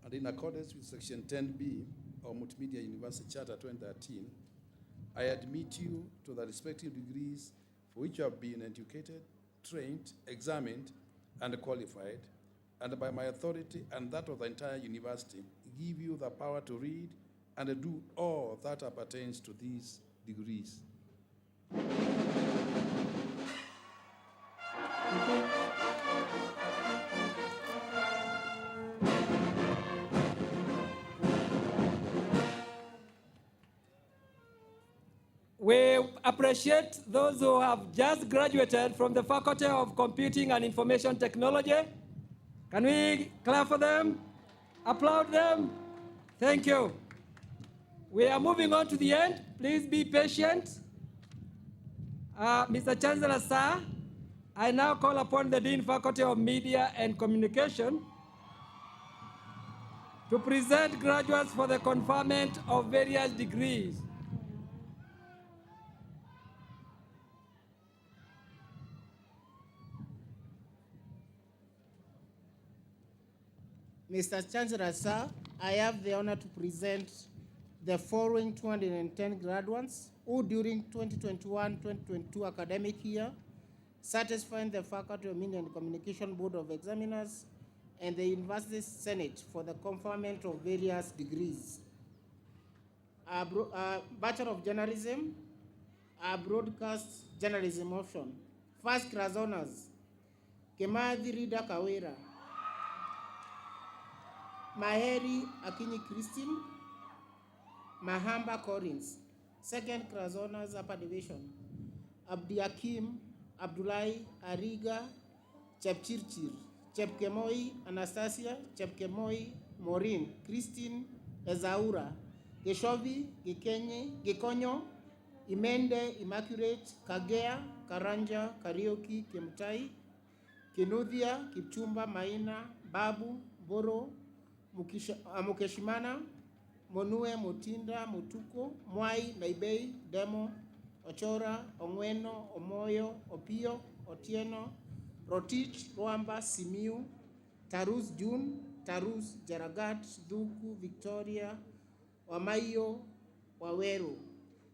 and in accordance with Section 10B of Multimedia University Charter 2013, I admit you to the respective degrees for which you have been educated, trained, examined, and qualified, and by my authority and that of the entire university, give you the power to read and do all that appertains to these degrees. We appreciate those who have just graduated from the Faculty of Computing and Information Technology. Can we clap for them? Applaud them? Thank you. We are moving on to the end. Please be patient. Mr. Chancellor, sir, I now call upon the Dean Faculty of Media and Communication to present graduates for the conferment of various degrees. Mr. Chancellor, sir, I have the honor to present the following 210 graduates who during 2021-2022 academic year satisfying the Faculty of Media and Communication Board of Examiners and the University Senate for the conferment of various degrees. Bachelor of Journalism, Broadcast Journalism option. First class honors, Kemadhi Rida Kawira, Maheri Akinyi Christine, Mahamba Collins. Second class honors, upper division, Abdiakim Abdullahi Ariga Chepchirchir, Chepkemoi Anastasia, Chepkemoi Maureen, Christine Ezaura, Geshovi Gikonyo, Imende Immaculate, Kagea, Karanja, Karaoke, Kimtai, Kinuthia, Kipchumba, Maina, Babu, Boro, Mukeshimana, Monue, Mutinda, Mutuko, Mwai, Naibei, Demo, Ochora, Ongweno, Omoyo, Opio, Otieno, Rotich, Rwamba, Simiu, Tarus June, Tarus, Jaragat, Duku, Victoria, Wamayo, Waweru.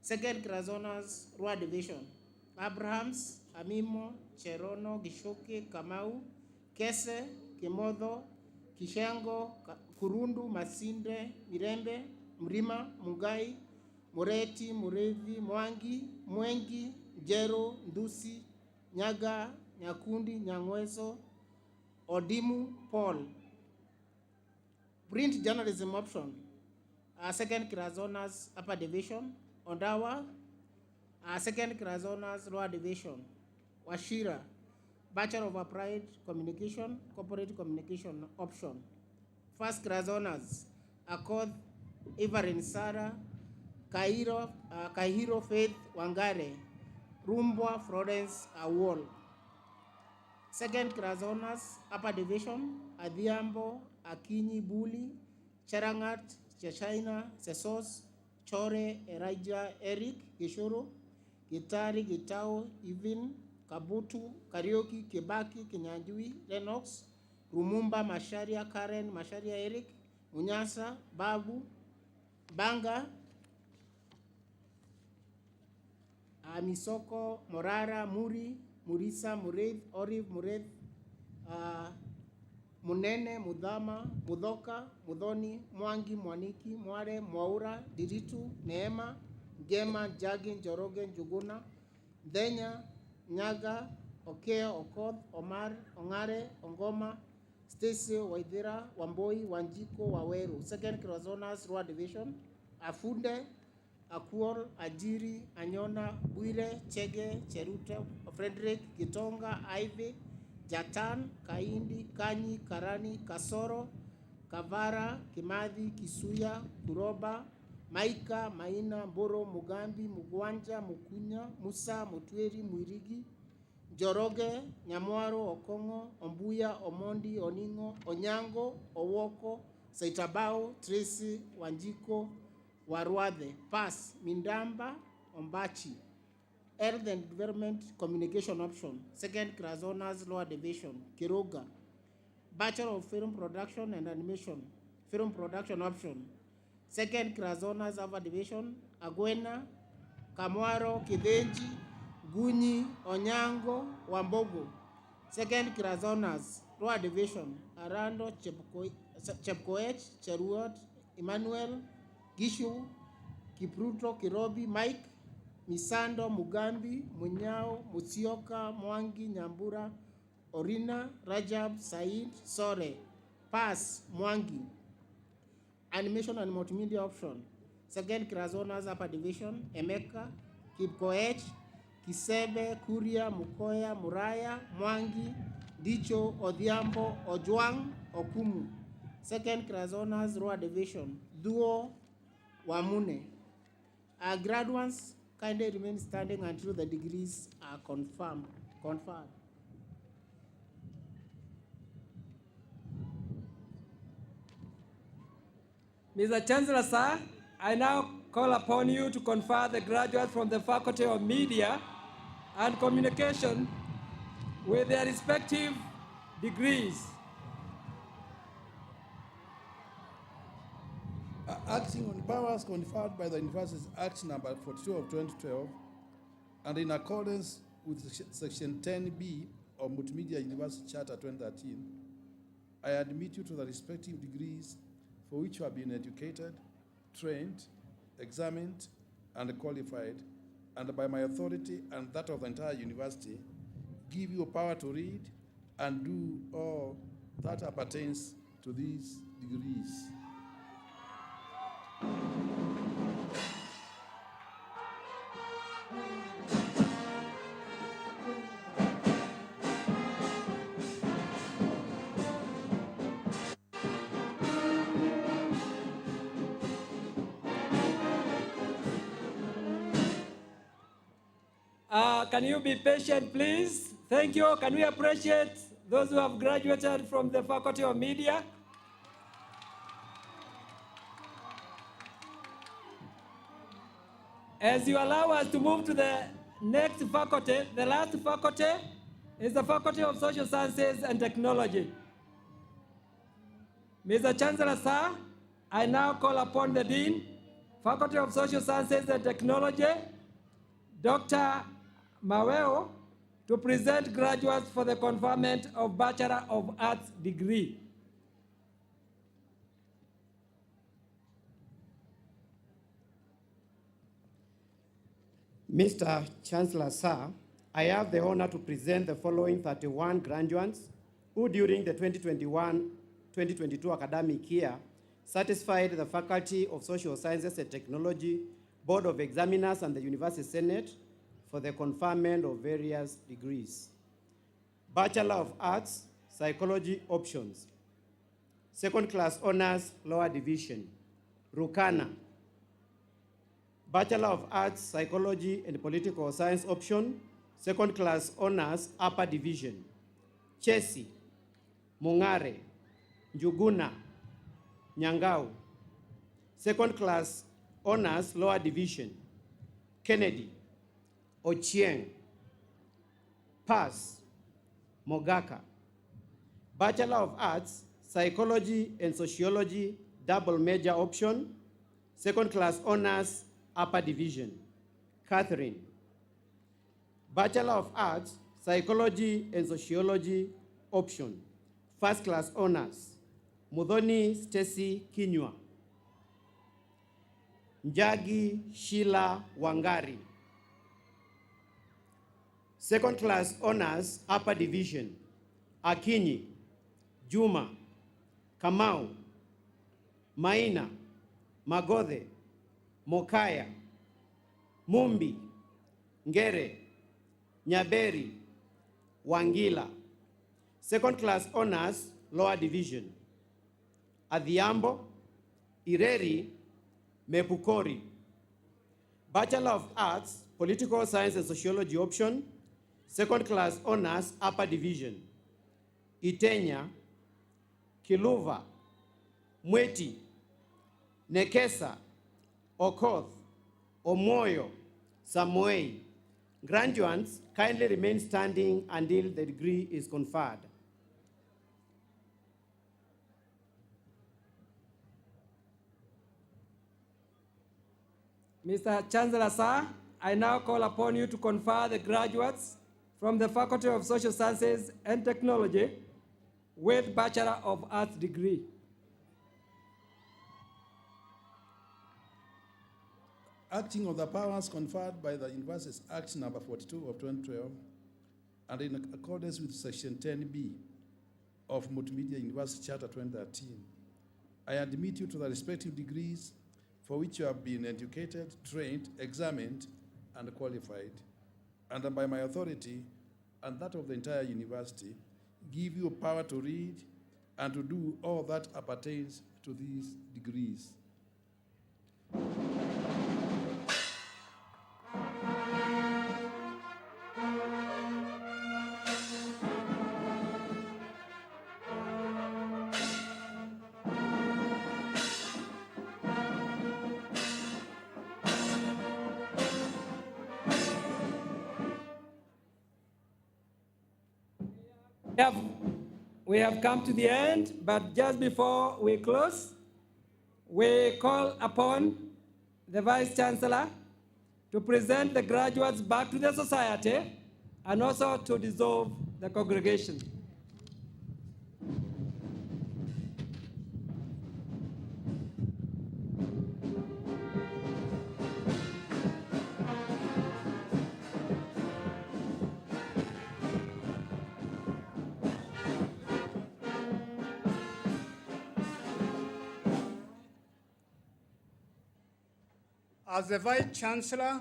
Second class honors, Rua Division, Abrahams, Amimo, Cherono, Gishoke, Kamau, Kese, Kimodho, Kishango, Kurundu, Masinde, Mirembe, Mrima, Mugai, Mureti, Murevi, Mwangi, Mwengi, Jero, Ndusi, Nyaga, Nyakundi, Nyangweso, Odimu, Paul. Print journalism option, second class honors, upper division, Ondawa, second class honors, lower division, Washira, Bachelor of Applied Communication, Corporate Communication option. First class honors, Akoth Ivarin Sara, Kahiro Faith Wangare, Rumbwa Florence Awol. Second class honors, upper division, Adhiambo, Akinyi Buli, Charangat, Cheshaina, Sesos, Chore, Elijah, Eric, Gishoro, Gitari, Gitao, Ivin, Kabutu, Karaoke, Kibaki, Kinyanjui, Lennox, Rumumba, Masharia, Karen, Masharia, Eric, Munyasa, Babu, Banga, Misoko, Morara, Muri, Murisa, Mureith, Oriv, Mureith, Munene, Mudhama, Mudhoka, Mudhoni, Mwangi, Mwaniki, Mware, Mwaura, Diritu, Neema, Gema, Jagin, Jorogen, Juguna, Denya, Nyaga, Okea, Okoth, Omar, Ongare, Ongoma, Stacy, Waithira, Wamboi, Wanjiko, Waweru. Second class honors, Rua Division, Afunde, Akuol, Ajiri, Anyona, Buire, Chege, Cheruta, Frederick, Gitonga, Ivy, Jatan, Kaindi, Kanyi, Karani, Kasoro, Kavara, Kimathi, Kisuya, Kuroba, Maika, Maina, Mboro, Mugambi, Mugwanja, Mukunya, Musa, Mutweri, Mwirigi, Joroge, Nyamwaro, Okongo, Ombuya, Omondi, Oningo, Onyango, Owoko, Saitabao, Tracy, Wanjiko, Warwade, pass. Mindamba, Ombachi, Health and Development Communication option, second class honors lower division, Kiruga, Bachelor of Film Production and Animation, film production option, second class honors upper division, Agwena, Kamwaro, Kidenji, Gunyi, Onyango, Wambogo, second class honors lower division, Arando, Chepkoech, Cheruot, Emmanuel, Gishu, Kipruto, Kirobi, Mike, Misando, Mugambi, Munyao, Musioka, Mwangi, Nyambura, Orina, Rajab, Said, Sore, Pass, Mwangi. Animation and multimedia option. Second class honors upper division, Emeka, Kipkoech, Kisebe, Kuria, Mukoya, Muraya, Mwangi, Dicho, Odhiambo, Ojwang, Okumu. Second class honors lower division, Duo, Wamune. Our graduates kindly remain standing until the degrees are conferred. Mr. Chancellor, sir, I now call upon you to confer the graduates from the Faculty of Media and Communication with their respective degrees. Acting on powers conferred by the Universities Act number 42 of 2012, and in accordance with Section 10B of Multimedia University Charter 2013, I admit you to the respective degrees for which you have been educated, trained, examined, and qualified, and by my authority and that of the entire university, give you power to read and do all that appertains to these degrees. Can you be patient, please? Thank you. Can we appreciate those who have graduated from the Faculty of Media? As you allow us to move to the next faculty, the last faculty is the Faculty of Social Sciences and Technology. Mr. Chancellor, sir, I now call upon the Dean, Faculty of Social Sciences and Technology, Dr. Maweo, to present graduates for the conferment of Bachelor of Arts degree. Mr. Chancellor, sir, I have the honor to present the following 31 graduates who during the 2021-2022 academic year satisfied the Faculty of Social Sciences and Technology, Board of Examiners, and the University Senate for the conferment of various degrees. Bachelor of Arts, Psychology options. Second class honors, lower division. Rukana. Bachelor of Arts, Psychology and Political Science option. Second class honors, upper division. Chesi, Mungare, Njuguna, Nyangau. Second class honors, lower division. Kennedy, Ochieng, Pass, Mogaka. Bachelor of Arts, Psychology and Sociology, double major option. Second class honors, upper division. Catherine. Bachelor of Arts, Psychology and Sociology option. First class honors. Mudhoni Stacy Kinywa. Njagi Sheila Wangari. Second class honors, upper division. Akinyi, Juma, Kamau, Maina, Magodhe, Mokaya, Mumbi, Ngere, Nyaberi, Wangila. Second class honors, lower division. Adhiambo, Ireri, Mepukori. Bachelor of Arts, Political Science and Sociology option. Second class honors, upper division. Itenya, Kiluva, Mweti, Nekesa, Okoth, Omoyo, Samoei. Graduates, kindly remain standing until the degree is conferred. Mr. Chancellor, sir, I now call upon you to confer the graduates from the Faculty of Social Sciences and Technology with Bachelor of Arts degree. Acting on the powers conferred by the Universities Act number 42 of 2012, and in accordance with Section 10B of Multimedia University Charter 2013, I admit you to the respective degrees for which you have been educated, trained, examined, and qualified, and by my authority and that of the entire university, give you power to read and to do all that appertains to these degrees. We have come to the end, but just before we close, we call upon the Vice Chancellor to present the graduates back to the society and also to dissolve the congregation. As the Vice Chancellor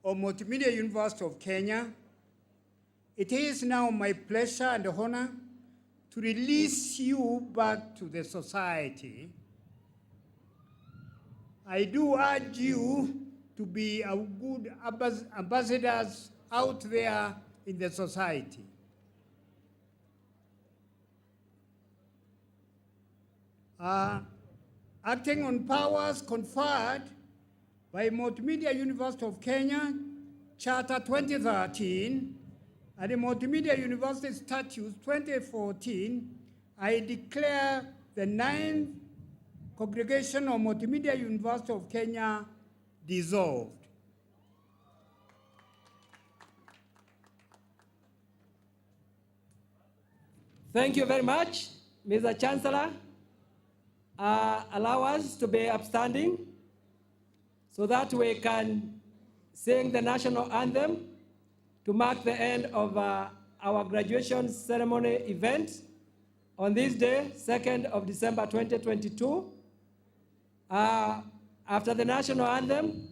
of Multimedia University of Kenya, it is now my pleasure and honor to release you back to the society. I do urge you to be a good ambassadors out there in the society. Acting on powers conferred by Multimedia University of Kenya, Charter 2013, and the Multimedia University Statutes 2014, I declare the 9th Congregation of Multimedia University of Kenya dissolved. Thank you very much, Mr. Chancellor. Allow us to be upstanding so that we can sing the national anthem to mark the end of our graduation ceremony event on this day, 2nd of December 2022. After the national anthem,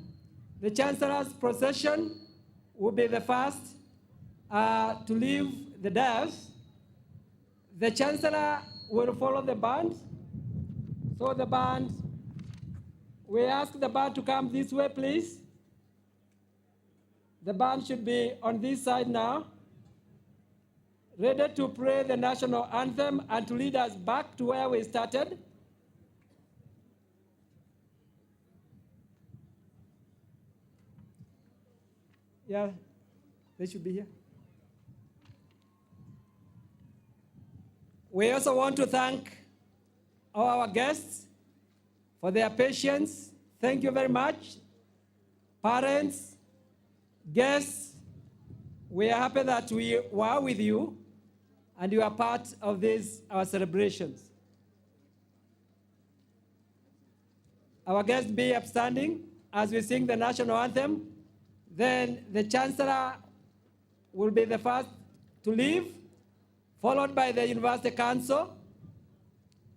the Chancellor's procession will be the first to leave the dais. The Chancellor will follow the band. So the band, we ask the band to come this way, please. The band should be on this side now, ready to pray the national anthem and to lead us back to where we started. Yeah, they should be here. We also want to thank all our guests for their patience. Thank you very much. Parents, guests, we are happy that we were with you and you are part of these, our celebrations. Our guests be upstanding as we sing the national anthem. Then the Chancellor will be the first to leave, followed by the University Council,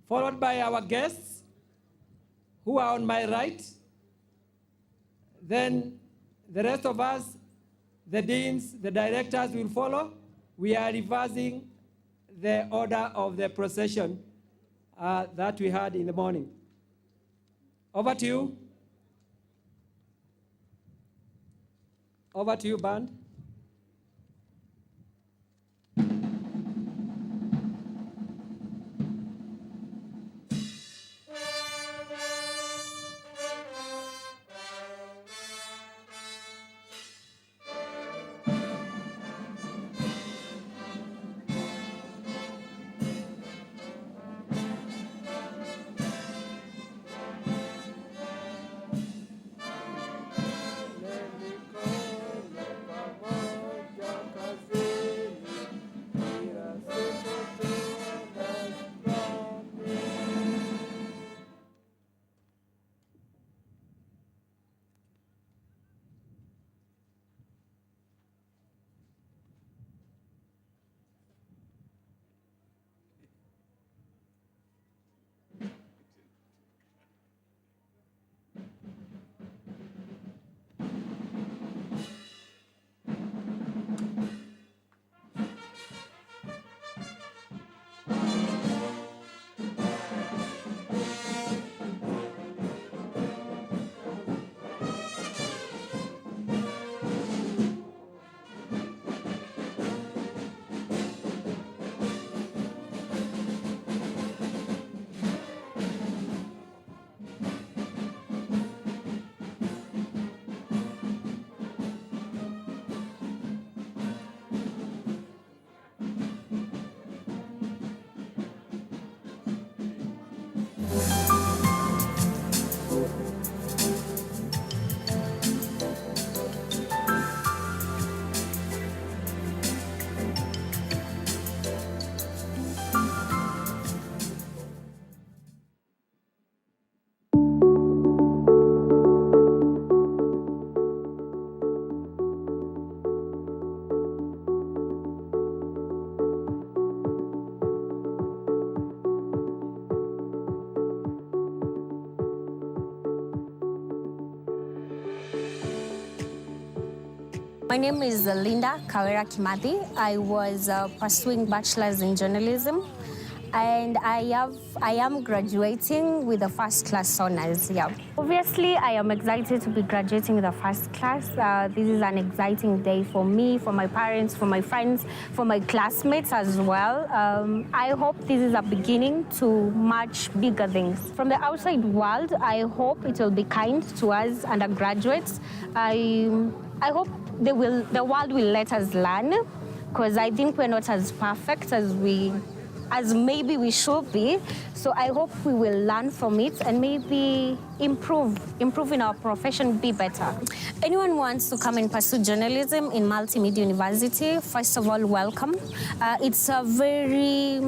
followed by our guests, who are on my right. Then the rest of us, the deans, the directors will follow. We are reversing the order of the procession that we had in the morning. Over to you. Over to you, band. My name is Linda Kawera Kimathi. I was pursuing bachelor's in journalism, and I am graduating with a first class honors. Yeah. Obviously, I am excited to be graduating with a first class. This is an exciting day for me, for my parents, for my friends, for my classmates as well. I hope this is a beginning to much bigger things. From the outside world, I hope it will be kind to us undergraduates. I hope the world will let us learn, because I think we're not as perfect as maybe we should be. So I hope we will learn from it and maybe improve in our profession, be better. Anyone who wants to come and pursue journalism in Multimedia University, first of all, welcome. It's a very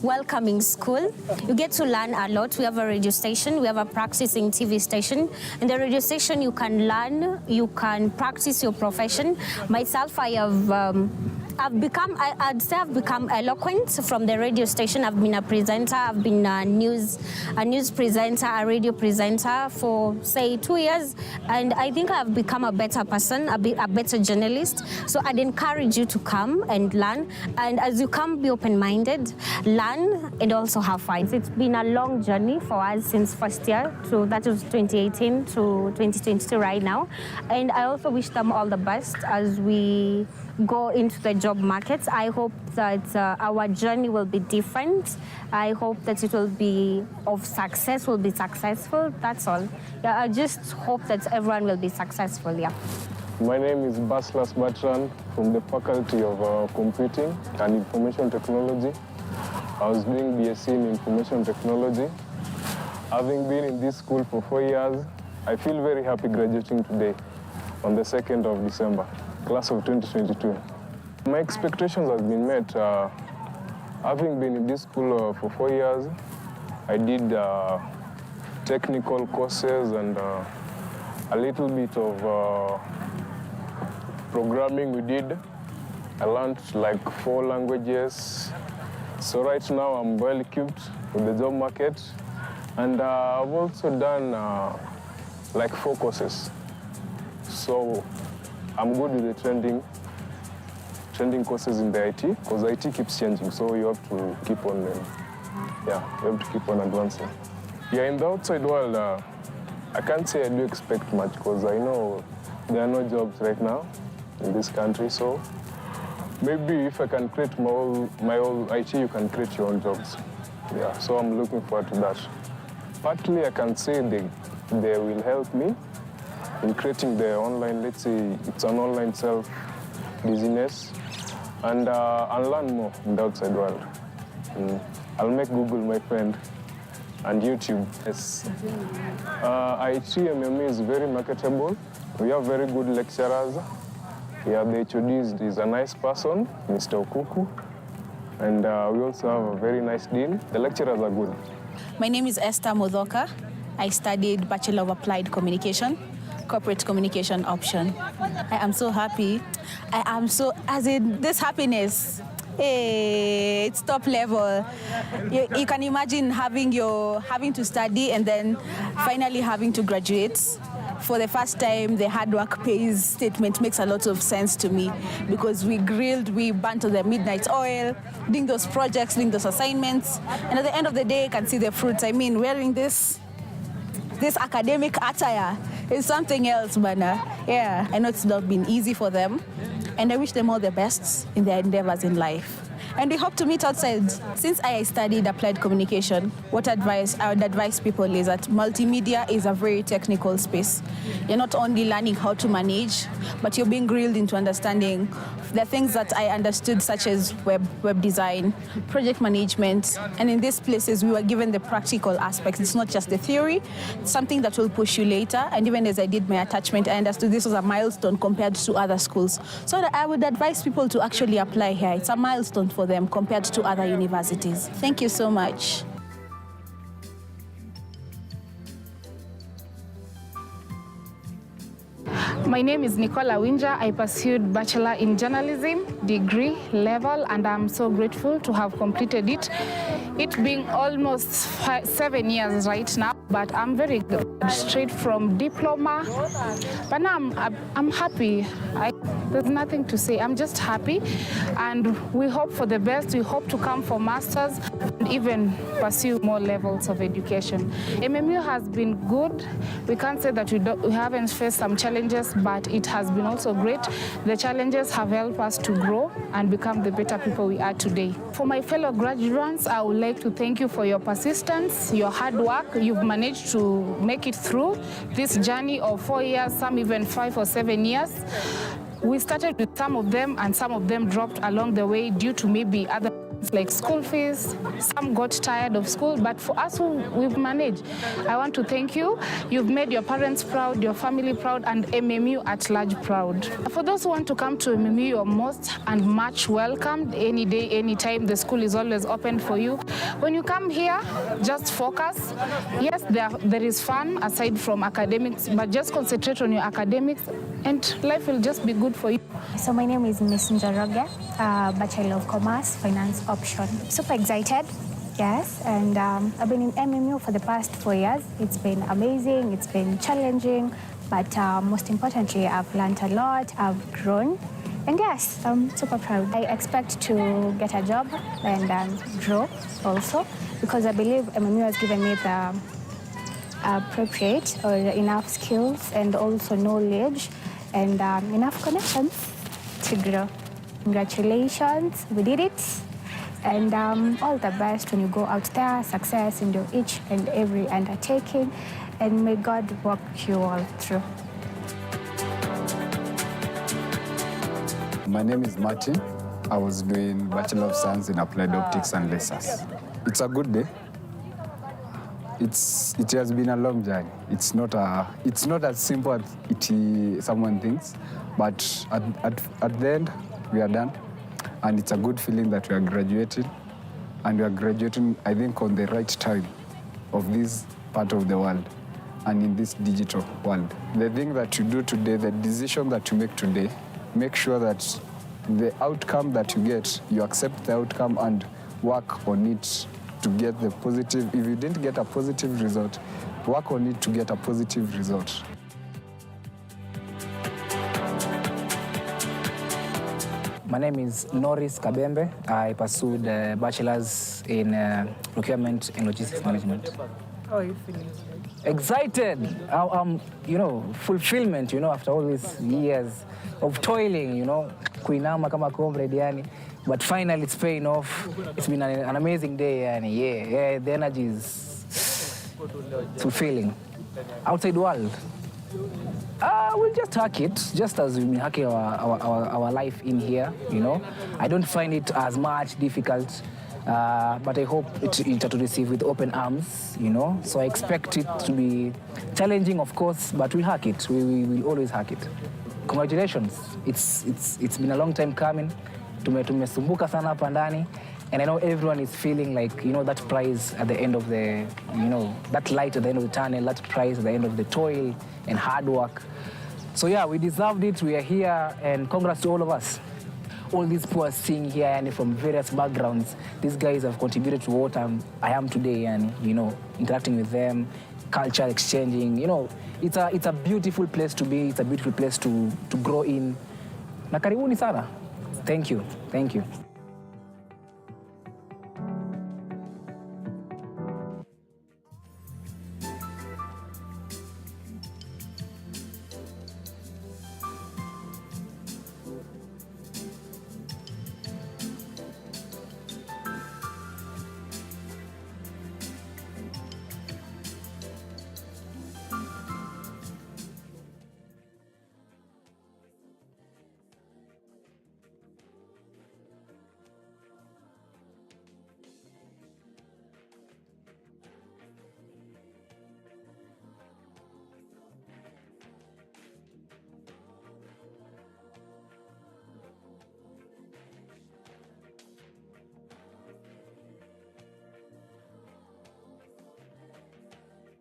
welcoming school. You get to learn a lot. We have a radio station, we have a practicing TV station. In the radio station, you can learn, you can practice your profession. Myself, I'd say I've become eloquent from the radio station. I've been a presenter, I've been a news presenter, a radio presenter for, say, 2 years. And I think I've become a better person, a better journalist. So I'd encourage you to come and learn. And as you come, be open-minded, learn, and also have fun. It's been a long journey for us since first year, so that was 2018 to 2022 right now. And I also wish them all the best as we go into the job markets. I hope that our journey will be different. I hope that it will be of success, will be successful. That's all. Yeah, I just hope that everyone will be successful, yeah. My name is Basilas Batran from the Faculty of Computing and Information Technology. I was doing BSc in Information Technology. Having been in this school for 4 years, I feel very happy graduating today on the 2nd of December. Class of 2022. My expectations have been met. Having been in this school for 4 years, I did technical courses and a little bit of programming we did. I learned like 4 languages. So right now I'm well equipped with the job market. And I've also done like 4 courses. So I'm good with the trending courses in the IT, because IT keeps changing, so you have to keep on, you have to keep on advancing. Yeah, in the outside world, I can't say I do expect much, because I know there are no jobs right now in this country, so maybe if I can create my own IT, you can create your own jobs. Yeah, so I'm looking forward to that. Partly, I can say they will help me in creating the online, let's say it's an online self-business, and I'll learn more in the outside world. I'll make Google my friend, and YouTube. Yes. IT MME is very marketable. We have very good lecturers. Yeah, the HOD is a nice person, Mr. Okuku, and we also have a very nice dean. The lecturers are good. My name is Esther Modhoka. I studied Bachelor of Applied Communication, Corporate Communication option. I am so happy. As in this happiness, hey, it's top level. You can imagine having to study and then finally having to graduate. For the first time, the hard work pays statement makes a lot of sense to me, because we grilled, we burnt to the midnight oil, doing those projects, doing those assignments, and at the end of the day, I can see the fruits. I mean, wearing this academic attire is something else, man. Yeah, I know it's not been easy for them, and I wish them all the best in their endeavors in life. And we hope to meet outside. Since I studied applied communication, what advice I would advise people is that multimedia is a very technical space. You're not only learning how to manage, but you're being grilled into understanding the things that I understood, such as web design, project management. And in these places, we were given the practical aspects. It's not just the theory, it's something that will push you later. And even as I did my attachment, I understood this was a milestone compared to other schools. So I would advise people to actually apply here. It's a milestone for them compared to other universities. Thank you so much. My name is Nicola Winja. I pursued Bachelor in Journalism, degree level, and I'm so grateful to have completed it. it being almost 7 years right now, but I'm very good, straight from diploma. But now I'm happy. There's nothing to say. I'm just happy, and we hope for the best. We hope to come for masters and even pursue more levels of education. MMU has been good. We can't say that we haven't faced some challenges, but it has been also great. The challenges have helped us to grow and become the better people we are today. For my fellow graduates, I would like to thank you for your persistence, your hard work. You've managed to make it through this journey of 4 years, some even 5 or 7 years. We started with some of them, and some of them dropped along the way due to maybe other things like school fees. Some got tired of school, but for us, we've managed. I want to thank you. You've made your parents proud, your family proud, and MMU at large proud. For those who want to come to MMU, you're most and much welcomed. Any day, any time, the school is always open for you. When you come here, just focus. Yes, there is fun aside from academics, but just concentrate on your academics, and life will just be good for you. So my name is Miss Njoroge, Bachelor of Commerce, Finance option. Super excited, yes, and I've been in MMU for the past 4 years. It's been amazing, it's been challenging, but most importantly, I've learned a lot, I've grown, and yes, I'm super proud. I expect to get a job and grow also, because I believe MMU has given me the appropriate or enough skills and also knowledge and enough connections to grow. Congratulations, we did it. And all the best when you go out there, success in your each and every undertaking, and may God walk you all through. My name is Martin. I was doing Bachelor of Science in Applied Optics and Lasers. It's a good day. It has been a long journey. It's not as simple as someone thinks, but at the end, we are done. And it's a good feeling that we are graduating. And we are graduating, I think, on the right time of this part of the world and in this digital world. The thing that you do today, the decision that you make today, make sure that the outcome that you get, you accept the outcome and work on it to get the positive. If you didn't get a positive result, work on it to get a positive result. My name is Norris Kabembe. I pursued a bachelor's in procurement and logistics management. How are you feeling? Excited. Fulfillment, after all these years of toiling, kuinama kama comrade yani. But finally it's paying off. It's been an amazing day yani. Yeah, the energy is fulfilling. Outside world, we'll just hack it, just as we've been hacking our life in here, I don't find it as much difficult, but I hope it to receive with open arms, So I expect it to be challenging, of course, but we'll hack it. We will always hack it. Congratulations. It's been a long time coming. Tumesumbuka sana hapa ndani. And I know everyone is feeling like, that prize at the end of the, that light at the end of the tunnel, that prize at the end of the toil and hard work. So yeah, we deserved it, we are here, and congrats to all of us. All these poor seeing here and from various backgrounds, these guys have contributed to what I am today, and interacting with them, culture exchanging, it's a beautiful place to be, it's a beautiful place to grow in. Na karibuni sana. Thank you.